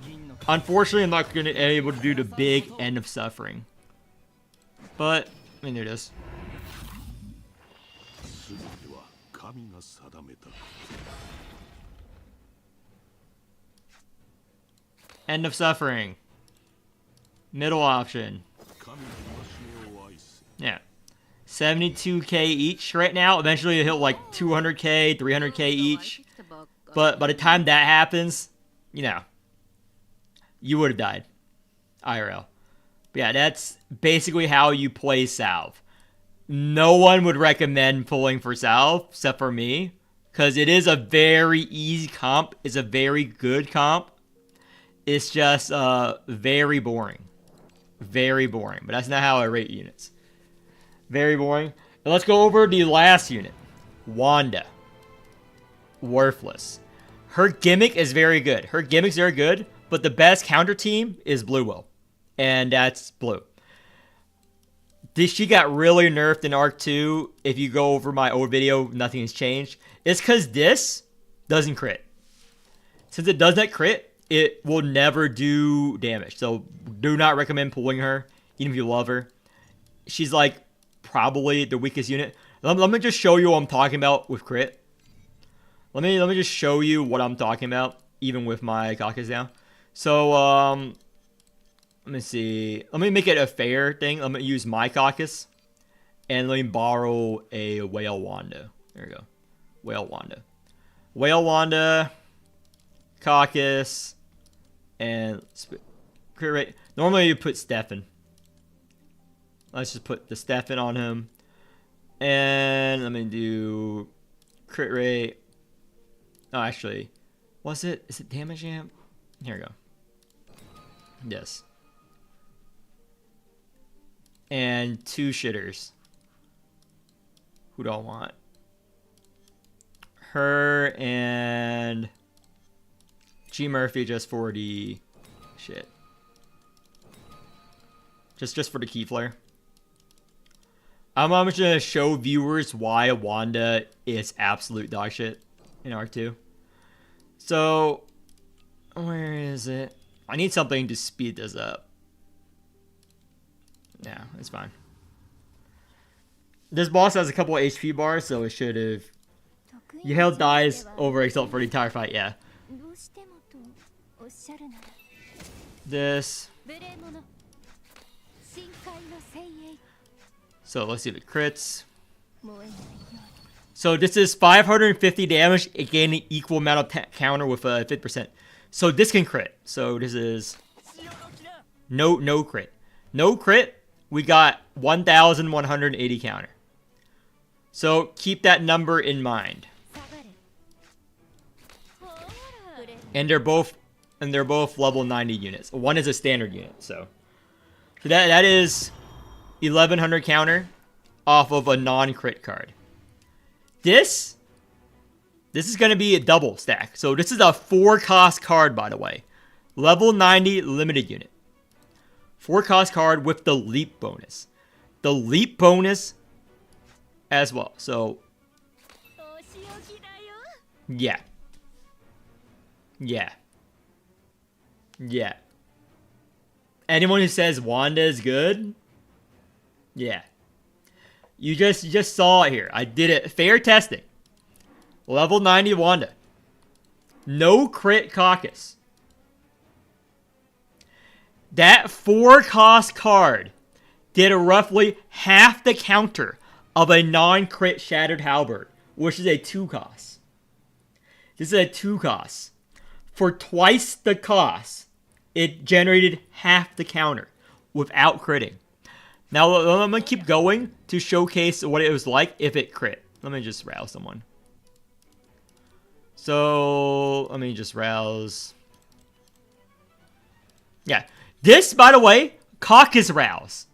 銀の Unfortunately, I'm not gonna be able to do the big End of Suffering. But, I mean, there it is. 全ては神が定めた。 End of Suffering. Middle option. 神の戒めを愛せ。 Yeah. 72k each right now. Eventually, it'll hit like 200k, 300k each. But by the time that happens, you know, you would have died. IRL. But yeah, that's basically how you play Salve. No one would recommend pulling for Salve, except for me. Because it is a very easy comp. It's a very good comp. It's just very boring. Very boring. But that's not how I rate units. Very boring. And let's go over the last unit. Wanda. Worthless. Her gimmick is very good. Her gimmick's very good, but the best counter team is Blue Will. And that's Blue. She got really nerfed in Arc 2. If you go over my old video, nothing has changed. It's because this doesn't crit. Since it does not crit, it will never do damage. So do not recommend pulling her, even if you love her. She's like probably the weakest unit. Let me just show you what I'm talking about with crit. Let me just show you what I'm talking about, even with my caucus down. So, let me see. Let me make it a fair thing. Let me use my caucus. And let me borrow a Whale Wanda. There we go. Whale Wanda. Whale Wanda. Caucus. And crit rate. Normally you put Stefan. Let's just put the Stefan on him. And let me do crit rate. Oh, actually. Was it? Is it damage amp? Here we go. Yes. And 2 shitters. Who do I want? Her and G Murphy just for the shit. Just for the key flare. I'm just gonna show viewers why Wanda is absolute dog shit in R2. So, where is it? I need something to speed this up. Yeah, it's fine. This boss has a couple of HP bars, so it should have. You held dies over except for the entire fight, yeah. This. So let's see the crits. So this is 550 damage, again an equal amount of counter with 50%. So this can crit. So this is no crit. No crit, we got 1,180 counter. So keep that number in mind. And they're both level 90 units. One is a standard unit, so that is 1,100 counter off of a non-crit card. This is going to be a double stack. So this is a 4-cost card, by the way. Level 90 limited unit. 4-cost card with the leap bonus. The leap bonus as well. So, yeah. Yeah. Yeah. Anyone who says Wanda is good, yeah. You just saw it here. I did it. Fair testing. Level 90 Wanda. No crit caucus. That 4-cost card did roughly half the counter of a non-crit Shattered Halberd, which is a 2-cost. This is a 2-cost. For twice the cost, it generated half the counter without critting. Now, I'm going to keep going to showcase what it was like if it crit. Let me just rouse someone. So, let me just rouse. Yeah. This, by the way, Caucus Rouse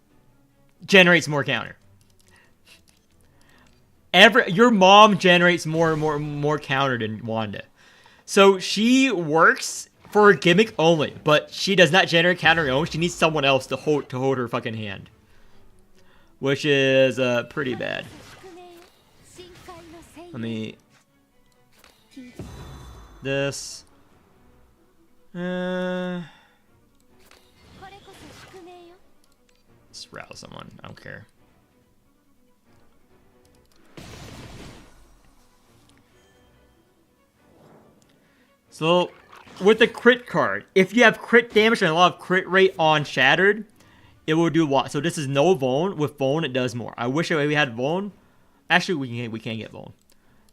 generates more counter. Your mom generates more counter than Wanda. So, she works for a gimmick only, but she does not generate counter her own. She needs someone else to hold her fucking hand. Which is pretty bad. Let me... This... Just rouse someone. I don't care. So, with the crit card, if you have crit damage and a lot of crit rate on Shattered, it will do what? So this is no Vone. With Vone, it does more. I wish we had Vone. Actually, we can't get Vone.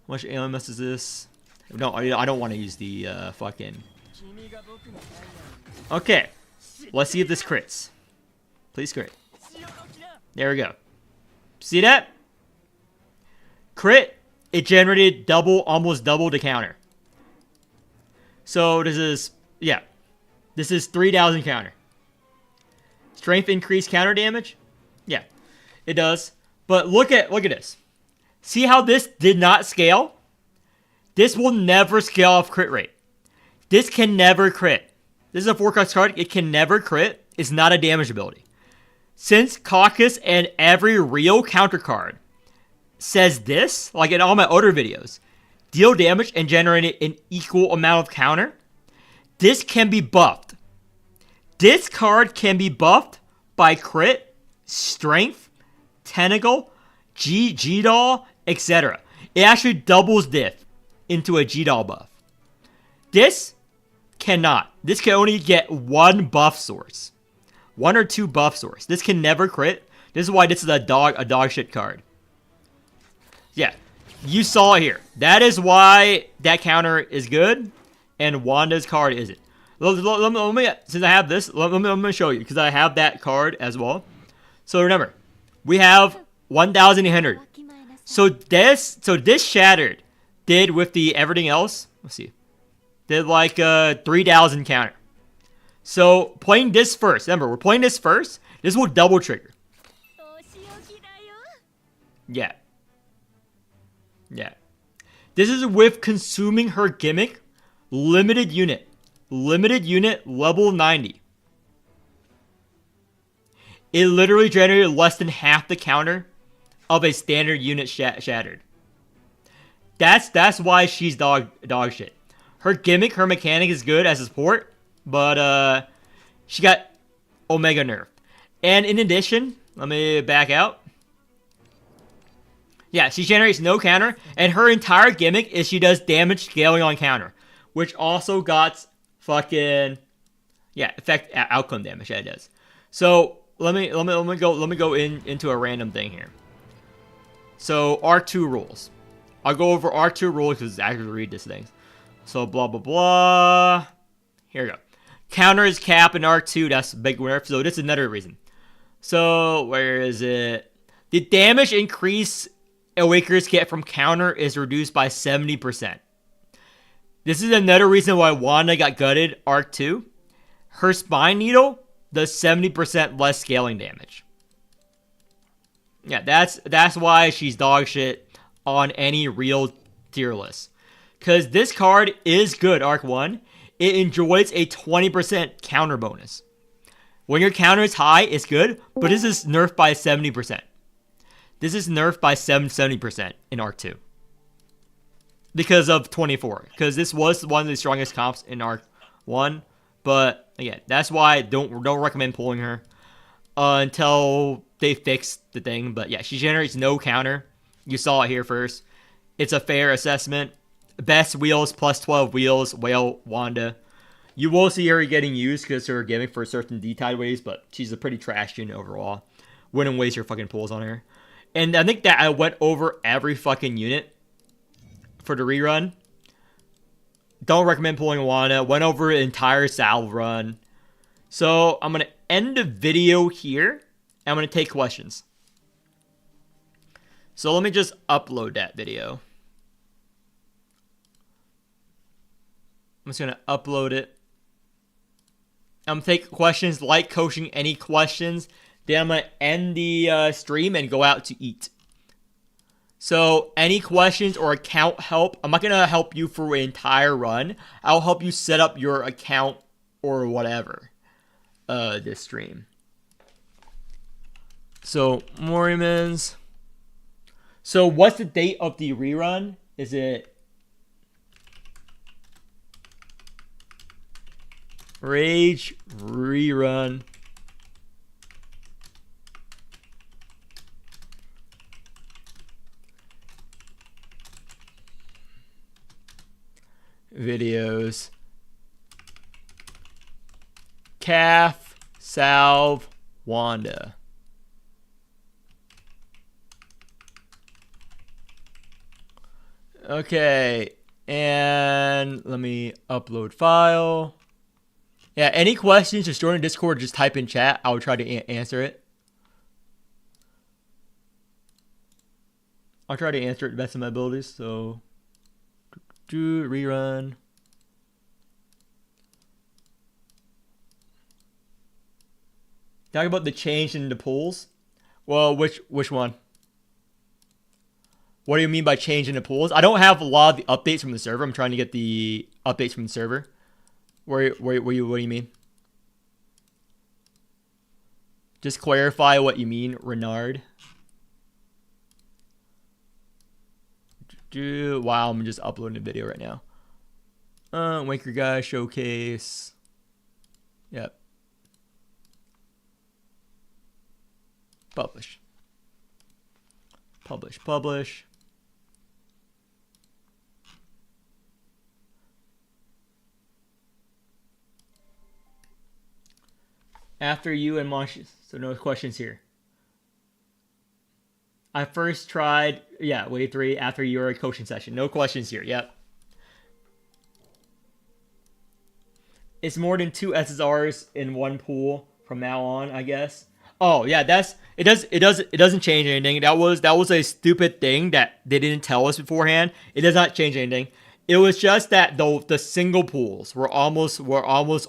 How much AMS is this? No, I don't want to use the fucking... Okay. Let's see if this crits. Please crit. There we go. See that? Crit. It generated almost double the counter. So this is, yeah. This is 3,000 counter. Strength increase counter damage? Yeah, it does. But look at this. See how this did not scale? This will never scale off crit rate. This can never crit. This is a 4-cost card. It can never crit. It's not a damage ability. Since Caucus and every real counter card says this, like in all my other videos, deal damage and generate an equal amount of counter, this can be buffed. This card can be buffed by crit, strength, tentacle, G doll, etc. It actually doubles diff into a G doll buff. This cannot. This can only get one buff source. One or two buff source. This can never crit. This is why this is a dog shit card. Yeah. You saw it here. That is why that counter is good and Wanda's card isn't. Let me, since I have this, let me show you because I have that card as well. So remember, we have 1,800. So this shattered did with the everything else. Let's see. Did like 3,000 counter. So playing this first. Remember, we're playing this first. This will double trigger. Yeah. Yeah. This is with consuming her gimmick. Limited unit. Limited unit level 90. It literally generated less than half the counter of a standard unit shattered. That's why she's dog shit. Her gimmick, her mechanic is good as a support, but she got Omega nerfed. And in addition, let me back out. Yeah, she generates no counter, and her entire gimmick is she does damage scaling on counter, which also got fucking effect outcome damage that it does. So let me go into a random thing here. So R2 rules. I'll go over R2 rules because I actually read this thing. So blah blah blah. Here we go. Counter is cap in R2. That's a big nerf. So this is another reason. So where is it? The damage increase Awakers get from counter is reduced by 70%. This is another reason why Wanda got gutted Arc 2. Her Spine Needle does 70% less scaling damage. Yeah, that's why she's dog shit on any real tier list. Because this card is good, Arc 1. It enjoys a 20% counter bonus. When your counter is high, it's good, but this is nerfed by 70%. This is nerfed by 70% in Arc 2. Because of 24. Because this was one of the strongest comps in Arc 1. But, again, that's why I don't recommend pulling her until they fix the thing. But, yeah, she generates no counter. You saw it here first. It's a fair assessment. Best wheels plus 12 wheels. Whale Wanda. You will see her getting used because her gimmick for certain D-Tide ways. But she's a pretty trash unit overall. Wouldn't waste your fucking pulls on her. And I think that I went over every fucking unit for the rerun. Don't recommend pulling Wanda. Went over the entire Salve run. So I'm going to end the video here. I'm going to take questions. So let me just upload that video. I'm just going to upload it. I'm going to take questions, like coaching, any questions. Then I'm going to end the stream and go out to eat. So, any questions or account help, I'm not going to help you for an entire run. I'll help you set up your account or whatever this stream. So, Morimens. So, what's the date of the rerun? Is it Rage Rerun? Videos. Calf, Salve, Wanda. Okay, and let me upload file. Yeah, any questions, just join the Discord, just type in chat. I'll try to answer it. I'll try to answer it to the best of my abilities, so... Rerun. Talk about the change in the pools. Well, which one? What do you mean by change in the pools? I don't have a lot of the updates from the server. I'm trying to get the updates from the server. What do you mean? Just clarify what you mean, Renard. Wow, I'm just uploading a video right now. Wanker Guy Showcase. Yep. Publish. Publish. After you and Monshi. So no questions here. I first tried, wave 3 after your coaching session. No questions here. Yep. It's more than 2 SSRs in one pool from now on, I guess. Oh yeah, it doesn't change anything. That was a stupid thing that they didn't tell us beforehand. It does not change anything. It was just that the single pools were almost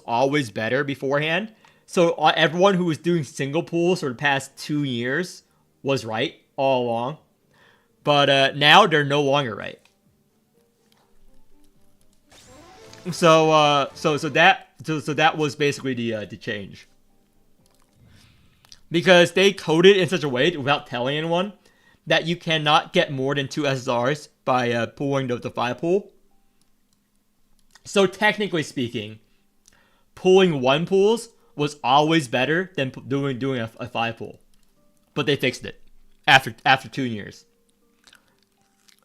always better beforehand. So everyone who was doing single pools for the past 2 years was right all along. But now they're no longer right. So that was basically the change. Because they coded in such a way, without telling anyone, that you cannot get more than 2 SSRs by pooling the 5 pool. So technically speaking, pooling 1 pools was always better than doing a 5 pool. But they fixed it after 2 years.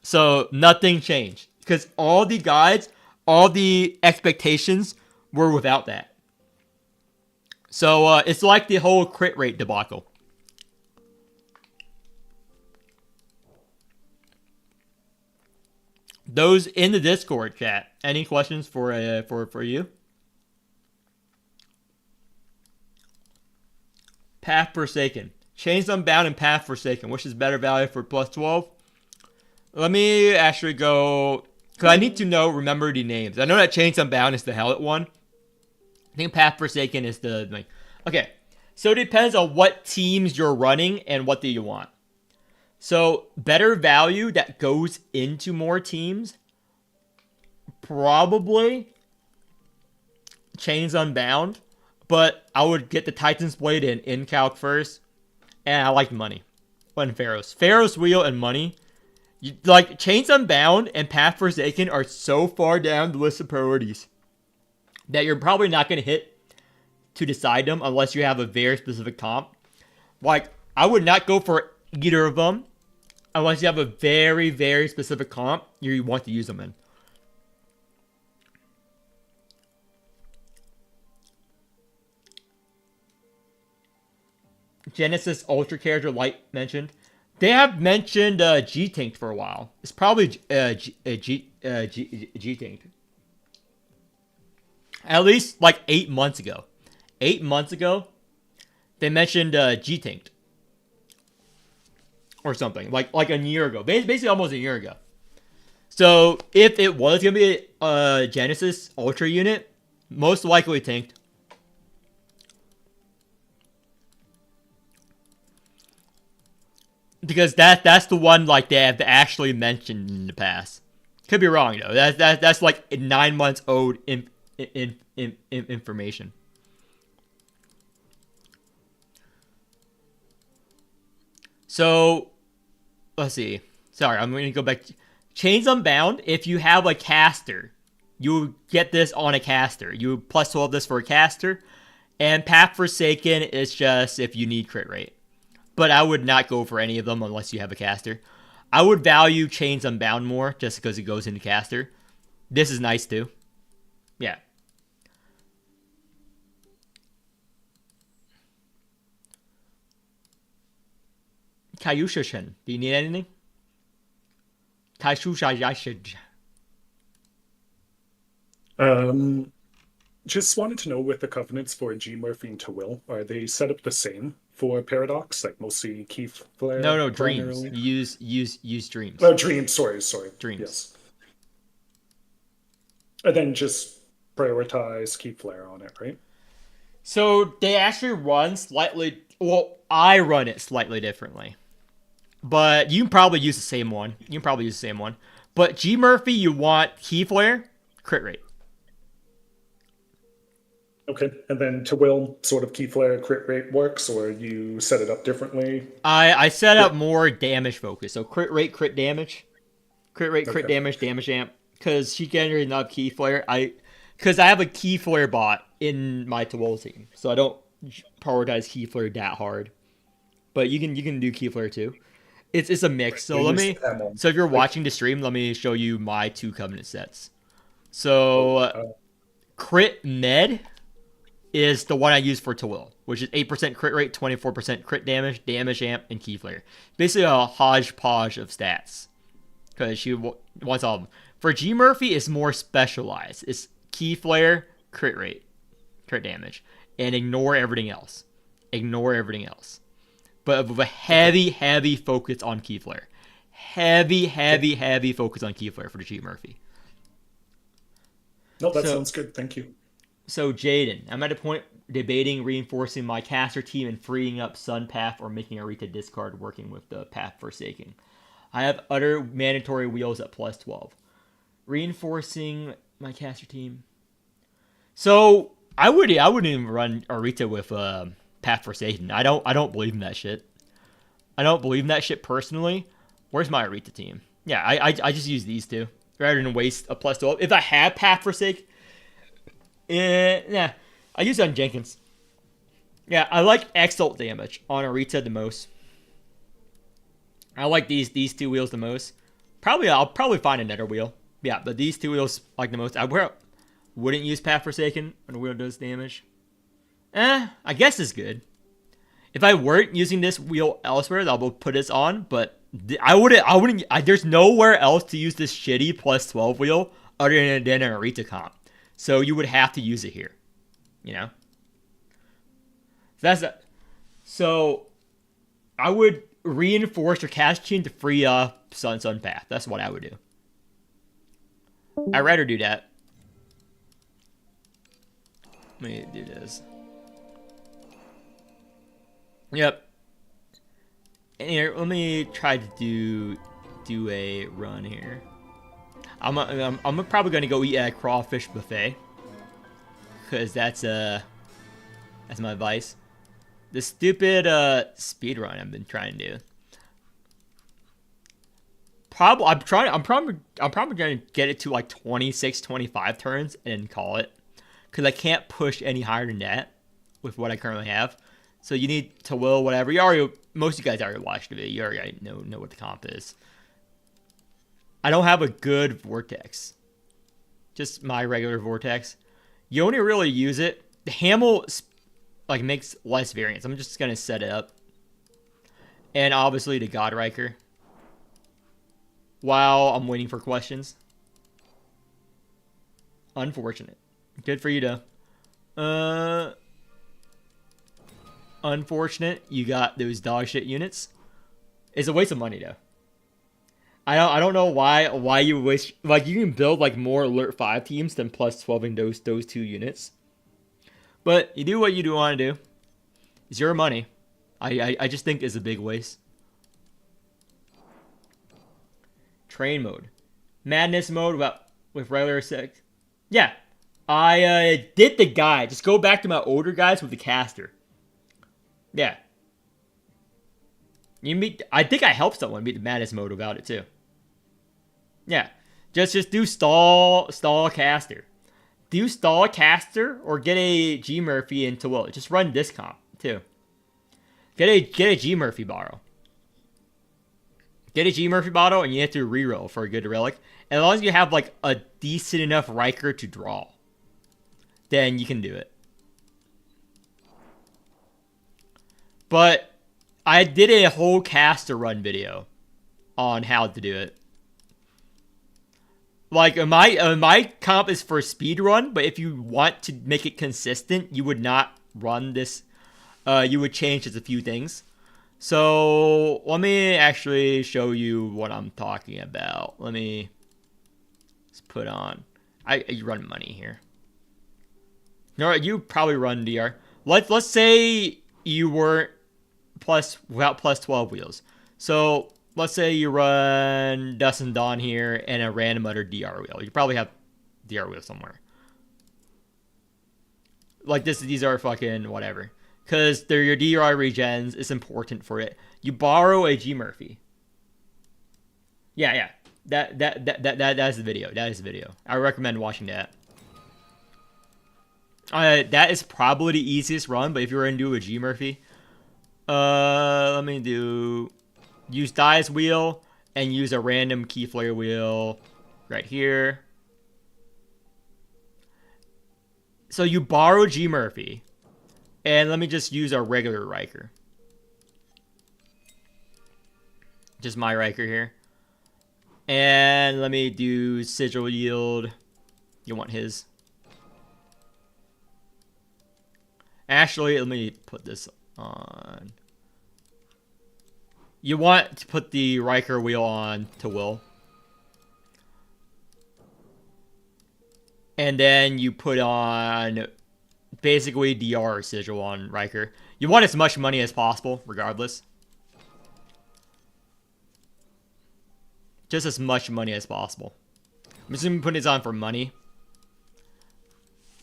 So nothing changed. Because all the guides, all the expectations were without that. So it's like the whole crit rate debacle. Those in the Discord chat, any questions for you? Path Forsaken. Chains Unbound and Path Forsaken. Which is better value for plus 12? Let me actually go, because I need to remember the names. I know that Chains Unbound is the Hellet one. I think Path Forsaken is the... Okay, so it depends on what teams you're running and what do you want. So, better value that goes into more teams, probably Chains Unbound, but I would get the Titan's Blade in Calc first, and I like money. And Pharaoh's. Pharaoh's Wheel and money. Like, Chains Unbound and Path Forsaken are so far down the list of priorities that you're probably not going to hit to decide them unless you have a very specific comp. Like, I would not go for either of them unless you have a very, very specific comp you want to use them in. Genesis Ultra character Light mentioned. They have mentioned G-Tanked for a while. It's probably G-Tanked. At least like 8 months ago. 8 months ago, they mentioned G-Tanked. Or something. Like a year ago. Basically almost a year ago. So if it was going to be a Genesis Ultra unit, most likely tanked. Because that's the one like they have actually mentioned in the past. Could be wrong though. That's like 9 months old information. So let's see. Sorry, I'm going to go back. Chains Unbound. If you have a caster, you get this on a caster. You plus 12 this for a caster, and Path Forsaken is just if you need crit rate. But I would not go for any of them unless you have a caster. I would value Chains Unbound more just because it goes into caster. This is nice too. Yeah. Kayushashin. Do you need anything? Kayushashin. Just wanted to know with the covenants for G Murphy and Will, are they set up the same for Paradox? Like mostly Key Flare? No, Dreams. Use Dreams. Oh, Dreams. Sorry. Dreams. Yes. And then just prioritize Key Flare on it, right? So they actually run slightly. Well, I run it slightly differently, but you can probably use the same one. But G Murphy, you want Key Flare, crit rate. Okay, and then to Will, sort of Key Flare crit rate works, or you set it up differently? I set up more damage focus, so crit rate, crit damage, crit damage amp, because she generated enough Key Flare. Because I have a Key Flare bot in my Tawol team, so I don't prioritize Key Flare that hard. But you can do Key Flare too. It's a mix. So They let use me. them on- So if you're watching the stream, let me show you my 2 Covenant sets. So Crit Med is the one I use for Tawil, which is 8% crit rate, 24% crit damage, damage amp, and key flare. Basically a hodgepodge of stats, because she wants all of them. For G Murphy, it's more specialized. It's key flare, crit rate, crit damage, and ignore everything else. Ignore everything else. But with a heavy focus on key flare. Heavy focus on key flare for the G Murphy. No, that So- sounds good. Thank you. So, Jaden, I'm at a point debating reinforcing my caster team and freeing up Sun Path or making Arita discard working with the Path Forsaking. I have other mandatory wheels at plus 12. Reinforcing my caster team. So, I wouldn't even run Arita with Path Forsaken. I don't believe in that shit. I don't believe in that shit personally. Where's my Arita team? Yeah, I just use these two rather than waste a plus 12. If I have Path Forsaken, yeah, I use it on Jenkins. Yeah, I like Exalt damage on Arita the most. I like these 2 wheels the most. I'll probably find another wheel. Yeah, but these 2 wheels like the most. I wouldn't use Path Forsaken when a wheel does damage. I guess it's good. If I weren't using this wheel elsewhere, I would put this on. But I wouldn't. There's nowhere else to use this shitty plus 12 wheel other than an Arita comp. So you would have to use it here, you know. So I would reinforce your cast team to free up Sun Path. That's what I would do. I'd rather do that. Let me do this. Yep. Here, let me try to do a run here. I'm probably gonna go eat at a crawfish buffet, cause that's my vice. The stupid speed run I've been trying to do. I'm probably gonna get it to like 26, 25 turns and call it, cause I can't push any higher than that with what I currently have. So you need to will whatever. Most of you guys already watched the video. You already know what the comp is. I don't have a good vortex. Just my regular vortex. You only really use it. The Hamel like makes less variance. I'm just gonna set it up. And obviously the Godriker. While I'm waiting for questions. Unfortunate. Good for you though. Unfortunate. You got those dog shit units. It's a waste of money though. I don't know why you wish, like, you can build like more alert 5 teams than plus 12ing those 2 units. But you do what you do want to do. It's your money. I just think it's a big waste. Train mode. Madness mode with regular sec. Yeah. I did the guide. Just go back to my older guides with the caster. Yeah. I think I helped someone beat the madness mode without it too. Yeah. Just do stall caster. Do stall caster or get a G Murphy into will. Just run this comp too. Get a G Murphy bottle. Get a G Murphy bottle and you have to reroll for a good relic. And as long as you have like a decent enough Riker to draw, then you can do it. But I did a whole caster run video on how to do it. Like, my comp is for speed run, but if you want to make it consistent, you would not run this. You would change just a few things. So let me actually show you what I'm talking about. Let me just put on. You run money here. No, you probably run DR. Let's say you weren't without plus 12 wheels. So let's say you run Dust and Dawn here and a random other DR wheel. You probably have DR wheel somewhere. Like these are fucking whatever. Because they're your DRI regens. It's important for it. You borrow a G Murphy. Yeah. That's the video. That is the video. I recommend watching that. That is probably the easiest run, but if you were to do a G Murphy, let me do use Dai's wheel and use a random Keyflare wheel right here. So you borrow G Murphy. And let me just use our regular Riker. Just my Riker here. And let me do Sigil Yield. You want his. Actually, let me put this on. You want to put the Riker wheel on to Will. And then you put on basically DR Sigil on Riker. You want as much money as possible, regardless. Just as much money as possible. I'm just going to put this on for money.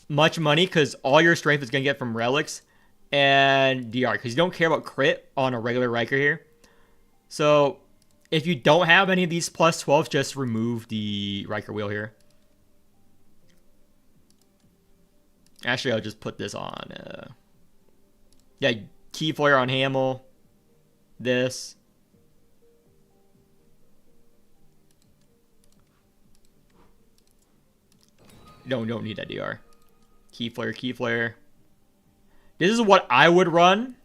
Much money, because all your strength is going to get from relics and DR. Because you don't care about crit on a regular Riker here. So, if you don't have any of these plus 12s, just remove the Riker wheel here. Actually, I'll just put this on. Yeah, Keyflare on Hamill. This. Don't need that DR. Keyflare. This is what I would run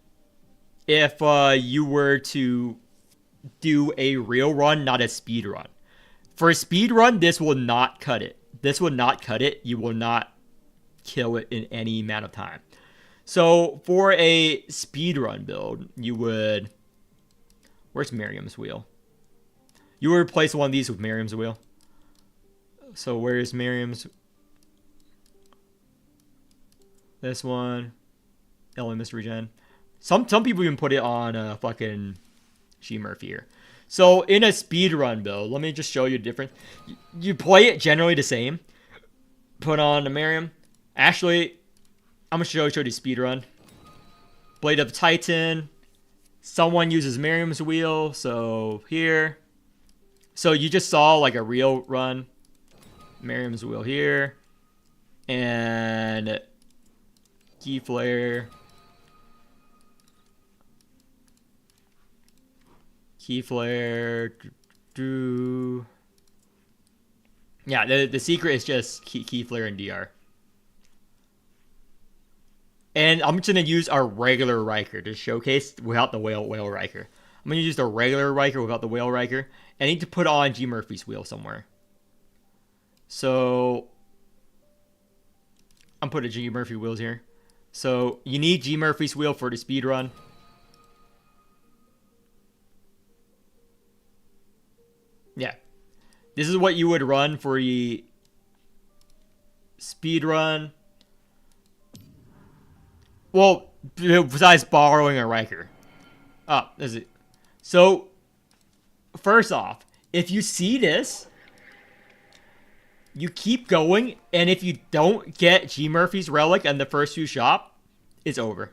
if you were to do a real run, not a speed run. For a speed run, this will not cut it. This will not cut it. You will not kill it in any amount of time. So for a speed run build, you would... Where's Miriam's wheel? You would replace one of these with Miriam's wheel. So where's Miriam's... This one. LMS regen. Some people even put it on fucking G Murphy here. So in a speedrun build, let me just show you the difference. You play it generally the same. Put on the Miriam. Actually, I'm gonna show you the speedrun. Blade of Titan. Someone uses Miriam's wheel, so here. So you just saw like a real run. Miriam's wheel here. And Keyflare. Yeah, the secret is just Keyflare and DR. And I'm just going to use our regular Riker to showcase without the whale Riker. I'm going to use the regular Riker without the whale Riker. I need to put on G Murphy's wheel somewhere. So I'm putting G Murphy wheels here. So you need G Murphy's wheel for the speed run. Yeah. This is what you would run for the speed run. Well, besides borrowing a Riker. Oh, is it? So, first off, if you see this, you keep going, and if you don't get G Murphy's relic and the first few shop, it's over.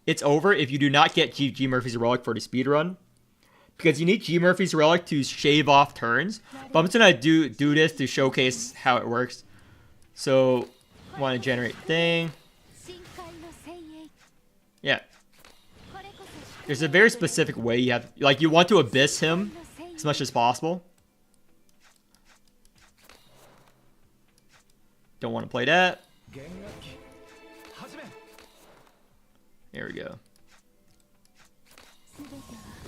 It's over if you do not get G Murphy's relic for the speed run. Because you need G Murphy's relic to shave off turns. But I'm just going to do this to showcase how it works. So, want to generate thing. Yeah. There's a very specific way you have... Like, you want to abyss him as much as possible. Don't want to play that. There we go.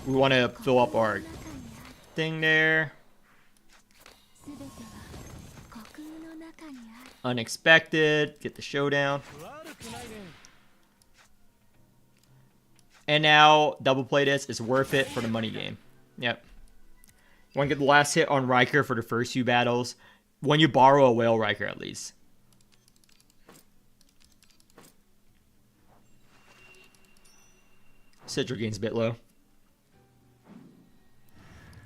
We want to fill up our thing there. Unexpected. Get the showdown. And now, double play this. It's worth it for the money game. Yep. Want to get the last hit on Riker for the first few battles. When you borrow a whale Riker, at least. Sigil gain's a bit low.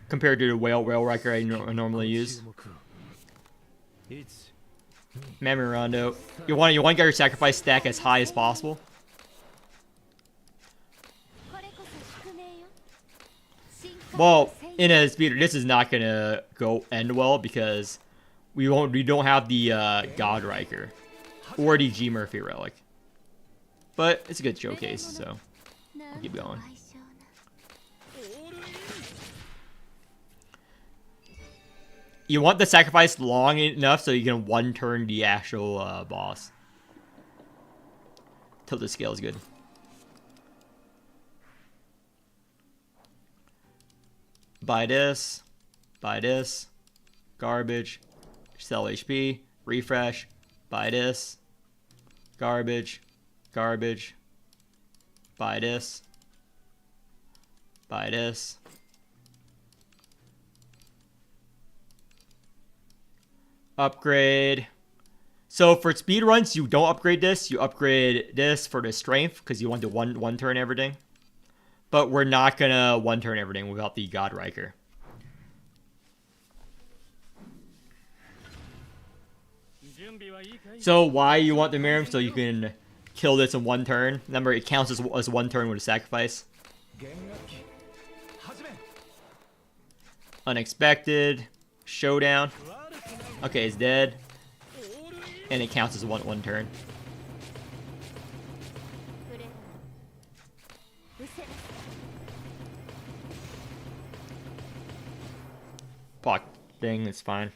Compared to the whale Riker I normally use. Memory Rondo. You want to get your sacrifice stack as high as possible. Well, in a speeder, this is not gonna end well because we don't have the God Riker or the G Murphy relic. But it's a good showcase, so I'll keep going. you want the sacrifice long enough so you can one turn the actual boss. Tilted scale is good. Buy this. Buy this. Garbage. Sell HP. Refresh. Buy this. Garbage. Garbage. Buy this. Buy this. Upgrade. So for speed runs, you don't upgrade this. You upgrade this for the strength because you want to one turn everything. But we're not gonna one turn everything without the God Riker. So why you want the Morimens? So you can kill this in one turn. Remember, it counts as one turn with a sacrifice. Unexpected. Showdown. Okay, it's dead. And it counts as one turn. Block thing, it's fine.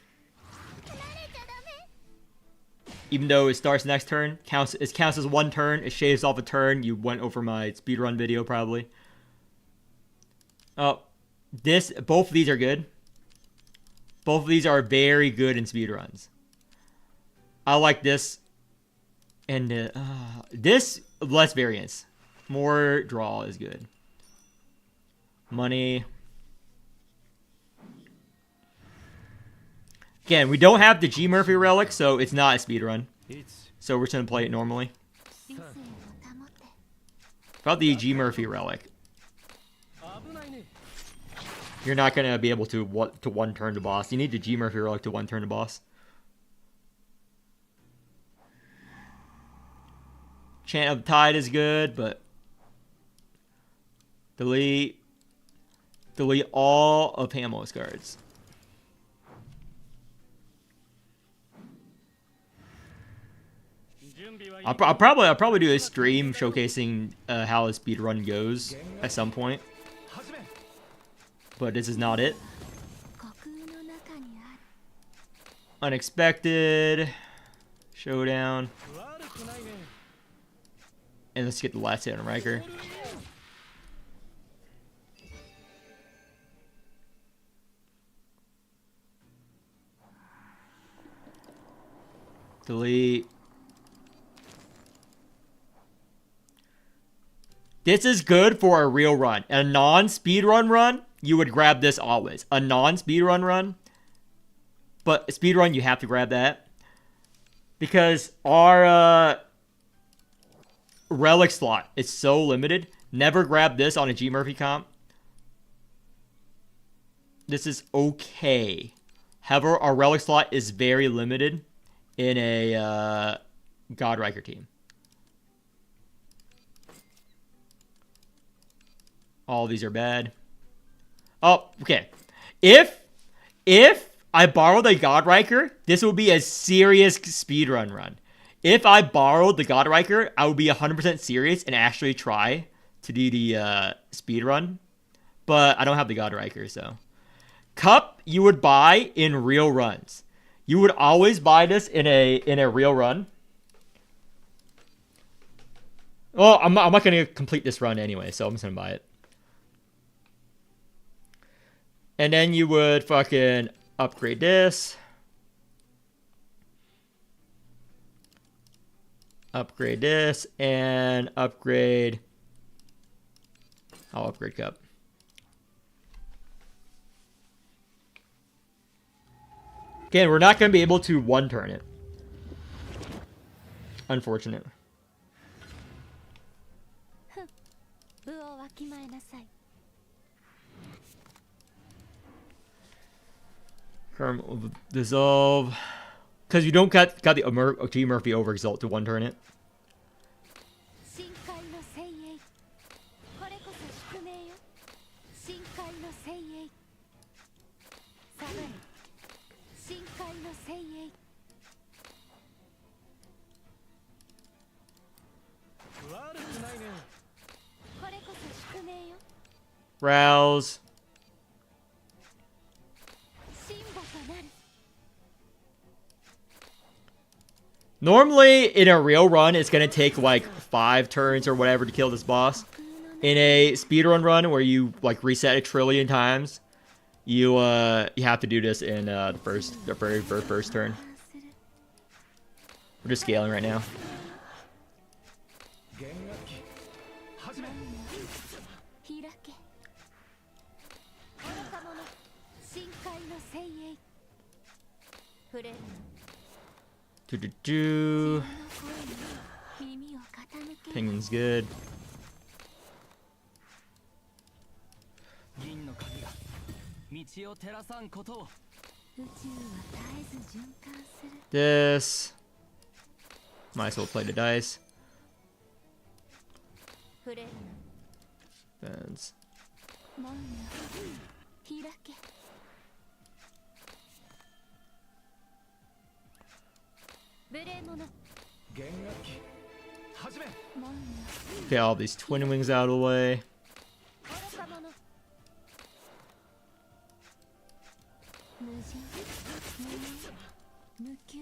Even though it starts next turn, it counts as one turn. It shaves off a turn. You went over my speedrun video probably. Oh, both of these are good. Both of these are very good in speedruns. I like this. And this, less variance. More draw is good. Money. Again, we don't have the G Murphy relic, so it's not a speedrun. So we're just gonna play it normally. About the G Murphy relic, you're not gonna be able to one turn the boss. You need the G Murphy relic to one turn the boss. Chant of the Tide is good, but delete all of Hamos cards. I'll probably do a stream showcasing how a speedrun goes at some point. But this is not it. Unexpected. Showdown. And let's get the last hit on Riker. Delete. This is good for a real run. A non-speedrun run, you would grab this always. A non-speedrun run, but speedrun, you have to grab that. Because our relic slot is so limited. Never grab this on a G Murphy comp. This is okay. However, our relic slot is very limited in a God Riker team. All these are bad. Oh, okay. If I borrow the God Riker, this will be a serious speedrun run. If I borrowed the God Riker, I would be 100% serious and actually try to do the speedrun. But I don't have the God Riker, so. Cup, you would buy in real runs. You would always buy this in a real run. Well, I'm not going to complete this run anyway, so I'm just going to buy it. And then you would fucking upgrade this. Upgrade this. And upgrade. I'll upgrade Cup. Again, we're not going to be able to one-turn it. Unfortunate. Dissolve. Because you don't got the G Murphy over exalt to one-turn it. Rouse. Normally, in a real run, it's going to take like 5 turns or whatever to kill this boss. In a speedrun run where you like reset a trillion times, you have to do this in the very first turn. We're just scaling right now. 弦楽器始め開け愚か者深海の精鋭触れる Do do do. の声に耳を傾け Penguin's good. 銀の鍵が道を照らさんことを宇宙は絶えず循環する This. Might as well play the dice. 触れる Bends. 門よ開け無礼者弦楽器始め門よ Get all these twin wings out of the way. 愚か者無人無給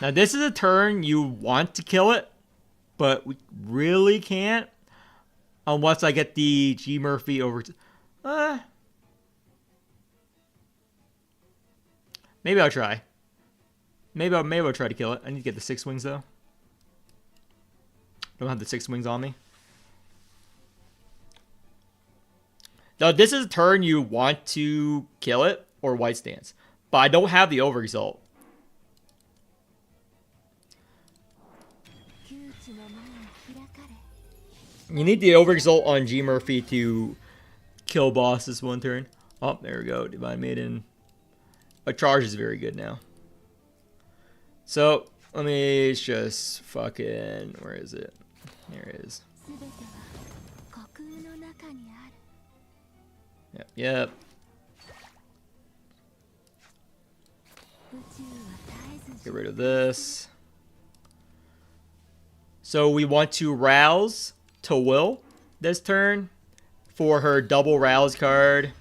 Now this is a turn you want to kill it, but we really can't unless I get the G Murphy over. Maybe I'll try. Maybe I'll try to kill it. I need to get the 6 wings though. Don't have the 6 wings on me. Now this is a turn you want to kill it or white stance, but I don't have the overexalt. 窮地の門が開かれ You need the overexalt on G Murphy to kill boss this one turn. Oh, there we go. Divine Maiden. A charge is very good now. So, let me just fucking... Where is it? Here it is. すべては虚空の中にある Yep, yep. 宇宙は絶えず Get rid of this. So, we want to rouse to Will this turn for her double rouse card.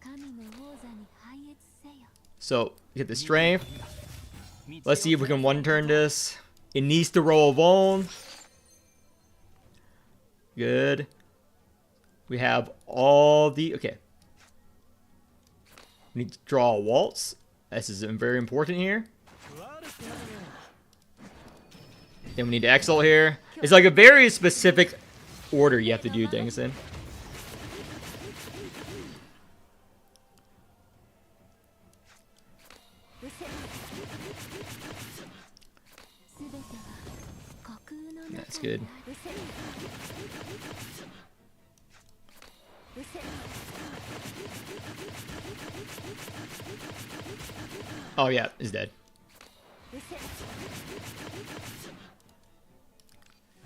神の王座に拝謁せよ So, get the strength. Let's see if we can one turn this. It needs to roll a Voln. Good. We have all the... Okay. We need to draw a waltz. This is very important here. Then we need to exalt here. It's like a very specific order you have to do things in. That's good. Oh yeah, he's dead.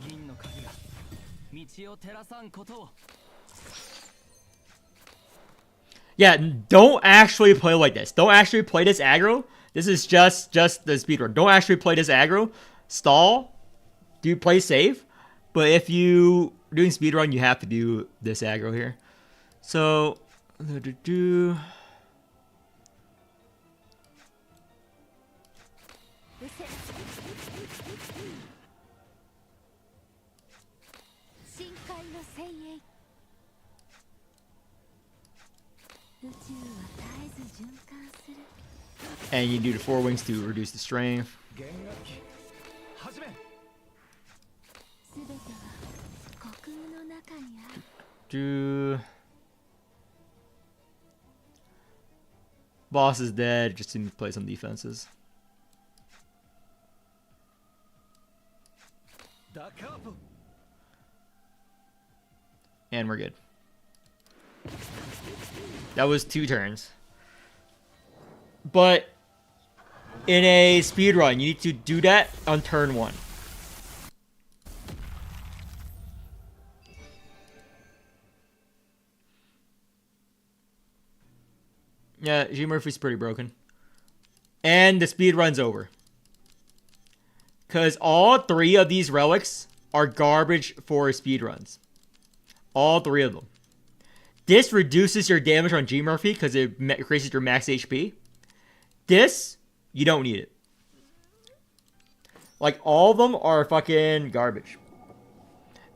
銀の鍵が道を照らさんことを Yeah, don't actually play like this. Don't actually play this aggro. This is just the speedrun. Don't actually play this aggro. Stall. Do play safe. But if you are doing speedrun, you have to do this aggro here. So, do. 深海の精鋭宇宙は絶えず循環する And you do the 4 wings to reduce the strength. 弦楽器始めすべては虚空の中にある Do. Boss is dead. Just need to play some defenses. ダカープ And we're good. That was 2 turns. But in a speedrun, you need to do that on turn 1. Yeah, G Murphy's pretty broken. And the speed run's over. Because all 3 of these relics are garbage for speed runs. All 3 of them. This reduces your damage on G Murphy because it increases your max HP. This, you don't need it. Like, all of them are fucking garbage.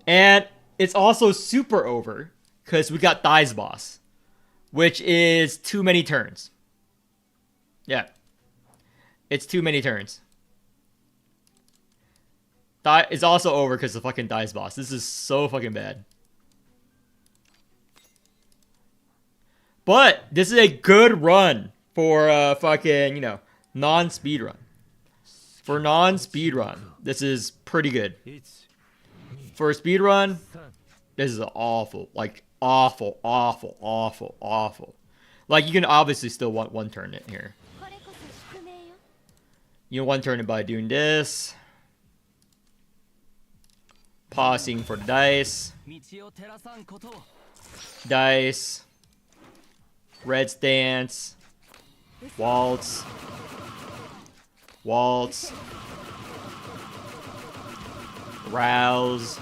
And it's also super over because we got Thighs Boss, which is too many turns. Yeah. It's too many turns. It's also over because of fucking Thighs Boss. This is so fucking bad. But this is a good run for fucking, you know, non-speed run. For non-speed run, this is pretty good. For a speed run, this is awful. Like, awful, awful, awful, awful. Like, you can obviously still want 1 turn it here. You 1 turn it by doing this. Pausing for the dice. Dice. Red stance. Waltz. Waltz. Rouse.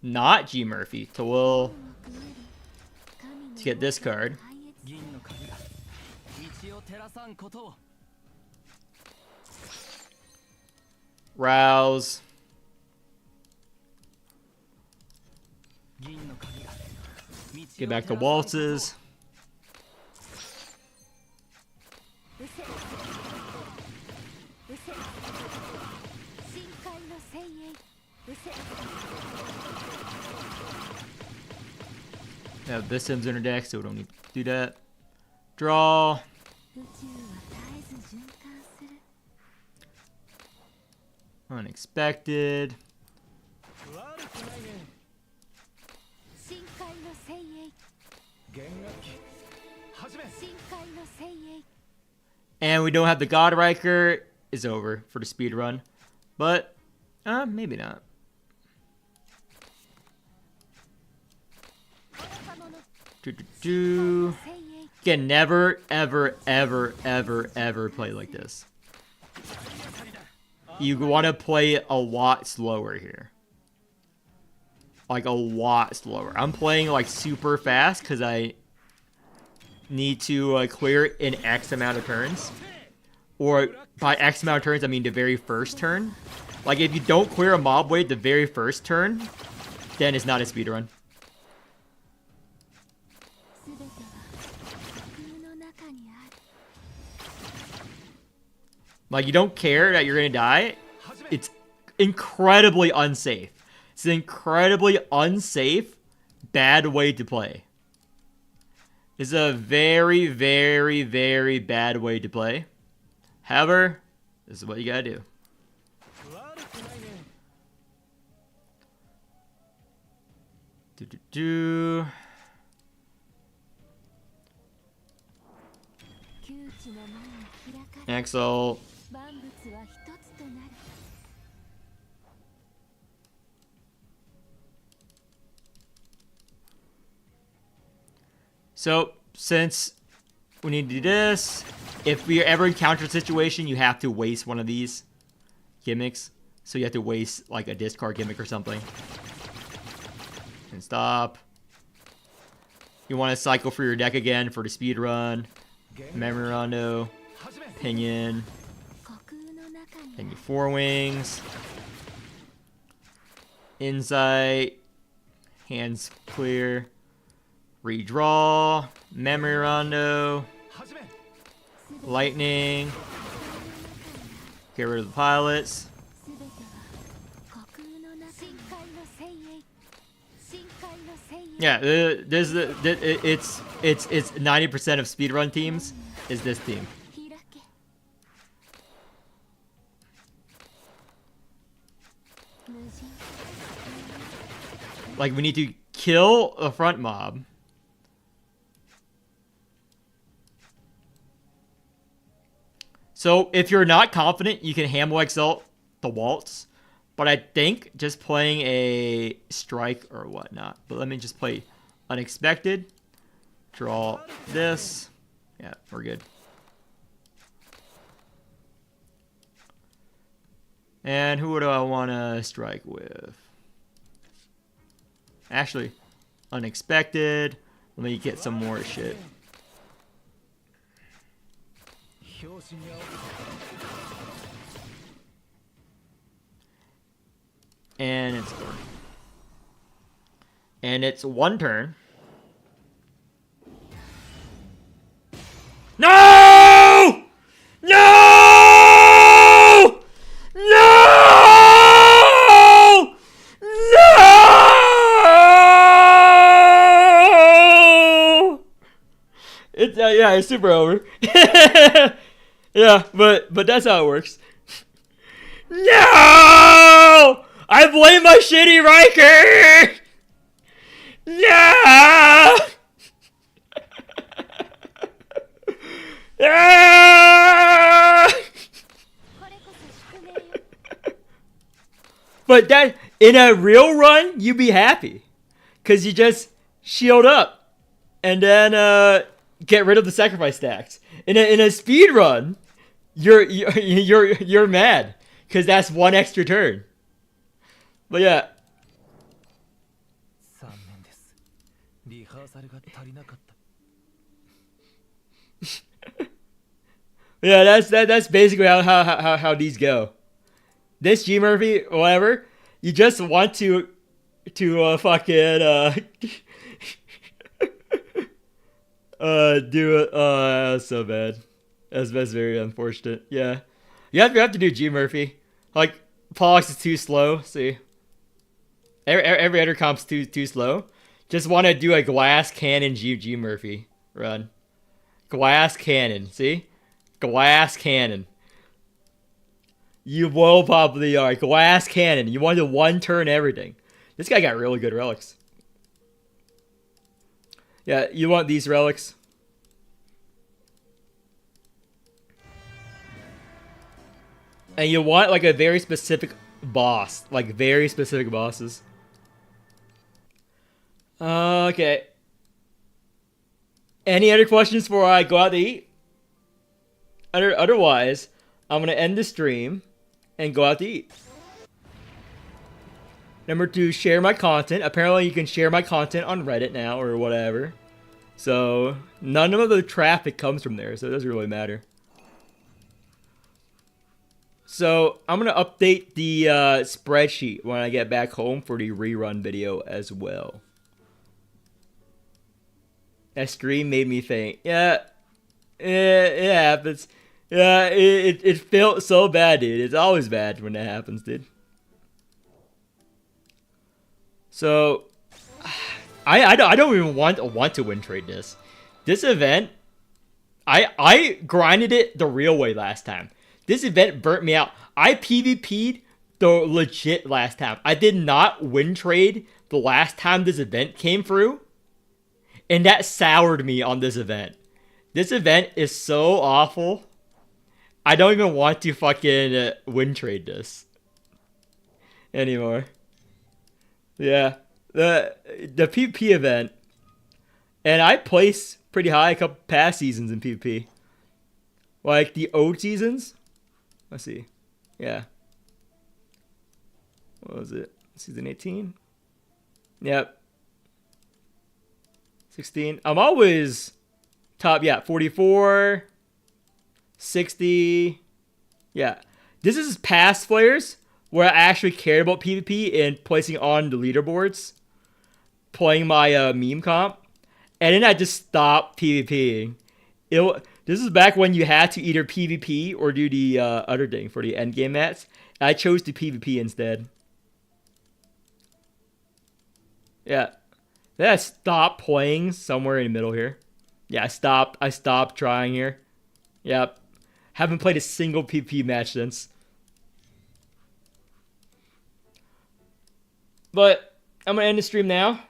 Not G Murphy. To will. To get this card. Rouse. Get back to waltzes. Yeah, this Sim's in her deck, so we don't need to do that. Draw. Unexpected. And we don't have the God Riker. Is over for the speed run, but maybe not. Again, never, ever, ever, ever, ever play like this. You want to play a lot slower here. Like a lot slower. I'm playing like super fast because I need to clear in X amount of turns. Or by X amount of turns, I mean the very first turn. Like if you don't clear a mob wave the very first turn, then it's not a speedrun. Like you don't care that you're gonna die. It's incredibly unsafe. It's an incredibly unsafe, bad way to play. It's a very, very, very bad way to play. However, this is what you gotta do. Axel. So, since we need to do this, if we ever encounter a situation, you have to waste one of these gimmicks. So you have to waste like a discard gimmick or something. And stop. You want to cycle for your deck again for the speed run. Memory Rondo. Pinion. Then your 4 wings. Insight. Hands clear. Redraw. Memory Rondo. Lightning. Get rid of the pilots. Yeah, it's 90% of speedrun teams is this team. Like we need to kill a front mob. So if you're not confident, you can Hammer Exalt the Waltz. But I think just playing a strike or whatnot. But let me just play Unexpected. Draw this. Yeah, we're good. And who do I want to strike with? Actually, unexpected. Let me get some more shit. And it's turn. And it's one turn. No! No! No! No! It's yeah, it's super over. Yeah, but that's how it works. No! I blame my shitty Riker! No! Ah! But that in a real run, you'd be happy, cause you just shield up, and then get rid of the sacrifice stacks. In a speed run, you're mad, cause that's one extra turn. But yeah. Yeah, that's basically how these go. This G Murphy, whatever, you just want to fucking do it. That's so bad. That's very unfortunate. Yeah, you have to do G Murphy. Like Pollux is too slow. See, every other comp's too slow. Just want to do a glass cannon G Murphy run. Glass cannon. See. Glass cannon. You will probably are. Glass cannon. You want to one turn everything. This guy got really good relics. Yeah, you want these relics. And you want like a very specific boss. Like very specific bosses. Okay. Any other questions before I go out to eat? Otherwise, I'm going to end the stream and go out to eat. Number 2, share my content. Apparently, you can share my content on Reddit now or whatever. So, none of the traffic comes from there, so it doesn't really matter. So, I'm going to update the spreadsheet when I get back home for the rerun video as well. That stream made me faint. Yeah, it happens. Yeah, it felt so bad, dude. It's always bad when that happens, dude. So, I don't even want to win trade this. This event, I grinded it the real way last time. This event burnt me out. I PvP'd the legit last time. I did not win trade the last time this event came through. And that soured me on this event. This event is so awful. I don't even want to fucking win trade this anymore. Yeah, the PvP event, and I placed pretty high a couple past seasons in PvP. Like the old seasons. Let's see. Yeah. What was it? Season 18? Yep. 16. I'm always top, yeah, 44, 60. Yeah. This is past players where I actually cared about PvP and placing on the leaderboards, playing my meme comp, and then I just stopped PvPing. This is back when you had to either PvP or do the other thing for the endgame match. I chose to PvP instead. Yeah. Then I stopped playing somewhere in the middle here. Yeah, I stopped trying here. Yep. Haven't played a single PvP match since. But I'm going to end the stream now.